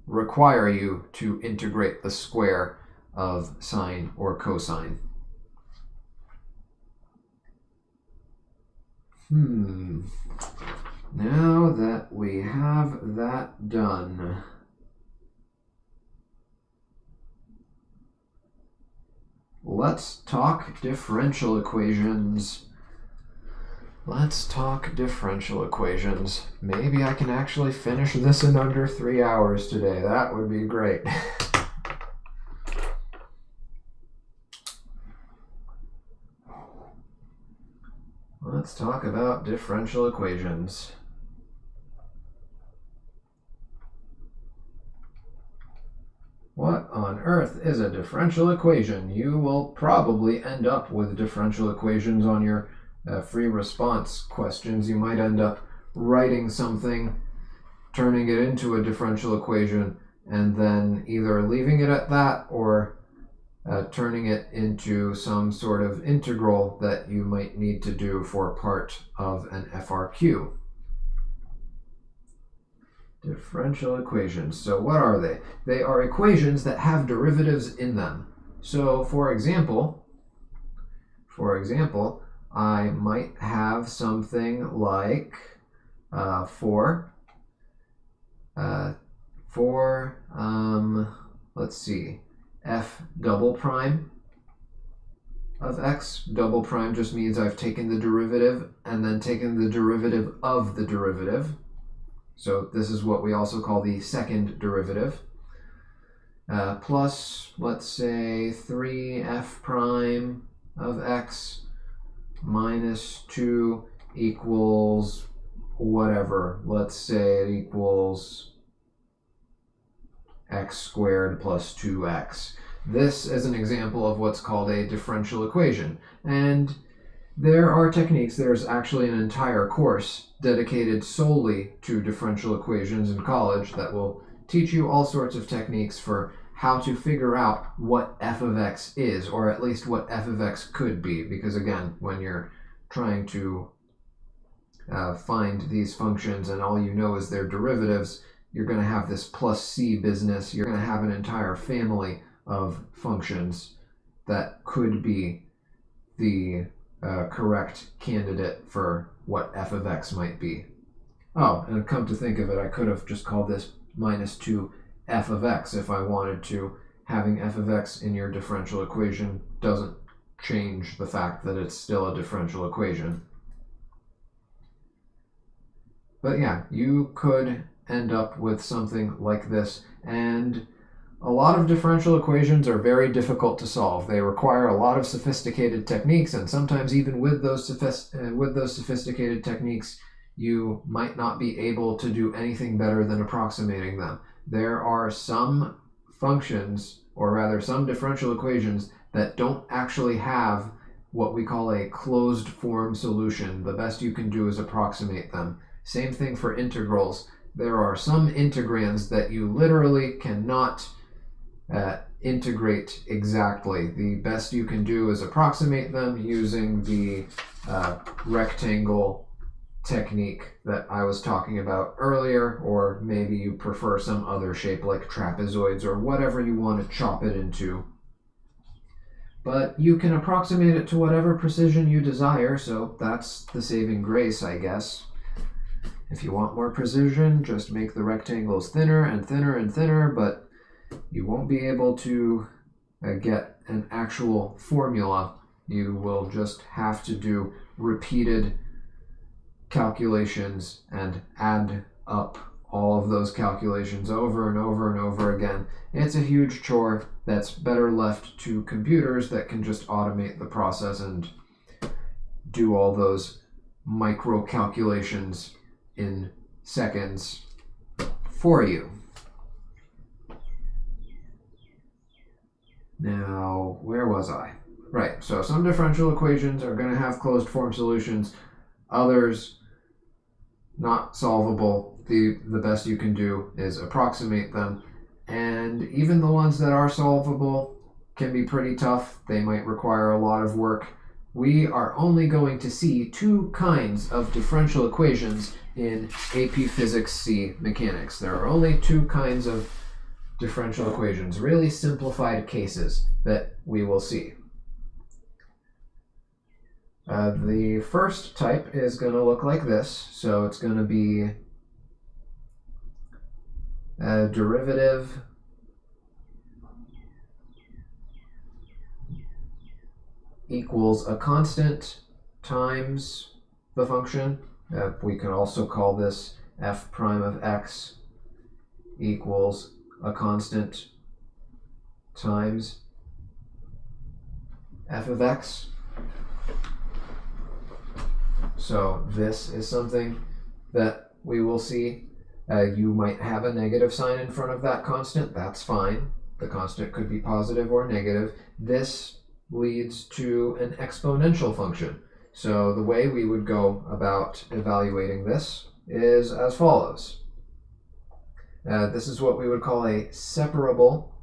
require you to integrate the square of sine or cosine. Now that we have that done, let's talk differential equations. Let's talk differential equations. Maybe I can actually finish this in under 3 hours today. That would be great. Let's talk about differential equations. What on earth is a differential equation? You will probably end up with differential equations on your free response questions. You might end up writing something, turning it into a differential equation, and then either leaving it at that or turning it into some sort of integral that you might need to do for part of an FRQ. Differential equations. So what are they? They are equations that have derivatives in them. So for example, I might have something like let's see, f double prime of x. Double prime just means I've taken the derivative and then taken the derivative of the derivative. So this is what we also call the second derivative. Plus, let's say, 3f prime of x minus 2 equals whatever. Let's say it equals x squared plus 2x. This is an example of what's called a differential equation. And there are techniques, there's actually an entire course dedicated solely to differential equations in college that will teach you all sorts of techniques for how to figure out what f of x is, or at least what f of x could be. Because again, when you're trying to find these functions and all you know is their derivatives, you're going to have this plus c business. You're going to have an entire family of functions that could be the correct candidate for what f of x might be. Oh, and come to think of it, I could have just called this minus 2 f of x if I wanted to. Having f of x in your differential equation doesn't change the fact that it's still a differential equation. But yeah, you could end up with something like this, and a lot of differential equations are very difficult to solve. They require a lot of sophisticated techniques, and sometimes even with those sophisticated techniques, you might not be able to do anything better than approximating them. There are some functions, or rather some differential equations, that don't actually have what we call a closed form solution. The best you can do is approximate them. Same thing for integrals. There are some integrands that you literally cannot integrate exactly. The best you can do is approximate them using the rectangle technique that I was talking about earlier, or maybe you prefer some other shape like trapezoids or whatever you want to chop it into. But you can approximate it to whatever precision you desire, so that's the saving grace, I guess. If you want more precision, just make the rectangles thinner and thinner and thinner, but you won't be able to get an actual formula. You will just have to do repeated calculations and add up all of those calculations over and over and over again. It's a huge chore that's better left to computers that can just automate the process and do all those micro calculations in seconds for you. Now, where was I? Right, so some differential equations are going to have closed form solutions, others not solvable. The best you can do is approximate them, and even the ones that are solvable can be pretty tough. They might require a lot of work. We are only going to see two kinds of differential equations in AP Physics C Mechanics. There are only two kinds of differential equations, really simplified cases that we will see. The first type is going to look like this. So it's going to be a derivative equals a constant times the function. We can also call this f prime of x equals a constant times f of x. So this is something that we will see. You might have a negative sign in front of that constant. That's fine. The constant could be positive or negative. This leads to an exponential function. So the way we would go about evaluating this is as follows. This is what we would call a separable.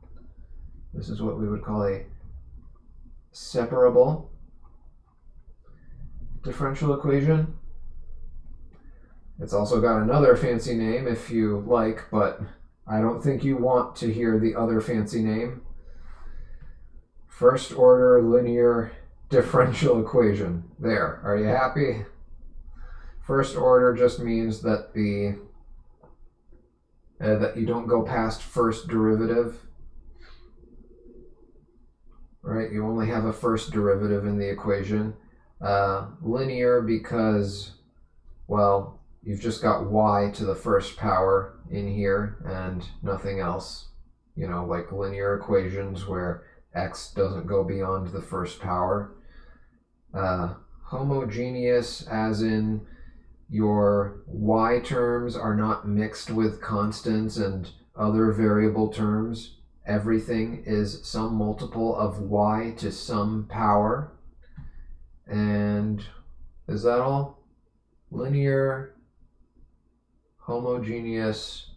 This is what we would call a separable differential equation. It's also got another fancy name if you like, but I don't think you want to hear the other fancy name. First order linear differential equation. There, are you happy? First order just means that that you don't go past first derivative. Right, you only have a first derivative in the equation. Linear because, well, you've just got y to the first power in here and nothing else. You know, like linear equations where x doesn't go beyond the first power. Homogeneous as in your y terms are not mixed with constants and other variable terms. Everything is some multiple of y to some power. And is that all? Linear, homogeneous,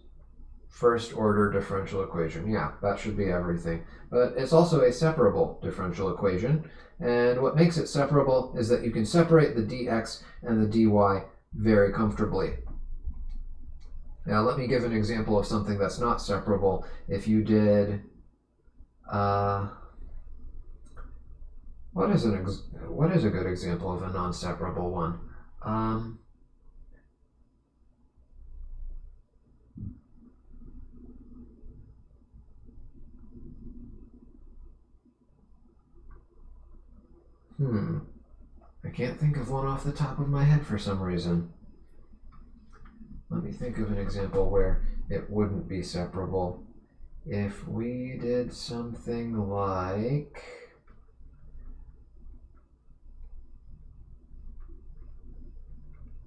first order differential equation. Yeah, that should be everything. But it's also a separable differential equation. And what makes it separable is that you can separate the dx and the dy very comfortably. Now let me give an example of something that's not separable. If you did, what is a good example of a non-separable one? I can't think of one off the top of my head for some reason. Let me think of an example where it wouldn't be separable. If we did something like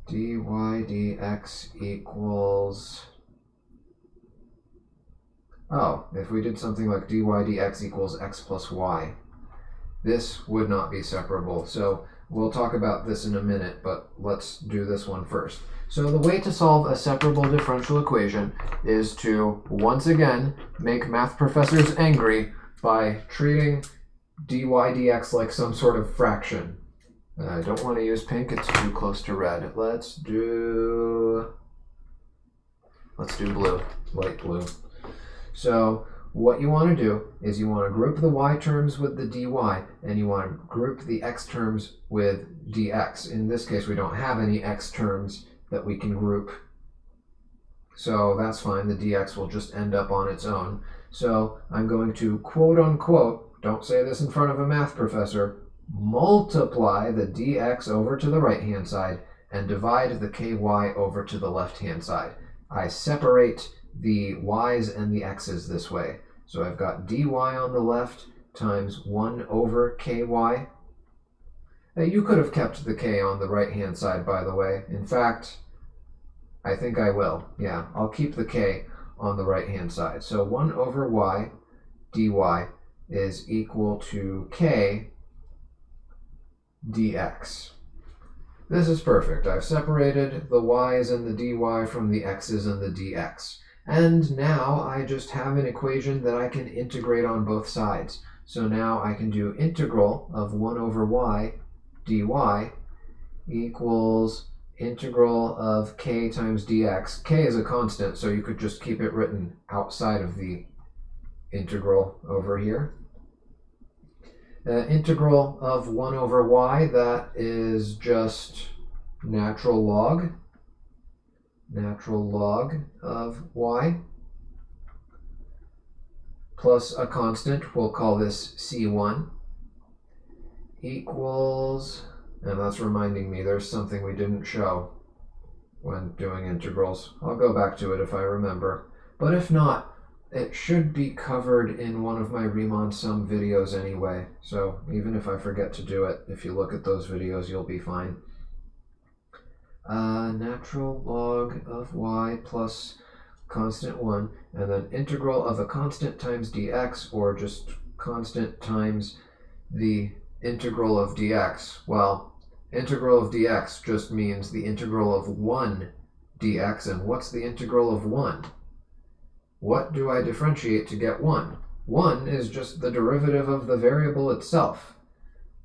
dy dx equals, if we did something like dy dx equals x plus y, this would not be separable. So we'll talk about this in a minute, but let's do this one first. So the way to solve a separable differential equation is to, once again, make math professors angry by treating dy dx like some sort of fraction. I don't want to use pink, it's too close to red. Let's do blue, light blue. So what you want to do is you want to group the y terms with the dy, and you want to group the x terms with dx. In this case, we don't have any x terms that we can group, so that's fine. The dx will just end up on its own. So I'm going to quote unquote, don't say this in front of a math professor, multiply the dx over to the right hand side and divide the ky over to the left hand side. I separate the y's and the x's this way. So I've got dy on the left times 1 over ky. You could have kept the k on the right hand side, by the way. In fact, I think I will. Yeah, I'll keep the k on the right hand side. So 1 over y dy is equal to k dx. This is perfect. I've separated the y's and the dy from the x's and the dx. And now I just have an equation that I can integrate on both sides. So now I can do integral of 1 over y dy equals integral of k times dx. K is a constant, so you could just keep it written outside of the integral over here. Integral of 1 over y, that is just natural log of y, plus a constant, we'll call this c1, equals, and that's reminding me there's something we didn't show when doing integrals. I'll go back to it if I remember, but if not, it should be covered in one of my Riemann sum videos anyway, so even if I forget to do it, if you look at those videos, you'll be fine. Natural log of y plus constant 1, and then integral of a constant times dx, or just constant times the integral of dx. Well, integral of dx just means the integral of 1 dx, and what's the integral of 1? What do I differentiate to get 1? 1 is just the derivative of the variable itself,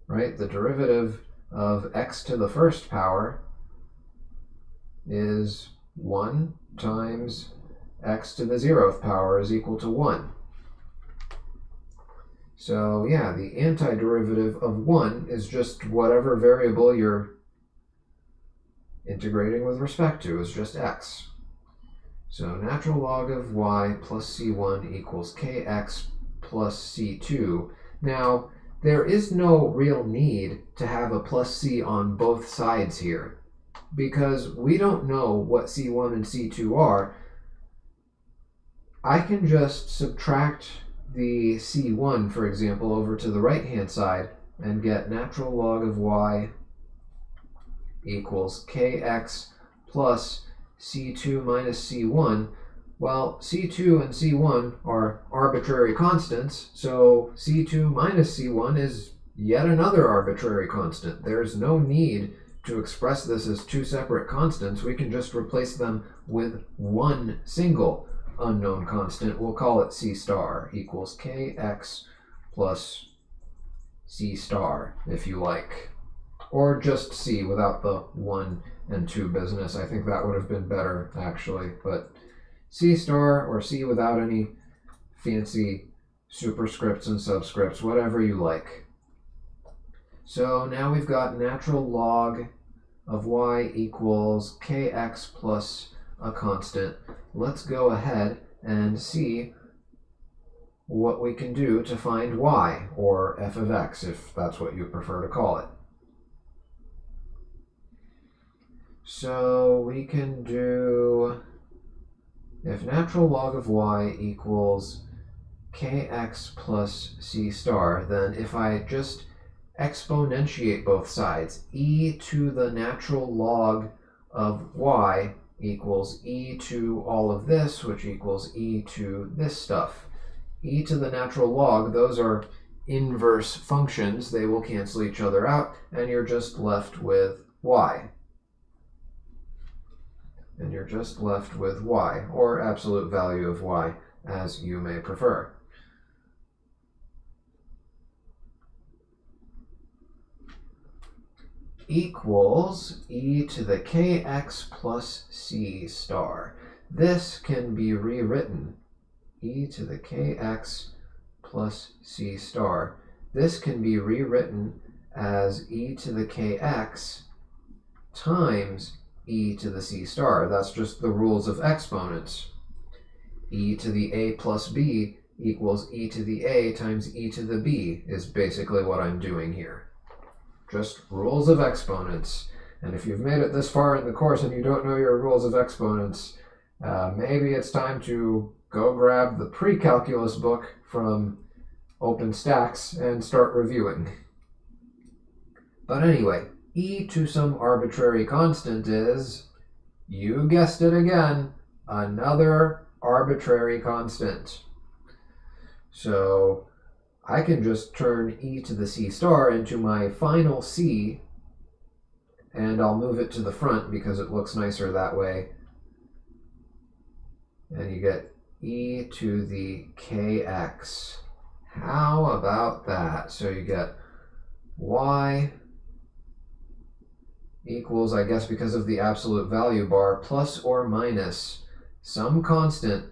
right? The derivative of x to the first power is 1 times x to the 0th power is equal to 1. So yeah, the antiderivative of 1 is just whatever variable you're integrating with respect to, is just x. So natural log of y plus c1 equals kx plus c2. Now, there is no real need to have a plus c on both sides here, because we don't know what c1 and c2 are. I can just subtract the c1, for example, over to the right-hand side and get natural log of y equals kx plus c2 minus c1. Well, c2 and c1 are arbitrary constants, so c2 minus c1 is yet another arbitrary constant. There's no need to express this as two separate constants. We can just replace them with one single unknown constant. We'll call it c star equals kx plus c star, if you like. Or just c without the 1 and 2 business. I think that would have been better, actually. But c star or c without any fancy superscripts and subscripts, whatever you like. So now we've got natural log of y equals kx plus a constant. Let's go ahead and see what we can do to find y, or f of x, if that's what you prefer to call it. So we can do, if natural log of y equals kx plus c star, then if I just exponentiate both sides, e to the natural log of y equals e to all of this, which equals e to this stuff. E to the natural log, those are inverse functions. They will cancel each other out, and you're just left with y. And you're just left with y, or absolute value of y, as you may prefer. Equals e to the kx plus c star. This can be rewritten, e to the kx plus c star. This can be rewritten as e to the kx times e to the c star. That's just the rules of exponents. E to the a plus b equals e to the a times e to the b is basically what I'm doing here. Just rules of exponents. And if you've made it this far in the course and you don't know your rules of exponents, maybe it's time to go grab the pre-calculus book from OpenStax and start reviewing. But anyway, e to some arbitrary constant is, you guessed it again, another arbitrary constant. So I can just turn e to the c star into my final c, and I'll move it to the front because it looks nicer that way. And you get e to the kx. How about that? So you get y equals, I guess because of the absolute value bar, plus or minus some constant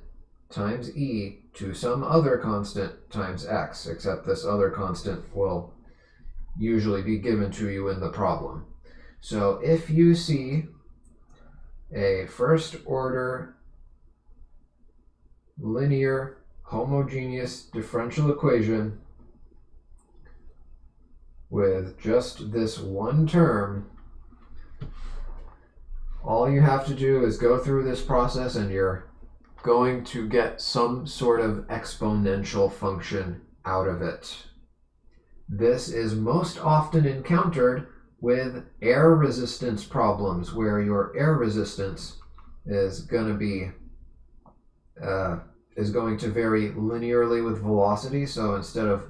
times e to some other constant times x, except this other constant will usually be given to you in the problem. So if you see a first order linear homogeneous differential equation with just this one term, all you have to do is go through this process and you're going to get some sort of exponential function out of it. This is most often encountered with air resistance problems, where your air resistance is going to be going to vary linearly with velocity. So instead of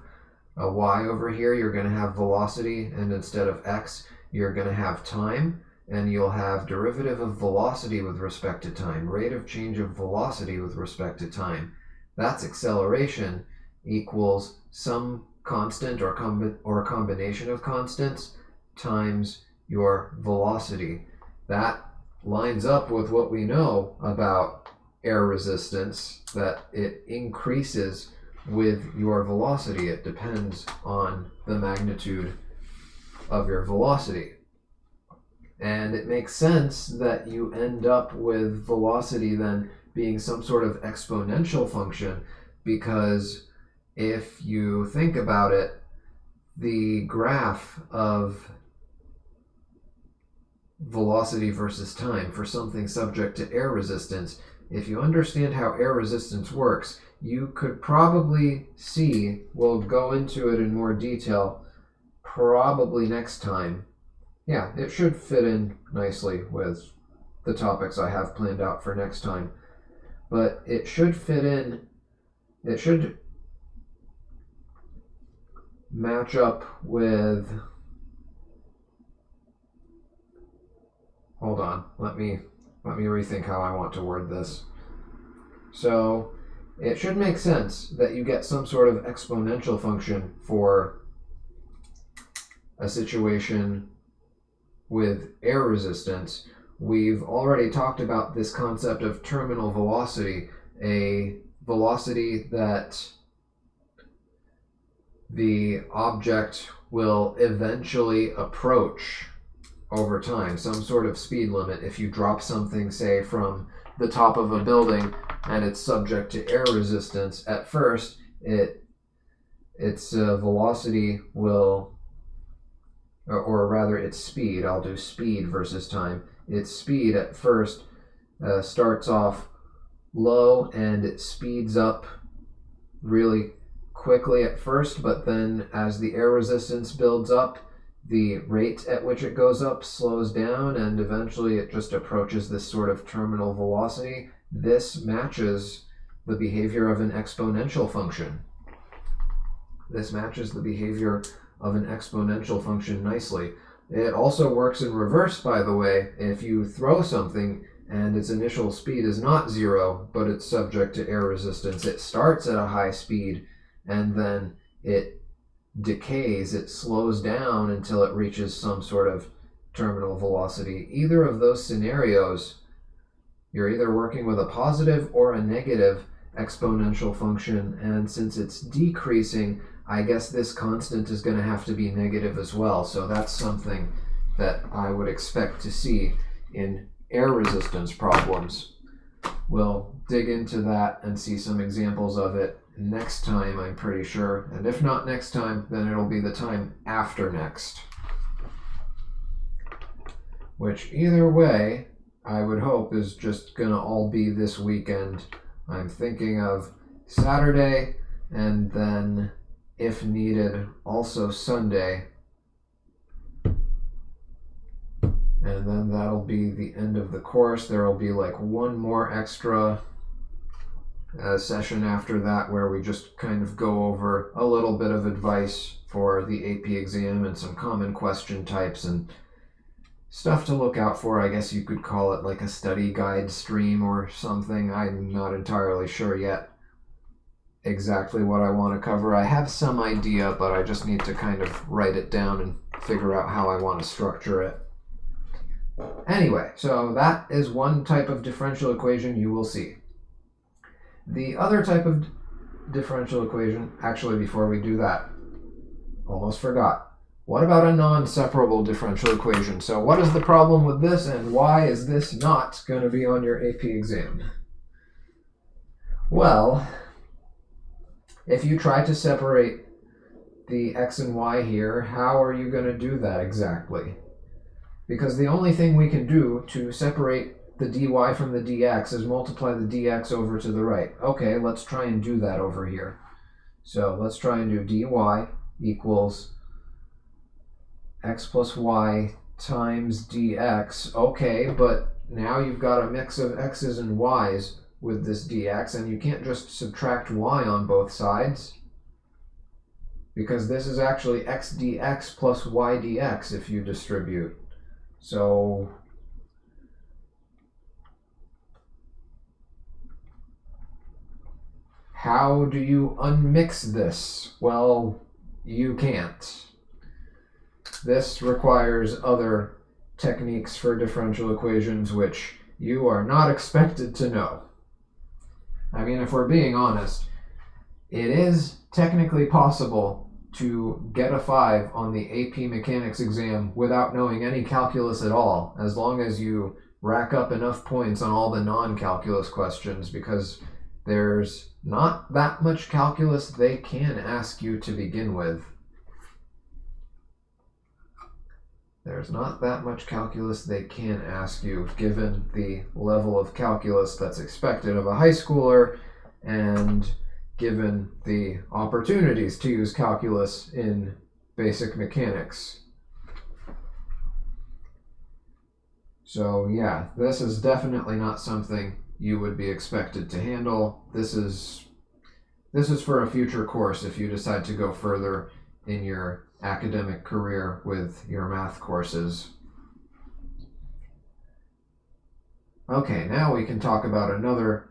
a y over here, you're going to have velocity, and instead of x, you're going to have time. And you'll have derivative of velocity with respect to time, rate of change of velocity with respect to time. That's acceleration equals some constant or combination of constants times your velocity. That lines up with what we know about air resistance, that it increases with your velocity. It depends on the magnitude of your velocity. And it makes sense that you end up with velocity then being some sort of exponential function, because if you think about it, the graph of velocity versus time for something subject to air resistance, if you understand how air resistance works, you could probably see, we'll go into it in more detail probably next time. Yeah, it should fit in nicely with the topics I have planned out for next time. But it should fit in, it should match up with, hold on, let me rethink how I want to word this. So it should make sense that you get some sort of exponential function for a situation with air resistance. We've already talked about this concept of terminal velocity, a velocity that the object will eventually approach over time, some sort of speed limit. If you drop something, say, from the top of a building and it's subject to air resistance, at first its velocity will, or rather its speed, I'll do speed versus time. Its speed at first starts off low and it speeds up really quickly at first, but then as the air resistance builds up, the rate at which it goes up slows down, and eventually it just approaches this sort of terminal velocity. This matches the behavior of an exponential function. This matches the behavior of an exponential function nicely. It also works in reverse, by the way. If you throw something and its initial speed is not 0, but it's subject to air resistance, it starts at a high speed and then it decays, it slows down until it reaches some sort of terminal velocity. Either of those scenarios, you're either working with a positive or a negative exponential function, and since it's decreasing, I guess this constant is going to have to be negative as well. So that's something that I would expect to see in air resistance problems. We'll dig into that and see some examples of it next time, I'm pretty sure. And if not next time, then it'll be the time after next. Which either way, I would hope is just gonna all be this weekend. I'm thinking of Saturday, and then, if needed, also Sunday. And then that'll be the end of the course. There will be like one more extra session after that where we just kind of go over a little bit of advice for the AP exam and some common question types and stuff to look out for. I guess you could call it like a study guide stream or something. I'm not entirely sure yet exactly what I want to cover. I have some idea, but I just need to kind of write it down and figure out how I want to structure it. Anyway, so that is one type of differential equation you will see. The other type of differential equation, actually before we do that, almost forgot. What about a non-separable differential equation? So what is the problem with this, and why is this not going to be on your AP exam? Well, if you try to separate the x and y here, how are you going to do that exactly? Because the only thing we can do to separate the dy from the dx is multiply the dx over to the right. Okay, let's try and do that over here. So let's try and do dy equals x plus y times dx. Okay, but now you've got a mix of x's and y's with this dx, and you can't just subtract y on both sides, because this is actually x dx plus y dx if you distribute. So how do you unmix this? Well, you can't. This requires other techniques for differential equations which you are not expected to know. I mean, if we're being honest, it is technically possible to get a 5 on the AP Mechanics exam without knowing any calculus at all, as long as you rack up enough points on all the non-calculus questions, because there's not that much calculus they can ask you to begin with. There's not that much calculus they can ask you, given the level of calculus that's expected of a high schooler, and given the opportunities to use calculus in basic mechanics. So yeah, this is definitely not something you would be expected to handle. This is for a future course if you decide to go further in your academic career with your math courses. Okay, now we can talk about another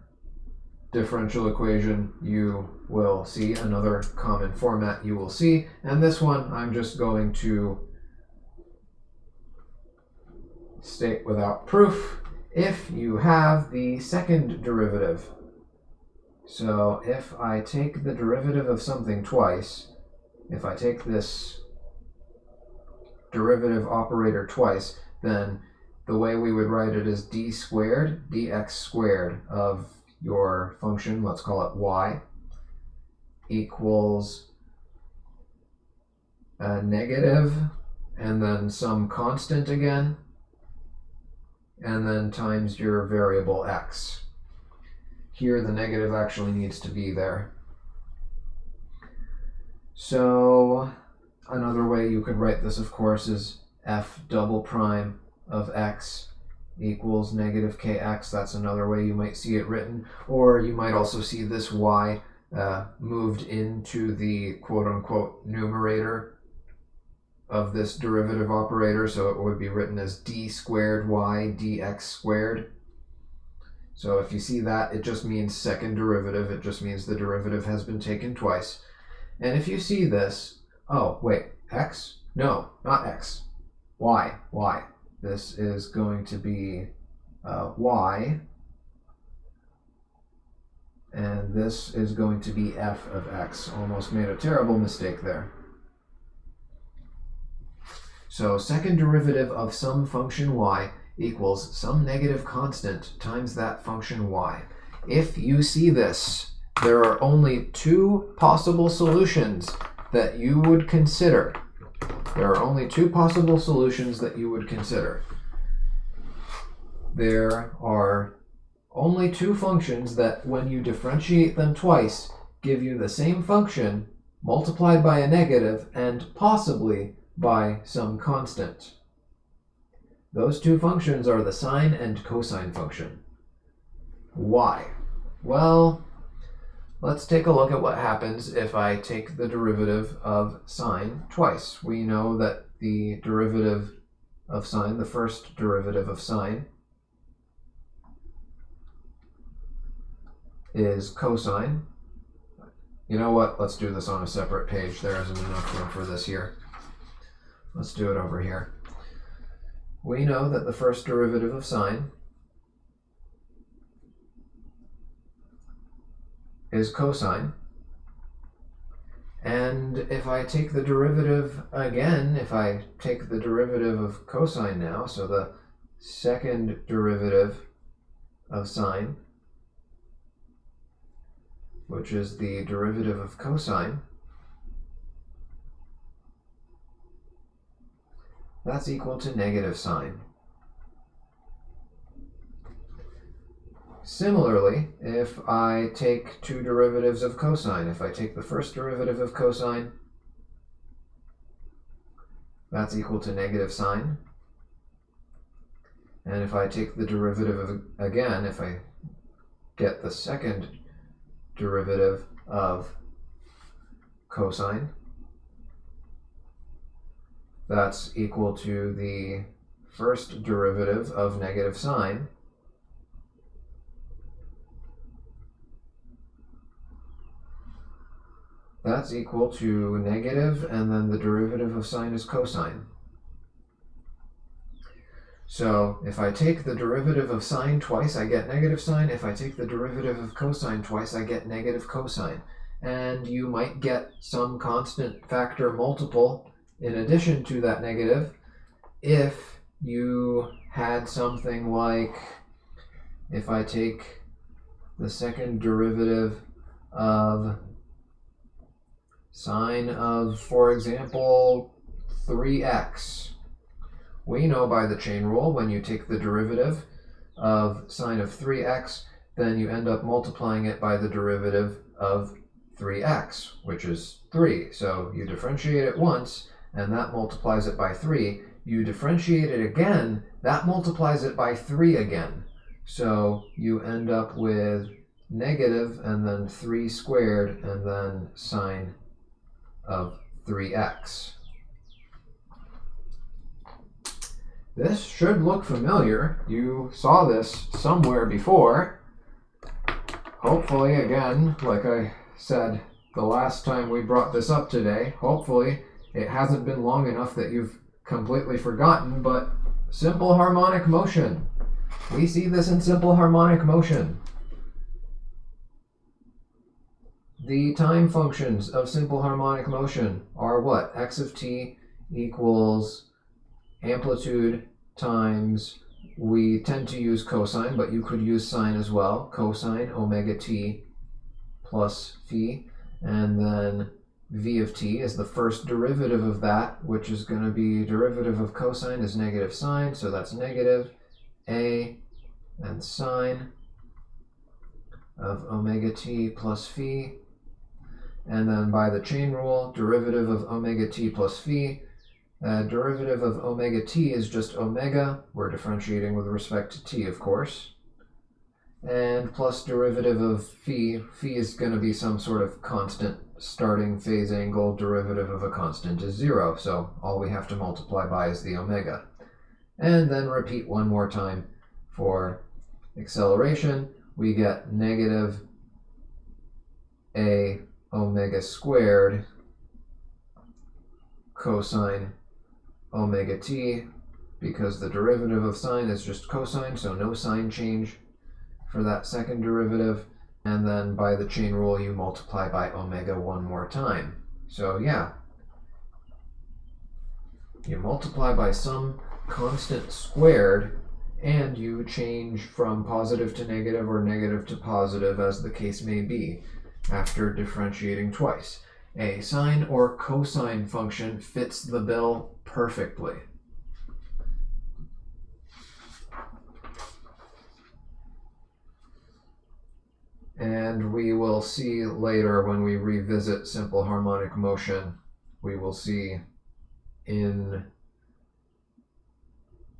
differential equation you will see, another common format you will see, and this one I'm just going to state without proof if you have the second derivative. So if I take the derivative of something twice, if I take this derivative operator twice, then the way we would write it is d squared dx squared of your function, let's call it y, equals a negative and then some constant again, and then times your variable x. Here the negative actually needs to be there. So another way you could write this, of course, is f double prime of x equals negative kx. That's another way you might see it written. Or you might also see this y moved into the quote-unquote numerator of this derivative operator, so it would be written as d squared y dx squared. So if you see that, it just means second derivative. It just means the derivative has been taken twice. And if you see this, oh, wait, x? No, not x. Y. This is going to be y, and this is going to be f of x. Almost made a terrible mistake there. So second derivative of some function y equals some negative constant times that function y. If you see this, there are only two possible solutions that you would consider. There are only two possible solutions that you would consider. There are only two functions that, when you differentiate them twice, give you the same function multiplied by a negative and possibly by some constant. Those two functions are the sine and cosine function. Why? Well, let's take a look at what happens if I take the derivative of sine twice. We know that the derivative of sine, the first derivative of sine, is cosine. You know what? Let's do this on a separate page. There isn't enough room for this here. Let's do it over here. We know that the first derivative of sine is cosine. And if I take the derivative again, if I take the derivative of cosine now, so the second derivative of sine, which is the derivative of cosine, that's equal to negative sine. Similarly, if I take two derivatives of cosine, if I take the first derivative of cosine, that's equal to negative sine. And if I take the derivative of, again, if I get the second derivative of cosine, that's equal to the first derivative of negative sine. That's equal to negative, and then the derivative of sine is cosine. So if I take the derivative of sine twice, I get negative sine. If I take the derivative of cosine twice, I get negative cosine. And you might get some constant factor multiple in addition to that negative if you had something like, if I take the second derivative of sine of, for example, 3x. We know by the chain rule, when you take the derivative of sine of 3x, then you end up multiplying it by the derivative of 3x, which is 3. So you differentiate it once, and that multiplies it by 3. You differentiate it again, that multiplies it by 3 again. So you end up with negative and then 3 squared and then sine of 3x. This should look familiar. You saw this somewhere before. Hopefully, again, like I said the last time we brought this up today, hopefully it hasn't been long enough that you've completely forgotten, but simple harmonic motion. We see this in simple harmonic motion. The time functions of simple harmonic motion are what? X of t equals amplitude times, we tend to use cosine, but you could use sine as well, cosine omega t plus phi, and then v of t is the first derivative of that, which is going to be derivative of cosine is negative sine, so that's negative a and sine of omega t plus phi, and then by the chain rule, derivative of omega t plus phi, derivative of omega t is just omega, we're differentiating with respect to t of course, and plus derivative of phi, phi is going to be some sort of constant starting phase angle, derivative of a constant is 0, so all we have to multiply by is the omega. And then repeat one more time for acceleration, we get negative a omega squared cosine omega t, because the derivative of sine is just cosine, so no sign change for that second derivative. And then by the chain rule, you multiply by omega one more time. So yeah, you multiply by some constant squared, and you change from positive to negative or negative to positive, as the case may be, after differentiating twice. A sine or cosine function fits the bill perfectly. And we will see later when we revisit simple harmonic motion, we will see in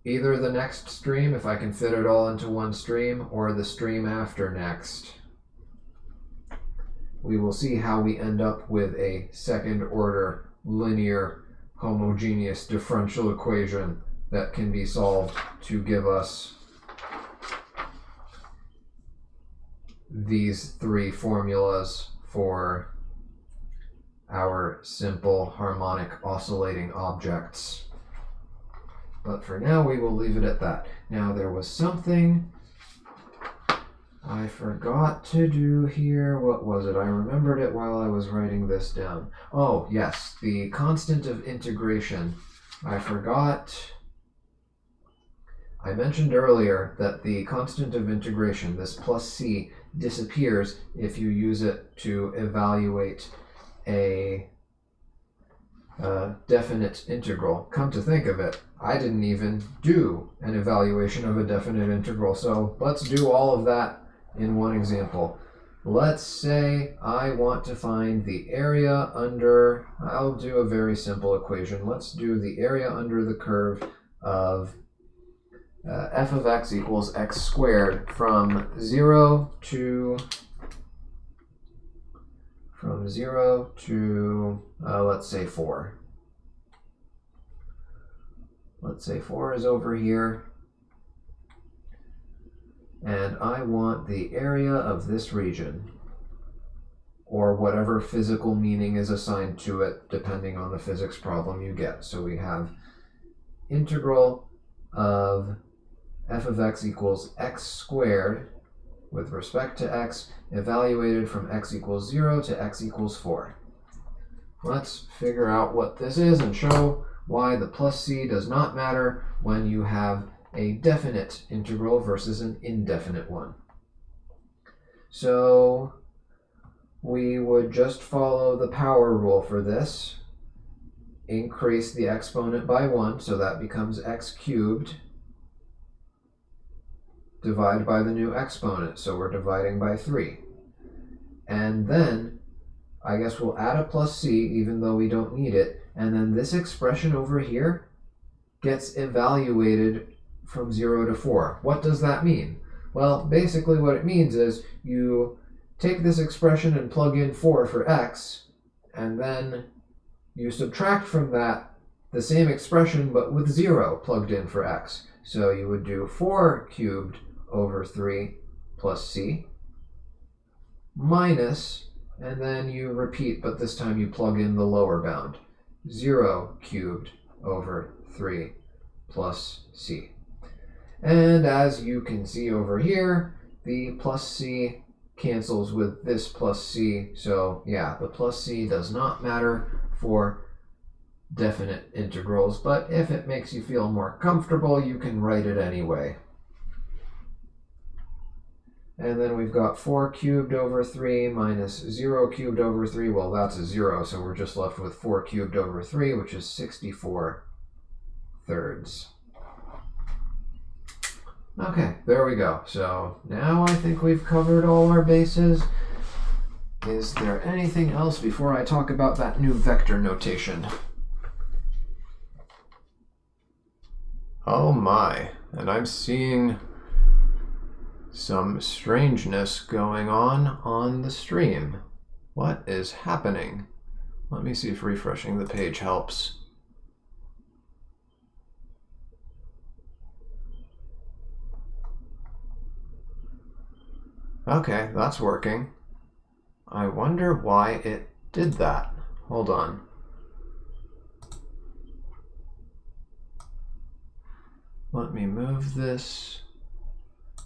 either the next stream, if I can fit it all into one stream, or the stream after next, we will see how we end up with a second order linear homogeneous differential equation that can be solved to give us these three formulas for our simple harmonic oscillating objects. But for now, we will leave it at that. Now, there was something I forgot to do here. What was it? I remembered it while I was writing this down. Oh, yes, the constant of integration. I forgot. I mentioned earlier that the constant of integration, this plus c, disappears if you use it to evaluate a definite integral. Come to think of it, I didn't even do an evaluation of a definite integral, so let's do all of that in one example. Let's say I want to find the area under, I'll do a very simple equation. Let's do the area under the curve of f of x equals x squared from 0 to let's say 4. Let's say 4 is over here, and I want the area of this region, or whatever physical meaning is assigned to it depending on the physics problem you get. So we have integral of f of x equals x squared with respect to x evaluated from x equals 0 to x equals 4. Let's figure out what this is and show why the plus c does not matter when you have a definite integral versus an indefinite one. So we would just follow the power rule for this. Increase the exponent by 1, so that becomes x cubed. Divide by the new exponent, so we're dividing by 3. And then, I guess we'll add a plus c, even though we don't need it, and then this expression over here gets evaluated from 0 to 4. What does that mean? Well, basically what it means is you take this expression and plug in 4 for x, and then you subtract from that the same expression but with 0 plugged in for x. So you would do 4 cubed over 3 plus c minus, and then you repeat, but this time you plug in the lower bound, 0 cubed over 3 plus c. And as you can see over here, the plus c cancels with this plus c, so yeah, the plus c does not matter for definite integrals, but if it makes you feel more comfortable, you can write it anyway. And then we've got 4 cubed over 3 minus 0 cubed over 3. Well, that's a 0, so we're just left with 4 cubed over 3, which is 64 thirds. Okay, there we go. So now I think we've covered all our bases. Is there anything else before I talk about that new vector notation? Oh my, and I'm seeing some strangeness going on the stream. What is happening? Let me see if refreshing the page helps. Okay, that's working. I wonder why it did that. Hold on. Let me move this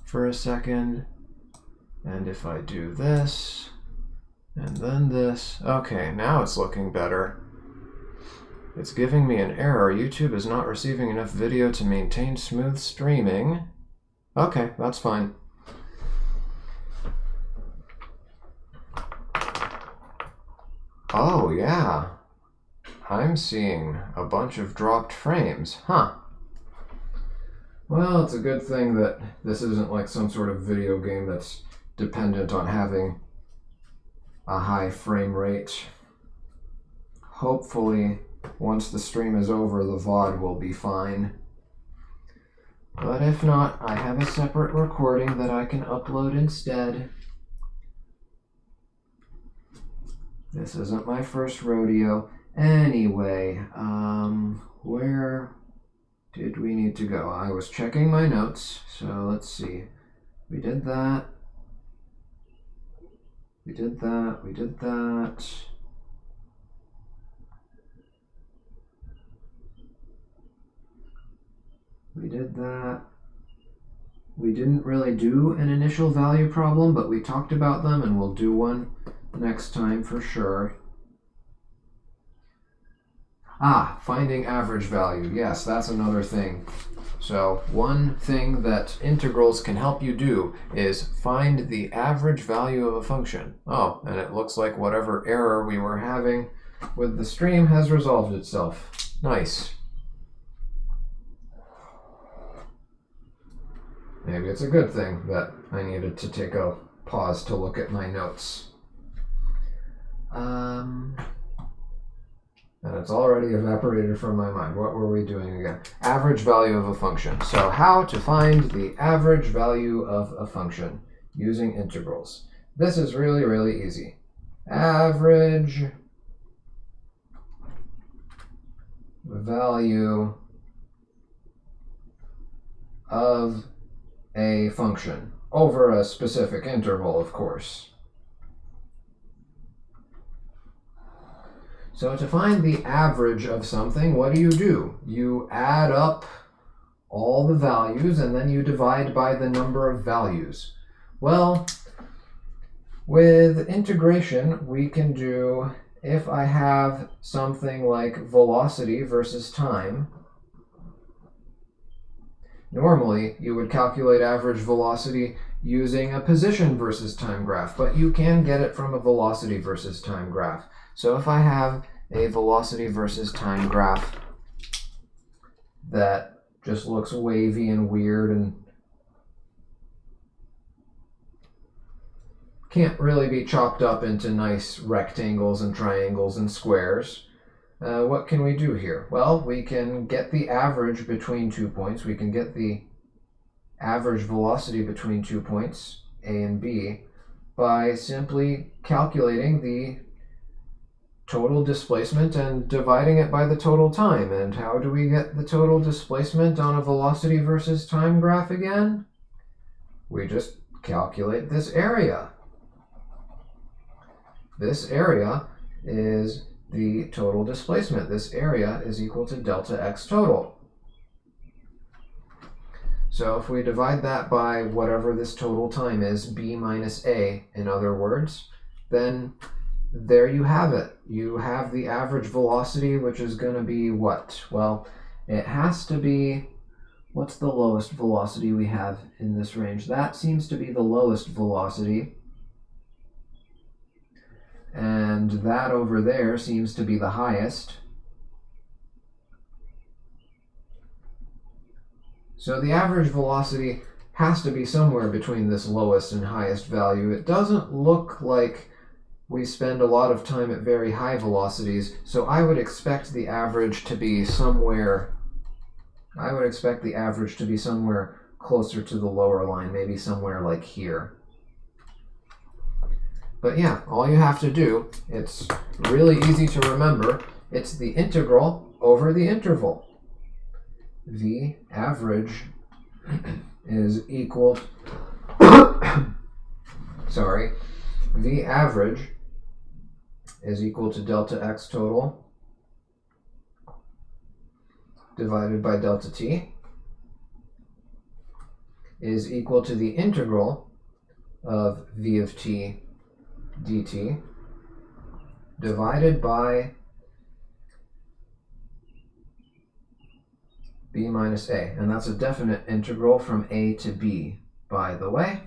for a second. And if I do this, and then this, okay, now it's looking better. It's giving me an error. YouTube is not receiving enough video to maintain smooth streaming. Okay, that's fine. Oh, yeah. I'm seeing a bunch of dropped frames. Huh. Well, it's a good thing that this isn't like some sort of video game that's dependent on having a high frame rate. Hopefully, once the stream is over, the VOD will be fine. But if not, I have a separate recording that I can upload instead. This isn't my first rodeo. Anyway, where did we need to go? I was checking my notes, so let's see. We did that. We did that. We did that. We did that. We didn't really do an initial value problem, but we talked about them, and we'll do one next time for sure. Ah, finding average value. Yes, that's another thing. So one thing that integrals can help you do is find the average value of a function. Oh, and it looks like whatever error we were having with the stream has resolved itself. Nice. Maybe it's a good thing that I needed to take a pause to look at my notes. And it's already evaporated from my mind. What were we doing again? Average value of a function. So how to find the average value of a function using integrals. This is really, really easy. Average value of a function over a specific interval, of course. So to find the average of something, what do? You add up all the values, and then you divide by the number of values. Well, with integration, we can do, if I have something like velocity versus time, normally you would calculate average velocity using a position versus time graph, but you can get it from a velocity versus time graph. So if I have a velocity versus time graph that just looks wavy and weird and can't really be chopped up into nice rectangles and triangles and squares, what can we do here? Well, we can get the average between 2 points. We can get the average velocity between 2 points, A and B, by simply calculating the total displacement and dividing it by the total time. And how do we get the total displacement on a velocity versus time graph again? We just calculate this area. This area is the total displacement. This area is equal to delta x total. So if we divide that by whatever this total time is, b minus a, in other words, then there you have it. You have the average velocity, which is going to be what? Well, it has to be, what's the lowest velocity we have in this range? That seems to be the lowest velocity. And that over there seems to be the highest. So the average velocity has to be somewhere between this lowest and highest value. It doesn't look like we spend a lot of time at very high velocities, so I would expect the average to be somewhere, closer to the lower line, maybe somewhere like here. But yeah, all you have to do, it's really easy to remember, it's the integral over the interval. V average is equal, V average is equal to delta x total divided by delta t is equal to the integral of v of t dt divided by b minus a. And that's a definite integral from a to b, by the way.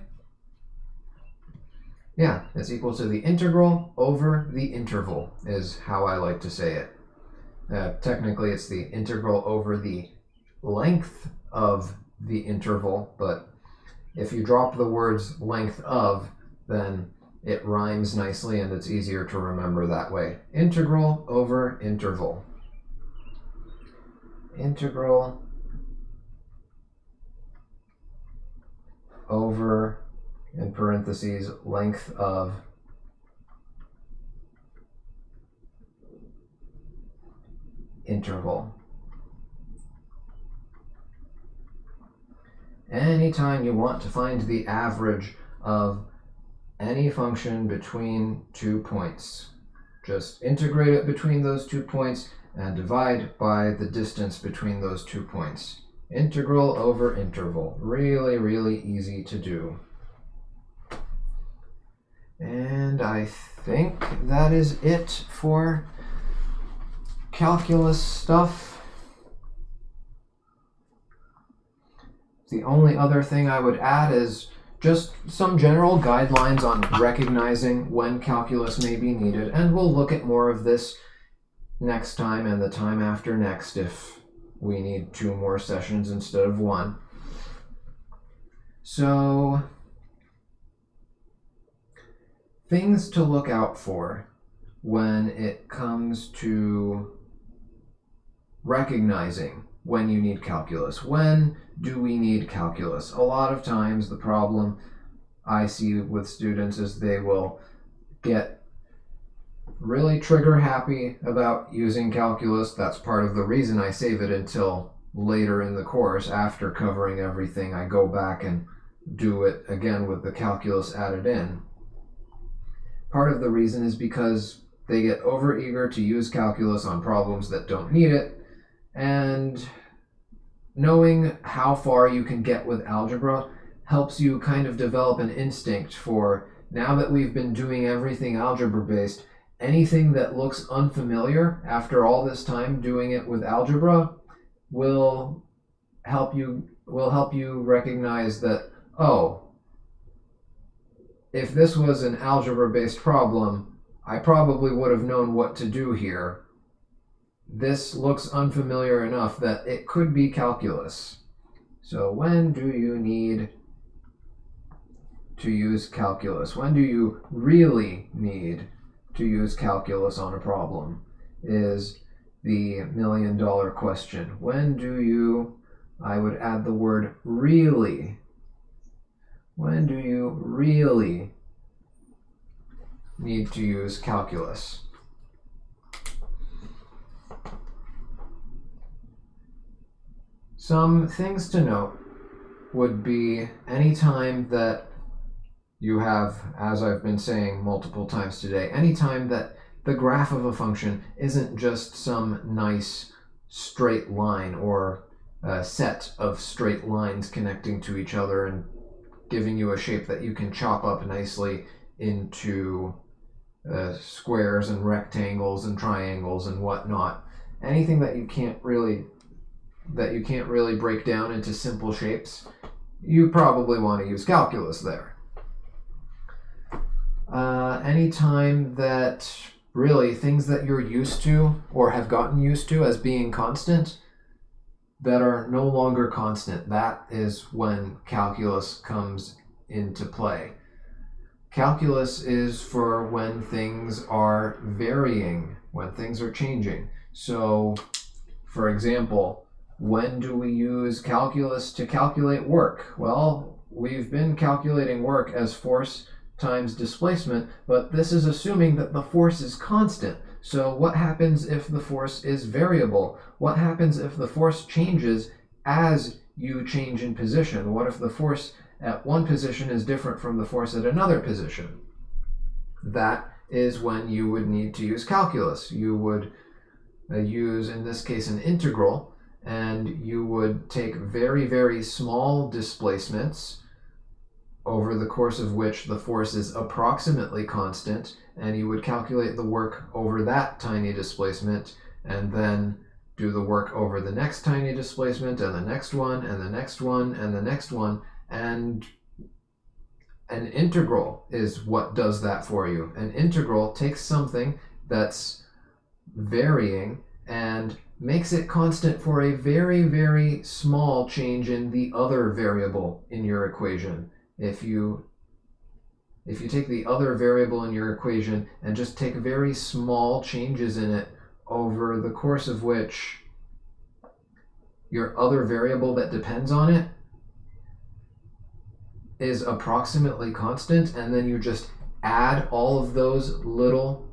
Yeah, it's equal to the integral over the interval, is how I like to say it. Technically, it's the integral over the length of the interval, but if you drop the words length of, then it rhymes nicely and it's easier to remember that way. Integral over interval. Integral over, in parentheses, length of interval. Anytime you want to find the average of any function between 2 points, just integrate it between those 2 points and divide by the distance between those 2 points. Integral over interval. Really, really easy to do. And I think that is it for calculus stuff. The only other thing I would add is just some general guidelines on recognizing when calculus may be needed, and we'll look at more of this next time and the time after next if we need 2 more sessions instead of 1. So, things to look out for when it comes to recognizing when you need calculus. When do we need calculus? A lot of times the problem I see with students is they will get really trigger happy about using calculus. That's part of the reason I save it until later in the course. After covering everything, I go back and do it again with the calculus added in. Part of the reason is because they get overeager to use calculus on problems that don't need it, and knowing how far you can get with algebra helps you kind of develop an instinct for, now that we've been doing everything algebra based, anything that looks unfamiliar after all this time doing it with algebra will help you recognize that, oh, if this was an algebra based problem, I probably would have known what to do here. This looks unfamiliar enough that it could be calculus. So when do you need to use calculus? When do you really need to use calculus on a problem is the $1 million question. When do you, I would add the word really. When do you really need to use calculus? Some things to note would be anytime that you have, as I've been saying multiple times today, anytime that the graph of a function isn't just some nice straight line or a set of straight lines connecting to each other and giving you a shape that you can chop up nicely into squares and rectangles and triangles and whatnot. Anything that you can't really break down into simple shapes, you probably want to use calculus there. Anytime that really things that you're used to or have gotten used to as being constant that are no longer constant, that is when calculus comes into play. Calculus is for when things are varying, when things are changing. So, for example, when do we use calculus to calculate work? Well, we've been calculating work as force times displacement, but this is assuming that the force is constant. So what happens if the force is variable? What happens if the force changes as you change in position? What if the force at one position is different from the force at another position? That is when you would need to use calculus. You would use, in this case, an integral, and you would take very, very small displacements over the course of which the force is approximately constant, and you would calculate the work over that tiny displacement, and then do the work over the next tiny displacement, and the next one, and the next one, and the next one, and an integral is what does that for you. An integral takes something that's varying and makes it constant for a very, very small change in the other variable in your equation. If you take the other variable in your equation and just take very small changes in it over the course of which your other variable that depends on it is approximately constant, and then you just add all of those little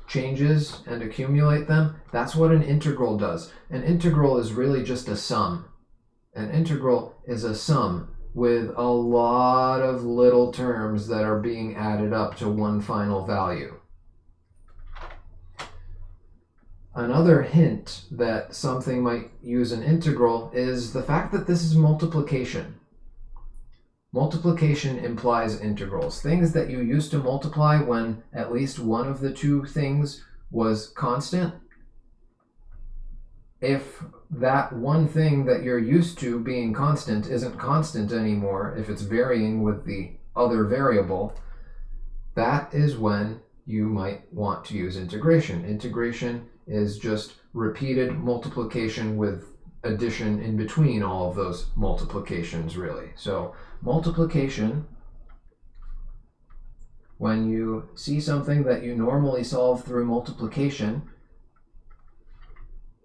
changes and accumulate them, that's what an integral does. An integral is really just a sum. An integral is a sum with a lot of little terms that are being added up to one final value. Another hint that something might use an integral is the fact that this is multiplication. Multiplication implies integrals. Things that you used to multiply when at least one of the two things was constant. If that one thing that you're used to being constant isn't constant anymore, if it's varying with the other variable, that is when you might want to use integration. Integration is just repeated multiplication with addition in between all of those multiplications, really. So multiplication, when you see something that you normally solve through multiplication,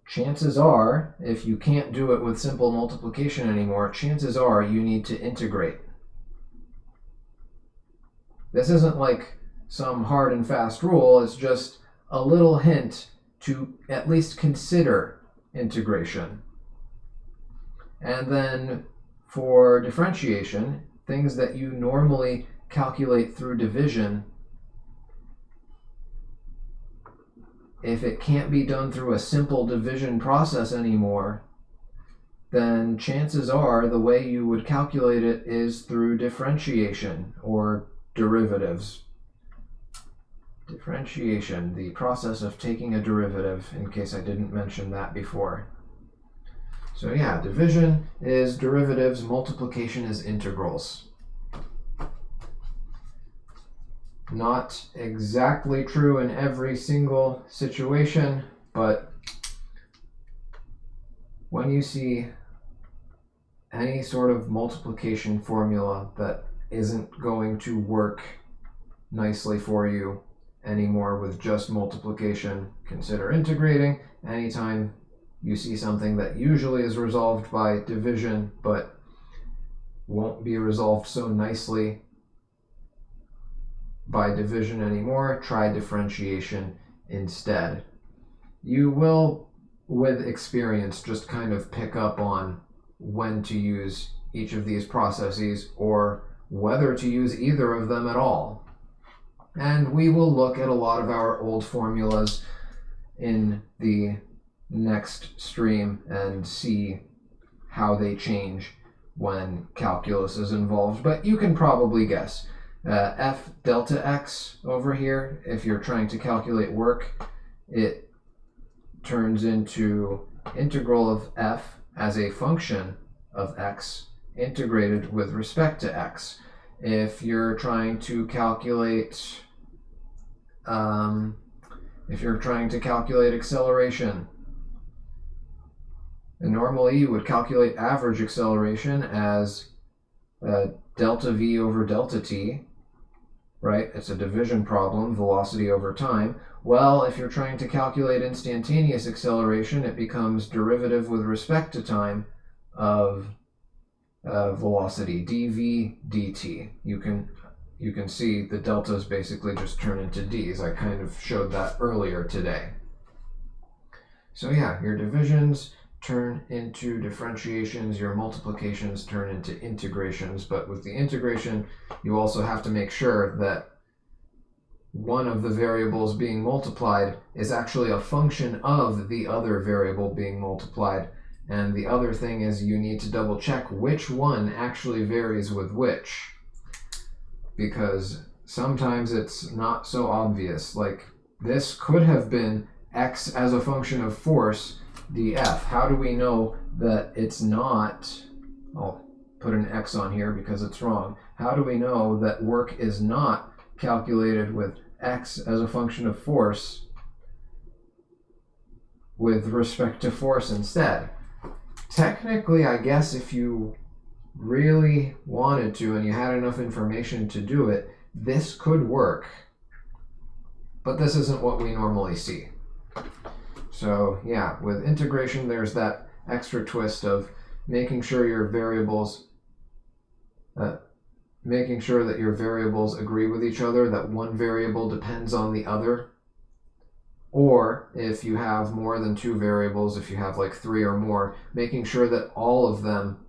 chances are, if you can't do it with simple multiplication anymore, chances are you need to integrate. This isn't like some hard and fast rule, it's just a little hint to at least consider integration. And then for differentiation, things that you normally calculate through division, if it can't be done through a simple division process anymore, then chances are the way you would calculate it is through differentiation or derivatives. Differentiation, the process of taking a derivative, in case I didn't mention that before. So yeah, division is derivatives, multiplication is integrals. Not exactly true in every single situation, but when you see any sort of multiplication formula that isn't going to work nicely for you anymore with just multiplication, consider integrating. Anytime you see something that usually is resolved by division but won't be resolved so nicely by division anymore, try differentiation instead. You will, with experience, just kind of pick up on when to use each of these processes or whether to use either of them at all. And we will look at a lot of our old formulas in the next stream and see how they change when calculus is involved. But you can probably guess. F delta x over here, if you're trying to calculate work, it turns into integral of f as a function of x integrated with respect to x. If you're trying to calculate acceleration, and normally you would calculate average acceleration as delta v over delta t, right? It's a division problem, velocity over time. Well, if you're trying to calculate instantaneous acceleration, it becomes derivative with respect to time of velocity, dv dt. You can see the deltas basically just turn into d's. I kind of showed that earlier today. So yeah, your divisions turn into differentiations, your multiplications turn into integrations, but with the integration, you also have to make sure that one of the variables being multiplied is actually a function of the other variable being multiplied. And the other thing is you need to double check which one actually varies with which, because sometimes it's not so obvious. Like this could have been x as a function of force df. How do we know that it's not? I'll put an x on here because it's wrong. How do we know that work is not calculated with x as a function of force with respect to force instead? Technically, I guess if you really wanted to and you had enough information to do it, this could work. But this isn't what we normally see. So yeah, with integration, there's that extra twist of making sure your variables, making sure that your variables agree with each other, that one variable depends on the other. Or if you have more than two variables, if you have like 3 or more, making sure that all of them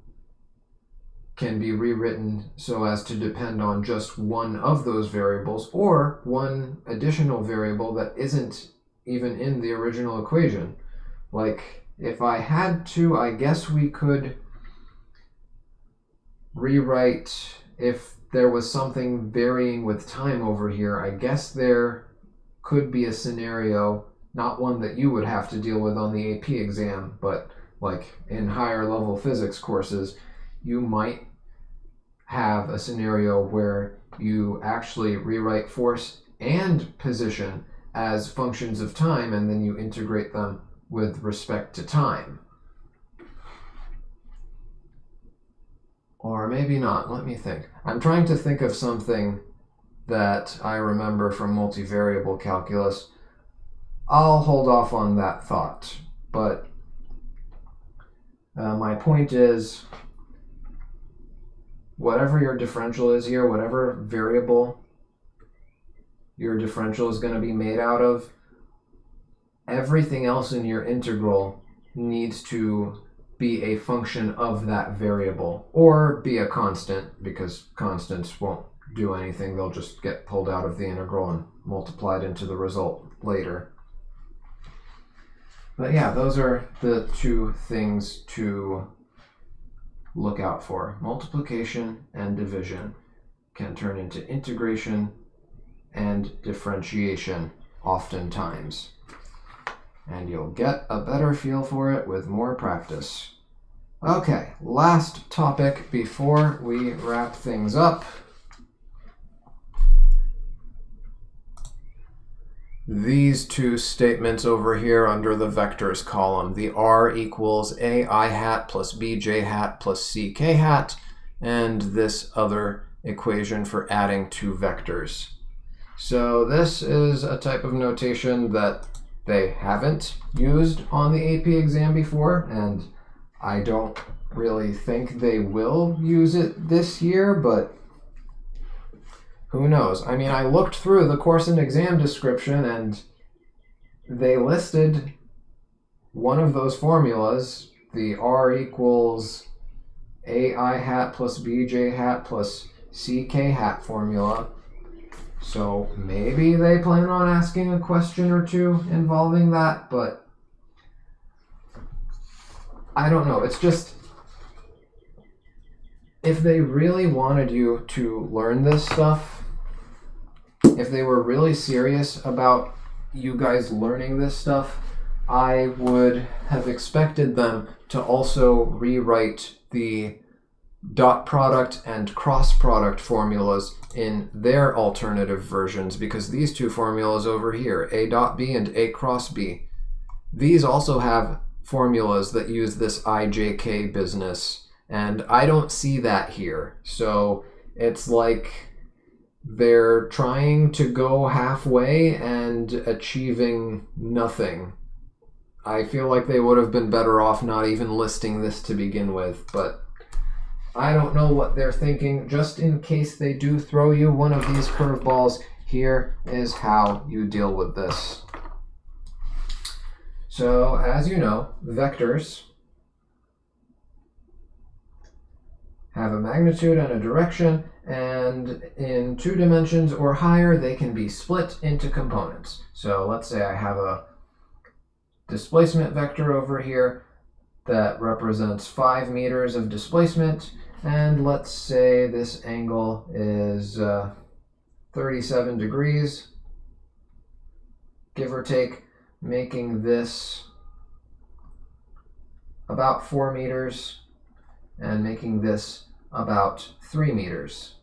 can be rewritten so as to depend on just one of those variables or one additional variable that isn't even in the original equation. Like if I had to, I guess we could rewrite, if there was something varying with time over here, I guess there could be a scenario, not one that you would have to deal with on the AP exam, but like in higher level physics courses, you might have a scenario where you actually rewrite force and position as functions of time, and then you integrate them with respect to time. Or maybe not, let me think. I'm trying to think of something that I remember from multivariable calculus. I'll hold off on that thought, but my point is, whatever your differential is here, whatever variable your differential is going to be made out of, everything else in your integral needs to be a function of that variable, or be a constant, because constants won't do anything. They'll just get pulled out of the integral and multiplied into the result later. But yeah, those are the two things to look out for. Multiplication and division can turn into integration and differentiation oftentimes. And you'll get a better feel for it with more practice. Okay, last topic before we wrap things up. These two statements over here under the vectors column, the r equals ai hat plus bj hat plus ck hat, and this other equation for adding two vectors. So this is a type of notation that they haven't used on the AP exam before, and I don't really think they will use it this year, but who knows? I mean, I looked through the course and exam description and they listed one of those formulas, the r equals ai hat plus bj hat plus ck hat formula. So maybe they plan on asking a question or two involving that, but I don't know. It's just, if they really wanted you to learn this stuff, if they were really serious about you guys learning this stuff, I would have expected them to also rewrite the dot product and cross product formulas in their alternative versions, because these two formulas over here, a dot b and a cross b, these also have formulas that use this ijk business, and I don't see that here. So it's like they're trying to go halfway and achieving nothing. I feel like they would have been better off not even listing this to begin with, but I don't know what they're thinking. Just in case they do throw you one of these curveballs, here is how you deal with this. So, as you know, vectors have a magnitude and a direction, and in 2 dimensions or higher, they can be split into components. So let's say I have a displacement vector over here that represents 5 meters of displacement, and let's say this angle is 37 degrees, give or take, making this about 4 meters and making this about 3 meters.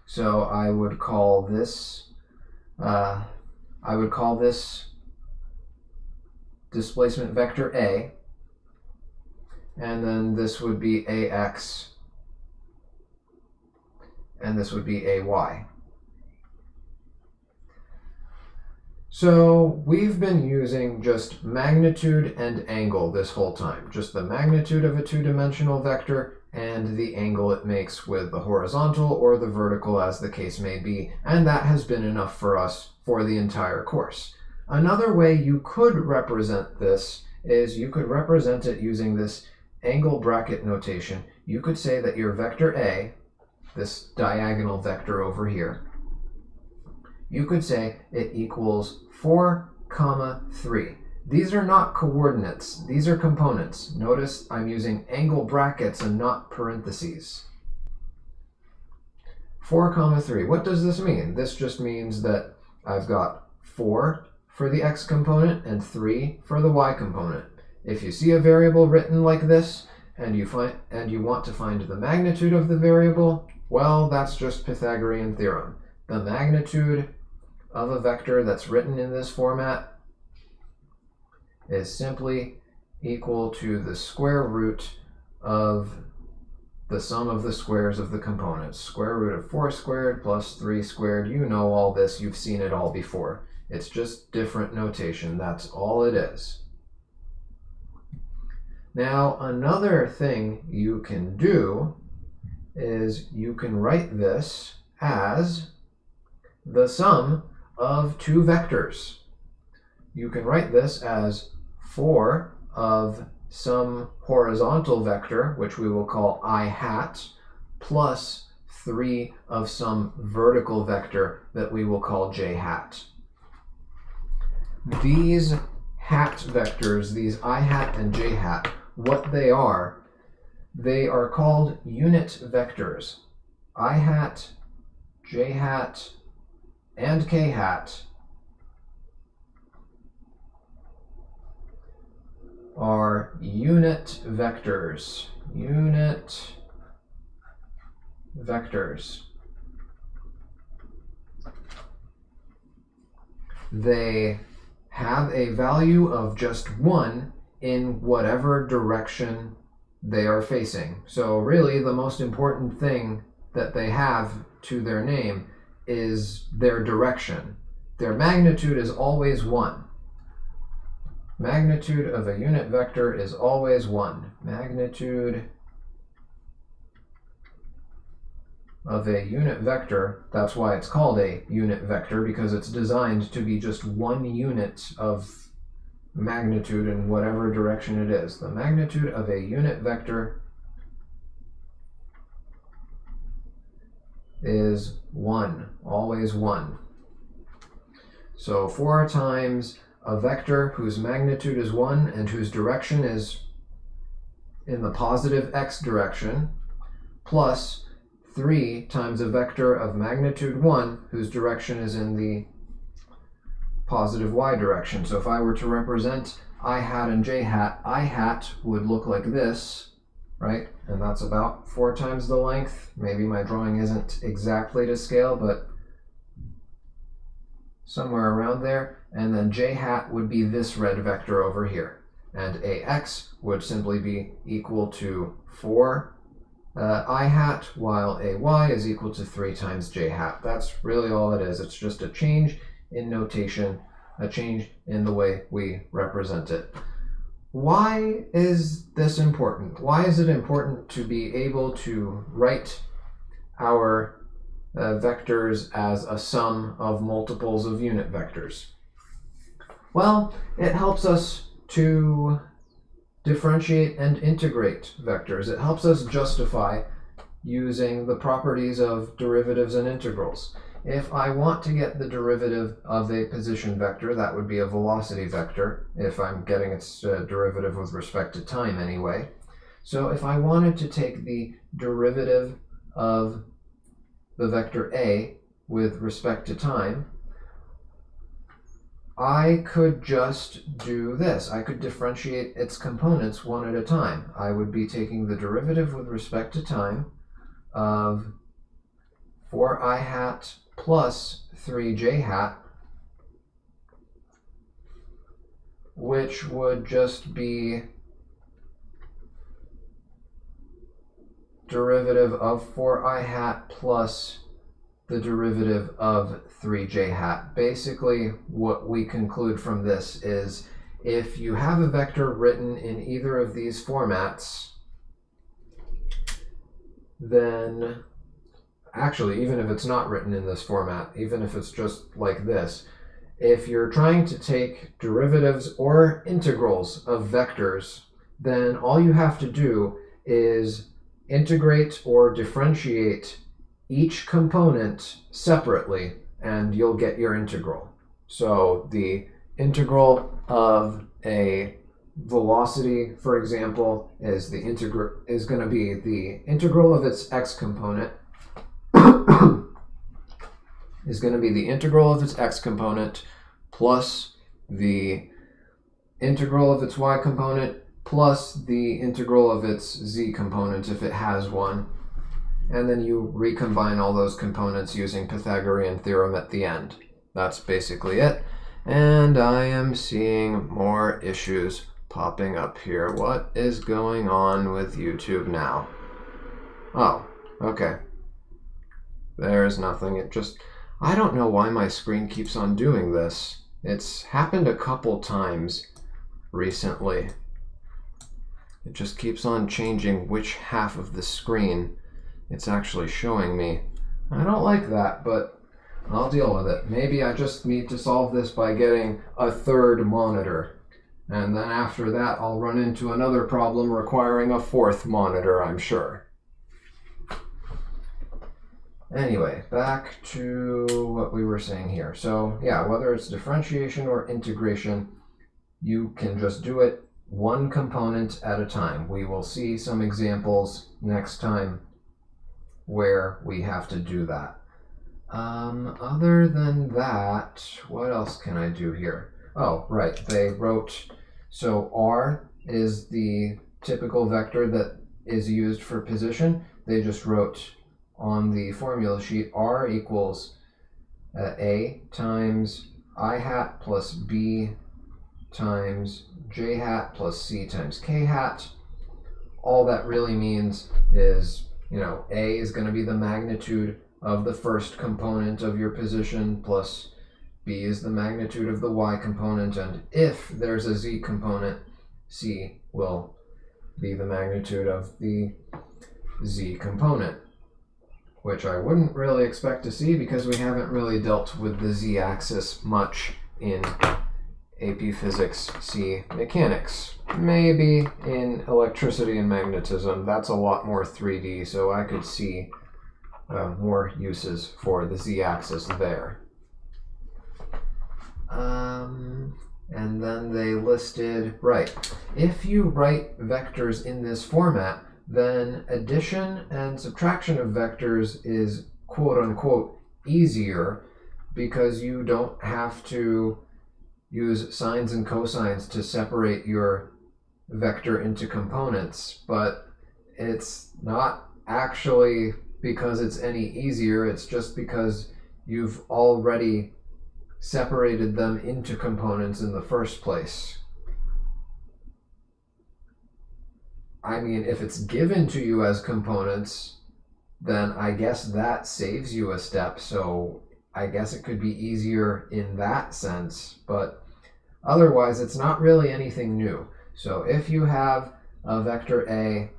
So I would call this displacement vector A, and then this would be AX, and this would be AY. So we've been using just magnitude and angle this whole time, just the magnitude of a 2-dimensional vector and the angle it makes with the horizontal or the vertical, as the case may be, and that has been enough for us for the entire course. Another way you could represent this is you could represent it using this angle bracket notation. You could say that your vector A, this diagonal vector over here, you could say it equals 4, 3. These are not coordinates, these are components. Notice I'm using angle brackets and not parentheses. 4, 3. What does this mean? This just means that I've got 4 for the x component and 3 for the y component. If you see a variable written like this and you want to find the magnitude of the variable, well, that's just Pythagorean theorem. The magnitude of a vector that's written in this format is simply equal to the square root of the sum of the squares of the components. Square root of 4 squared plus 3 squared. You know all this. You've seen it all before. It's just different notation. That's all it is. Now, another thing you can do is you can write this as the sum of 2 vectors. You can write this as 4 of some horizontal vector, which we will call I hat, plus 3 of some vertical vector that we will call j hat. These hat vectors, these I hat and j hat, what they are, they are called unit vectors. I hat, j hat, and k hat are unit vectors. Unit vectors. They have a value of just 1 in whatever direction they are facing. So really the most important thing that they have to their name is their direction. Their magnitude is always 1. Magnitude of a unit vector is always 1. Magnitude of a unit vector, that's why it's called a unit vector, because it's designed to be just 1 unit of magnitude in whatever direction it is. The magnitude of a unit vector is 1, always 1. So 4 times a vector whose magnitude is 1 and whose direction is in the positive x direction, plus 3 times a vector of magnitude 1 whose direction is in the positive y direction. So if I were to represent I hat and j hat, I hat would look like this, right? And that's about 4 times the length. Maybe my drawing isn't exactly to scale, but somewhere around there. And then j hat would be this red vector over here. And ax would simply be equal to 4 I hat, while ay is equal to 3 times j hat. That's really all it is. It's just a change in notation, a change in the way we represent it. Why is this important? Why is it important to be able to write our vectors as a sum of multiples of unit vectors? Well, it helps us to differentiate and integrate vectors. It helps us justify using the properties of derivatives and integrals. If I want to get the derivative of a position vector, that would be a velocity vector, if I'm getting its derivative with respect to time anyway. So if I wanted to take the derivative of the vector A with respect to time, I could just do this. I could differentiate its components one at a time. I would be taking the derivative with respect to time of 4i hat plus 3j hat, which would just be derivative of 4i hat plus the derivative of 3j hat. Basically, what we conclude from this is if you have a vector written in either of these formats, then actually, even if it's not written in this format, even if it's just like this, if you're trying to take derivatives or integrals of vectors, then all you have to do is integrate or differentiate each component separately, and you'll get your integral. So the integral of a velocity, for example, is going to be the integral of its x component is going to be the integral of its x component plus the integral of its y component plus the integral of its z component if it has one. And then you recombine all those components using Pythagorean theorem at the end. That's basically it. And I am seeing more issues popping up here. What is going on with YouTube now? Oh, okay. There's nothing. I don't know why my screen keeps on doing this. It's happened a couple times recently. It just keeps on changing which half of the screen it's actually showing me. I don't like that, but I'll deal with it. Maybe I just need to solve this by getting a third monitor. And then after that, I'll run into another problem requiring a fourth monitor, I'm sure. Anyway, back to what we were saying here. So yeah, whether it's differentiation or integration, you can just do it one component at a time. We will see some examples next time where we have to do that. Other than that, what else can I do here? Oh, right, they wrote, so R is the typical vector that is used for position. They just wrote on the formula sheet, R equals A times I hat plus B times J hat plus C times K hat. All that really means is, A is going to be the magnitude of the first component of your position, plus B is the magnitude of the Y component, and if there's a Z component, C will be the magnitude of the Z component, which I wouldn't really expect to see because we haven't really dealt with the Z-axis much in AP Physics C Mechanics. Maybe in Electricity and Magnetism. That's a lot more 3D, so I could see more uses for the Z-axis there. And then they listed, right, if you write vectors in this format, then addition and subtraction of vectors is quote-unquote easier because you don't have to use sines and cosines to separate your vector into components, but it's not actually because it's any easier, it's just because you've already separated them into components in the first place. I mean, if it's given to you as components, then I guess that saves you a step, so I guess it could be easier in that sense, but otherwise it's not really anything new. So if you have a vector A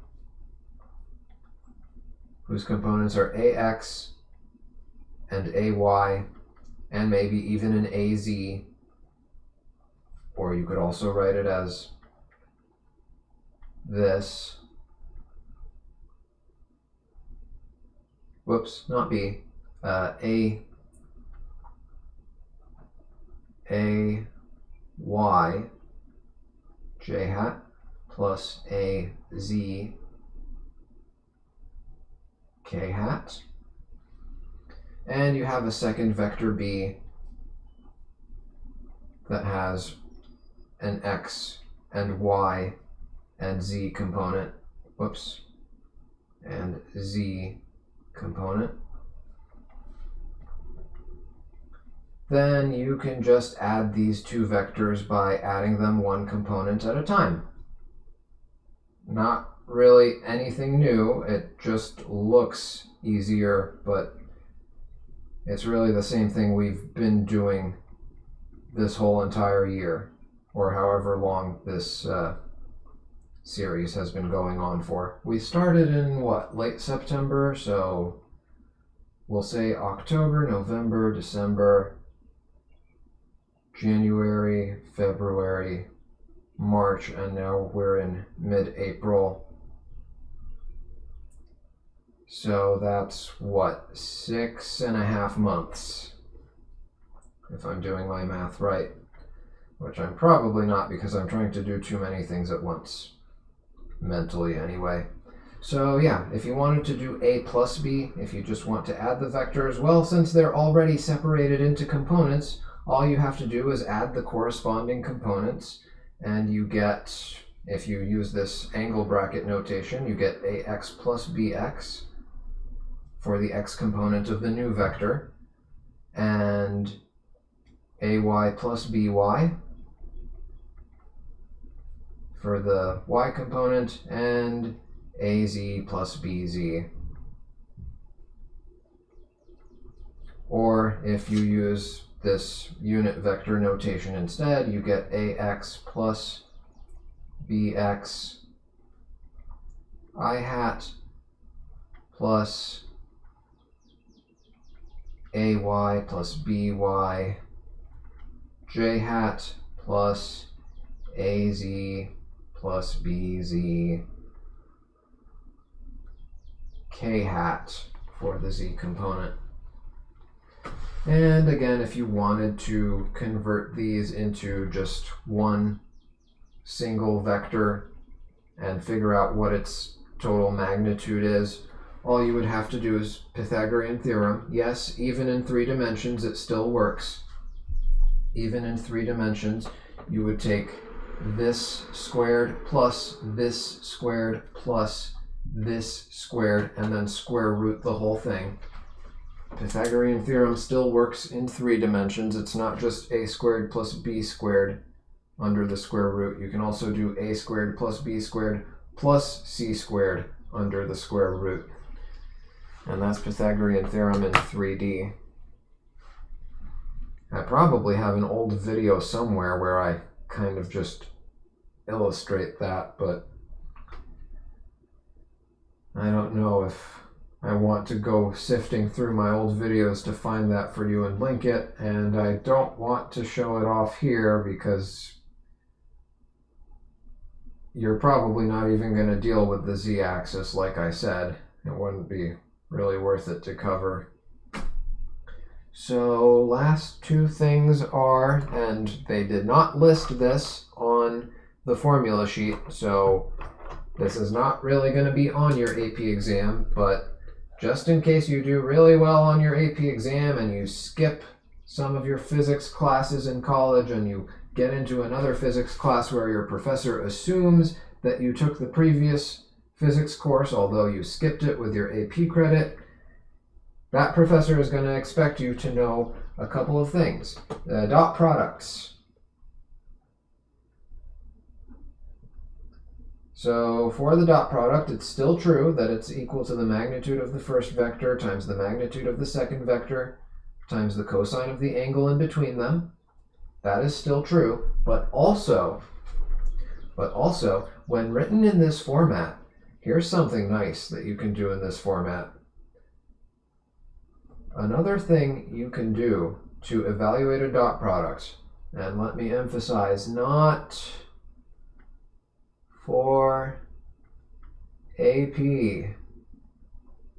whose components are AX and AY, and maybe even an AZ, or you could also write it as this. Whoops, not B. A Y J hat plus A Z K hat. And you have a second vector B that has an X and Y and Z component, whoops, and Z component. Then you can just add these two vectors by adding them one component at a time. Not really anything new, it just looks easier, but it's really the same thing we've been doing this whole entire year, or however long this series has been going on for. We started in what, late September, so we'll say October, November, December, January, February, March, and now we're in mid-April. So that's what, 6.5 months, if I'm doing my math right, which I'm probably not because I'm trying to do too many things at once, mentally anyway. So yeah, if you wanted to do A plus B, if you just want to add the vectors, well, since they're already separated into components, all you have to do is add the corresponding components, and you get, if you use this angle bracket notation, you get AX plus BX for the X component of the new vector, and AY plus BY for the Y component, and AZ plus BZ. Or if you use this unit vector notation instead, you get AX plus BX I hat plus AY plus BY J hat plus AZ plus BZ K hat for the Z component. And again, if you wanted to convert these into just one single vector and figure out what its total magnitude is, all you would have to do is Pythagorean theorem. Yes, even in 3 dimensions it still works. Even in 3 dimensions, you would take this squared plus this squared plus this squared and then square root the whole thing. Pythagorean theorem still works in 3 dimensions. It's not just a squared plus b squared under the square root. You can also do a squared plus b squared plus c squared under the square root. And that's Pythagorean theorem in 3D. I probably have an old video somewhere where I kind of just illustrate that, but I don't know if I want to go sifting through my old videos to find that for you and link it, and I don't want to show it off here because you're probably not even going to deal with the z-axis like I said. It wouldn't be really worth it to cover. So last 2 things are, and they did not list this on the formula sheet, so this is not really going to be on your AP exam, but just in case you do really well on your AP exam and you skip some of your physics classes in college and you get into another physics class where your professor assumes that you took the previous physics course, although you skipped it with your AP credit, that professor is going to expect you to know a couple of things. Dot products. So for the dot product, it's still true that it's equal to the magnitude of the first vector times the magnitude of the second vector times the cosine of the angle in between them. That is still true, but also, when written in this format, here's something nice that you can do in this format. Another thing you can do to evaluate a dot product, and let me emphasize, not for AP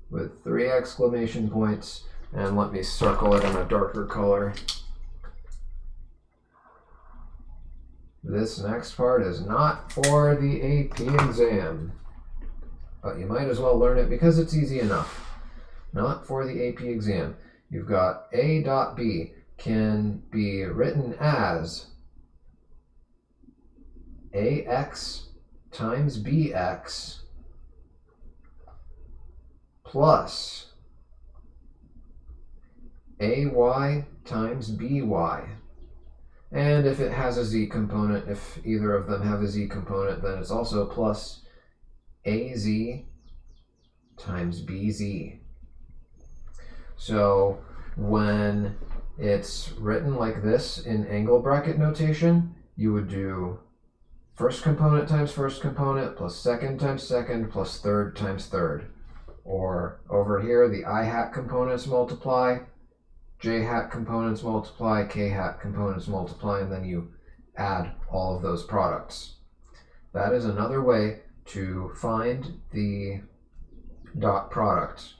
with 3 exclamation points, and let me circle it in a darker color. This next part is not for the AP exam, but you might as well learn it because it's easy enough. Not for the AP exam. You've got A dot B can be written as AX times BX plus AY times BY. And if it has a z component, if either of them have a z component, then it's also plus AZ times BZ. So when it's written like this in angle bracket notation, you would do first component times first component plus second times second plus third times third. Or over here, the I hat components multiply, J hat components multiply, K hat components multiply, and then you add all of those products. That is another way to find the dot product.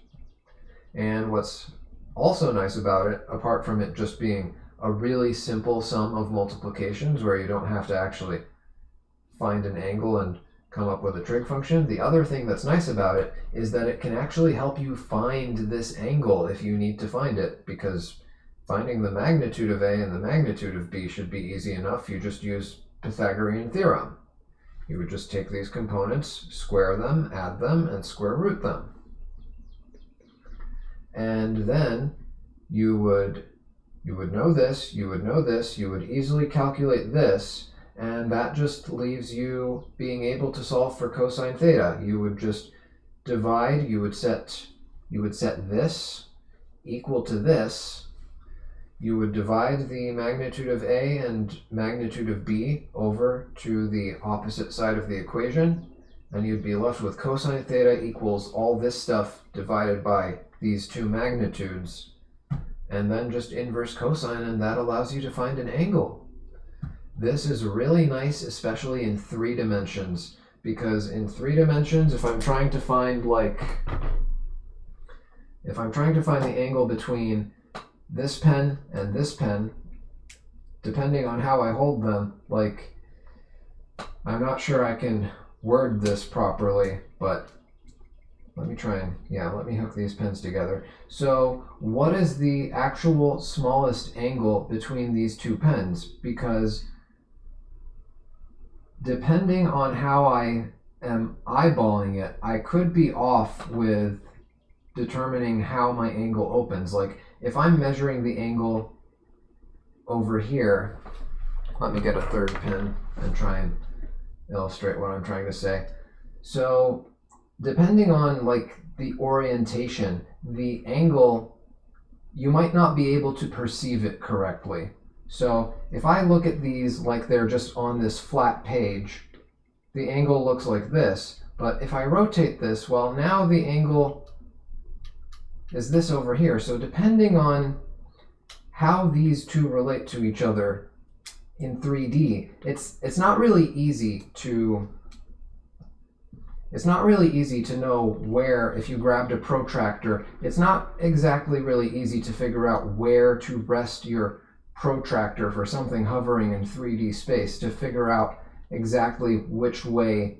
And what's also nice about it, apart from it just being a really simple sum of multiplications where you don't have to actually find an angle and come up with a trig function, the other thing that's nice about it is that it can actually help you find this angle if you need to find it, because finding the magnitude of A and the magnitude of B should be easy enough. You just use Pythagorean theorem. You would just take these components, square them, add them, and square root them. And then you would know this, you would know this, you would easily calculate this, and that just leaves you being able to solve for cosine theta. You would just divide, you would set this equal to this. You would divide the magnitude of A and magnitude of B over to the opposite side of the equation, and you'd be left with cosine theta equals all this stuff divided by these two magnitudes, and then just inverse cosine, and that allows you to find an angle. This is really nice, especially in 3 dimensions, because in 3 dimensions, if I'm trying to find the angle between this pen and this pen, depending on how I hold them, like I'm not sure I can word this properly, but let me try and, let me hook these pins together. So what is the actual smallest angle between these two pins? Because depending on how I am eyeballing it, I could be off with determining how my angle opens. Like if I'm measuring the angle over here, let me get a third pin and try and illustrate what I'm trying to say. So depending on like the orientation, the angle, you might not be able to perceive it correctly. So if I look at these like they're just on this flat page, the angle looks like this. But if I rotate this, well, now the angle is this over here. So depending on how these two relate to each other in 3D, it's not really easy to know where, if you grabbed a protractor, it's not exactly really easy to figure out where to rest your protractor for something hovering in 3D space, to figure out exactly which way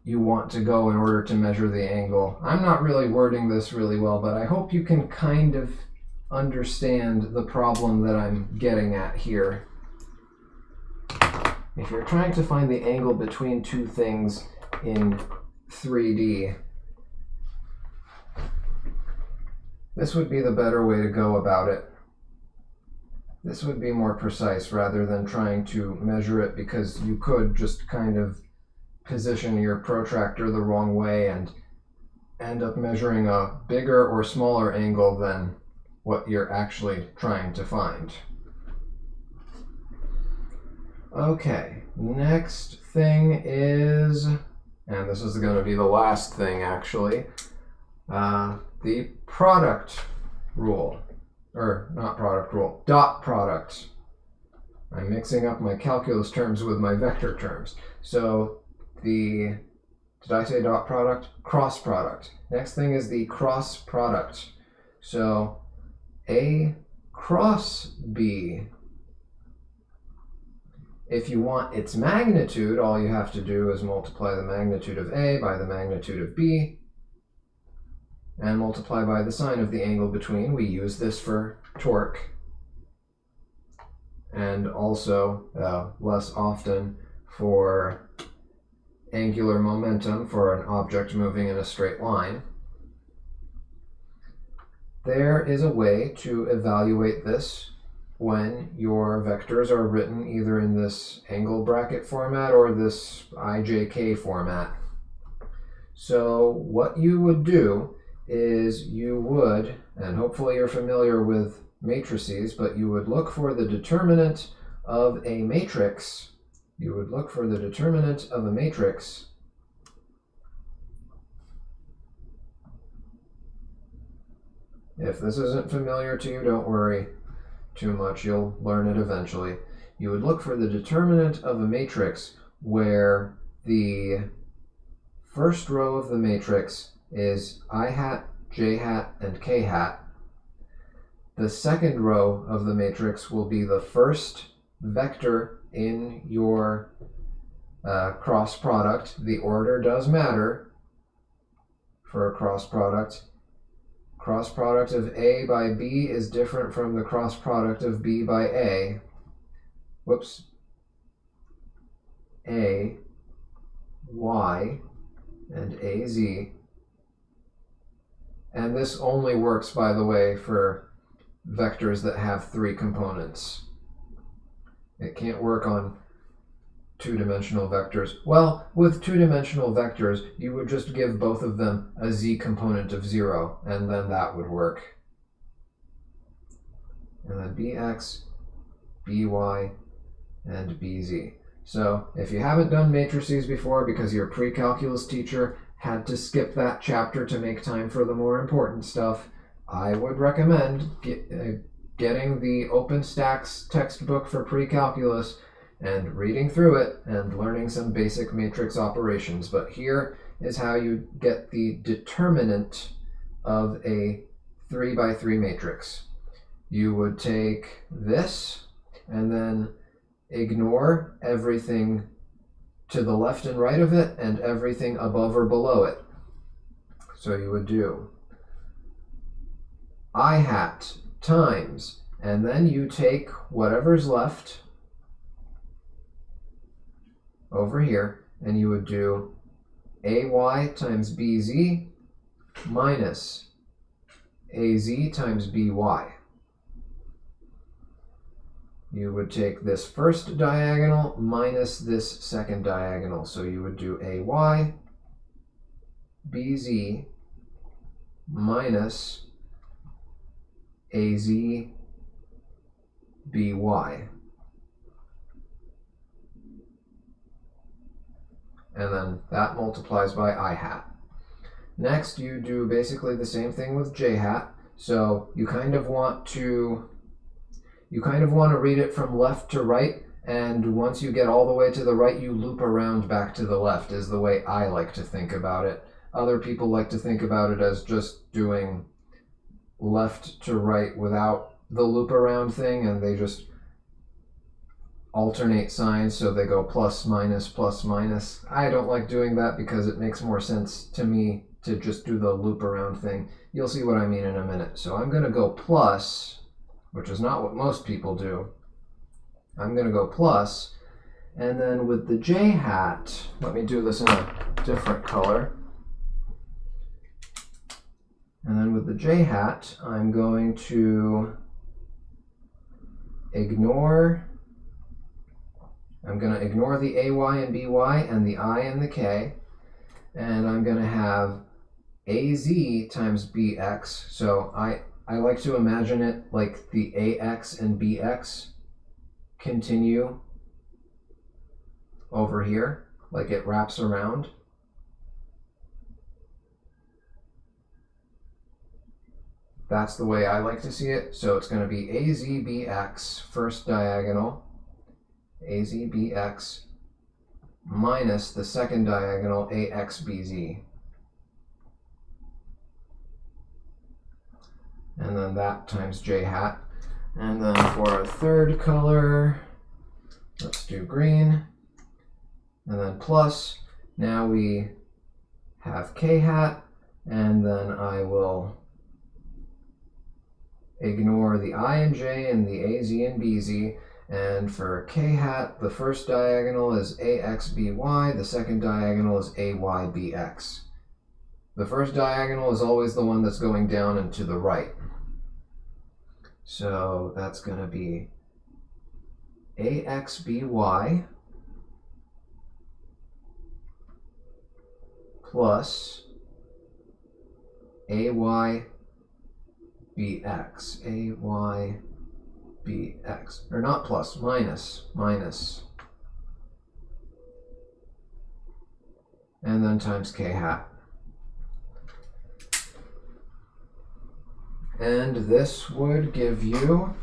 you want to go in order to measure the angle. I'm not really wording this really well, but I hope you can kind of understand the problem that I'm getting at here. If you're trying to find the angle between two things in 3D, this would be the better way to go about it. This would be more precise rather than trying to measure it, because you could just kind of position your protractor the wrong way and end up measuring a bigger or smaller angle than what you're actually trying to find. Okay, next thing is, and this is going to be the last thing actually, the product rule. Or not product rule, dot product. I'm mixing up my calculus terms with my vector terms. So did I say dot product? Cross product. Next thing is the cross product. So A cross B. If you want its magnitude, all you have to do is multiply the magnitude of A by the magnitude of B and multiply by the sine of the angle between. We use this for torque, and also less often for angular momentum for an object moving in a straight line. There is a way to evaluate this when your vectors are written either in this angle bracket format or this IJK format. So what you would do is you would, and hopefully you're familiar with matrices, but you would look for the determinant of a matrix. You would look for the determinant of a matrix If this isn't familiar to you, don't worry too much. You'll learn it eventually. You would look for the determinant of a matrix where the first row of the matrix is I hat, j hat, and k hat. The second row of the matrix will be the first vector in your cross product. The order does matter for a cross product. Cross product of A by B is different from the cross product of B by A. Whoops. A, Y, and AZ. And this only works, by the way, for vectors that have 3 components. It can't work on two-dimensional vectors. Well, with two-dimensional vectors, you would just give both of them a z component of 0, and then that would work. And then bx, by, and bz. So if you haven't done matrices before because your pre-calculus teacher had to skip that chapter to make time for the more important stuff, I would recommend getting the OpenStax textbook for pre-calculus and reading through it and learning some basic matrix operations. But here is how you get the determinant of a 3 by 3 matrix. You would take this and then ignore everything to the left and right of it and everything above or below it. So you would do I hat times, and then you take whatever's left over here, and you would do AY times BZ minus AZ times BY. You would take this first diagonal minus this second diagonal. So you would do AY BZ minus AZ BY. And then that multiplies by I hat. Next, you do basically the same thing with J hat. So you kind of want to read it from left to right, and once you get all the way to the right, you loop around back to the left, is the way I like to think about it. Other people like to think about it as just doing left to right without the loop around thing, and they just alternate signs, so they go plus, minus, plus, minus. I don't like doing that because it makes more sense to me to just do the loop around thing. You'll see what I mean in a minute. So I'm going to go plus, which is not what most people do. I'm going to go plus, and then with the J hat, let me do this in a different color. And then with the J hat, I'm going to ignore the AY and BY and the I and the K, and I'm going to have AZ times BX. So I like to imagine it like the AX and BX continue over here, like it wraps around. That's the way I like to see it. So it's going to be AZBX, first diagonal, AZBX minus the second diagonal, AXBZ. And then that times J hat. And then for a third color, let's do green. And then plus, now we have K hat, and then I will ignore the I and J and the AZ and BZ. And for K hat, the first diagonal is AXBY, the second diagonal is AYBX. The first diagonal is always the one that's going down and to the right. So that's going to be AXBY plus AYBX, AYBX, or not plus, minus, and then times K hat. And this would give you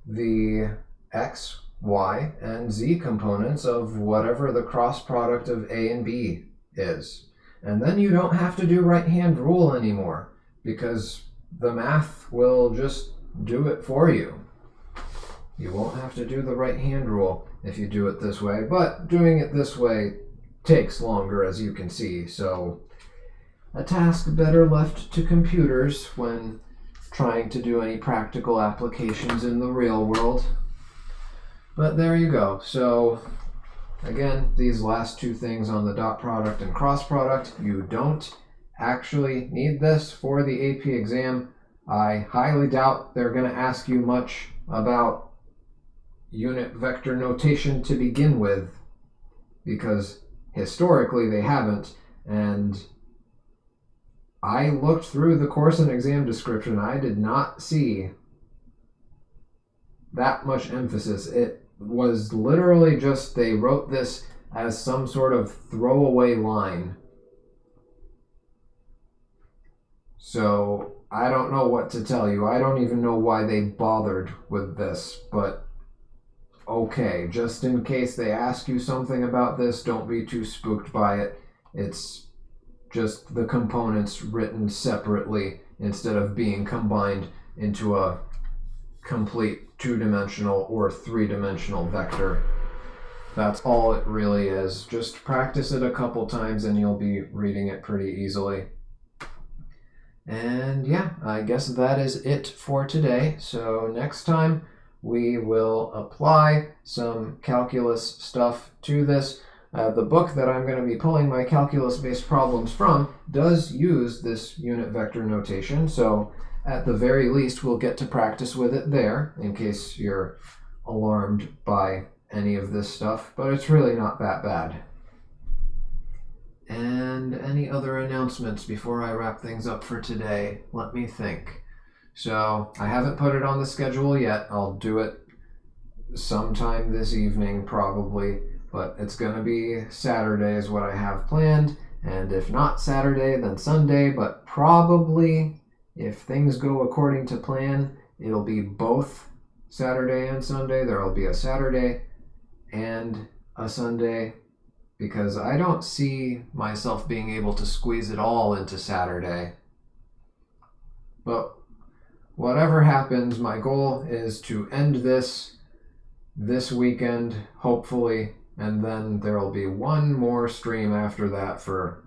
the X, Y, and Z components of whatever the cross product of A and B is. And then you don't have to do right-hand rule anymore, because the math will just do it for you. You won't have to do the right-hand rule if you do it this way, but doing it this way takes longer, as you can see. So a task better left to computers when trying to do any practical applications in the real world. But there you go. So again, these last two things on the dot product and cross product, you don't actually need this for the AP exam. I highly doubt they're going to ask you much about unit vector notation to begin with, because historically they haven't, and I looked through the course and exam description. I did not see that much emphasis. It was literally just they wrote this as some sort of throwaway line. So I don't know what to tell you. I don't even know why they bothered with this, but okay, just in case they ask you something about this, don't be too spooked by it. It's just the components written separately instead of being combined into a complete two-dimensional or three-dimensional vector. That's all it really is. Just practice it a couple times and you'll be reading it pretty easily. And yeah, I guess that is it for today. So next time we will apply some calculus stuff to this. The book that I'm going to be pulling my calculus-based problems from does use this unit vector notation, so at the very least we'll get to practice with it there, in case you're alarmed by any of this stuff, but it's really not that bad. And any other announcements before I wrap things up for today? Let me think. So I haven't put it on the schedule yet. I'll do it sometime this evening probably, but it's going to be Saturday is what I have planned, and if not Saturday, then Sunday, but probably, if things go according to plan, it'll be both Saturday and Sunday. There will be a Saturday and a Sunday, because I don't see myself being able to squeeze it all into Saturday. But whatever happens, my goal is to end this weekend, hopefully, and then there will be one more stream after that for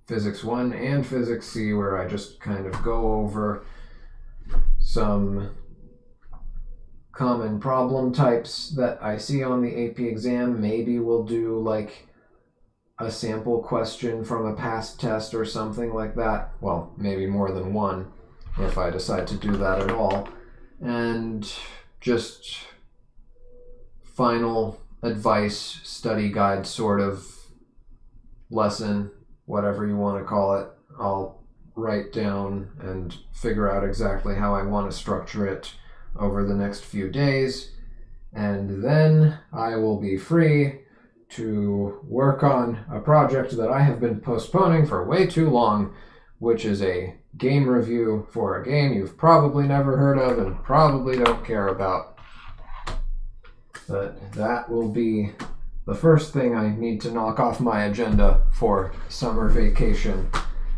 Physics 1 and Physics C, where I just kind of go over some common problem types that I see on the AP exam. Maybe we'll do like a sample question from a past test or something like that. Well, maybe more than one if I decide to do that at all. And just final advice, study guide sort of lesson, whatever you want to call it. I'll write down and figure out exactly how I want to structure it over the next few days, and then I will be free to work on a project that I have been postponing for way too long, which is a game review for a game you've probably never heard of and probably don't care about. But that will be the first thing I need to knock off my agenda for summer vacation.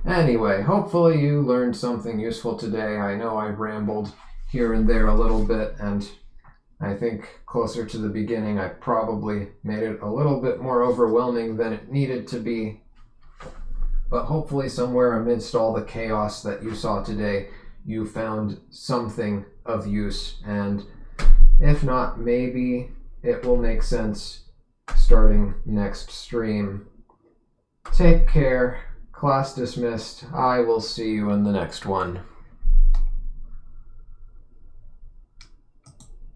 Anyway, hopefully you learned something useful today. I know I rambled here and there a little bit, and I think closer to the beginning I probably made it a little bit more overwhelming than it needed to be. But hopefully somewhere amidst all the chaos that you saw today, you found something of use, and if not, maybe it will make sense starting next stream. Take care. Class dismissed. I will see you in the next one.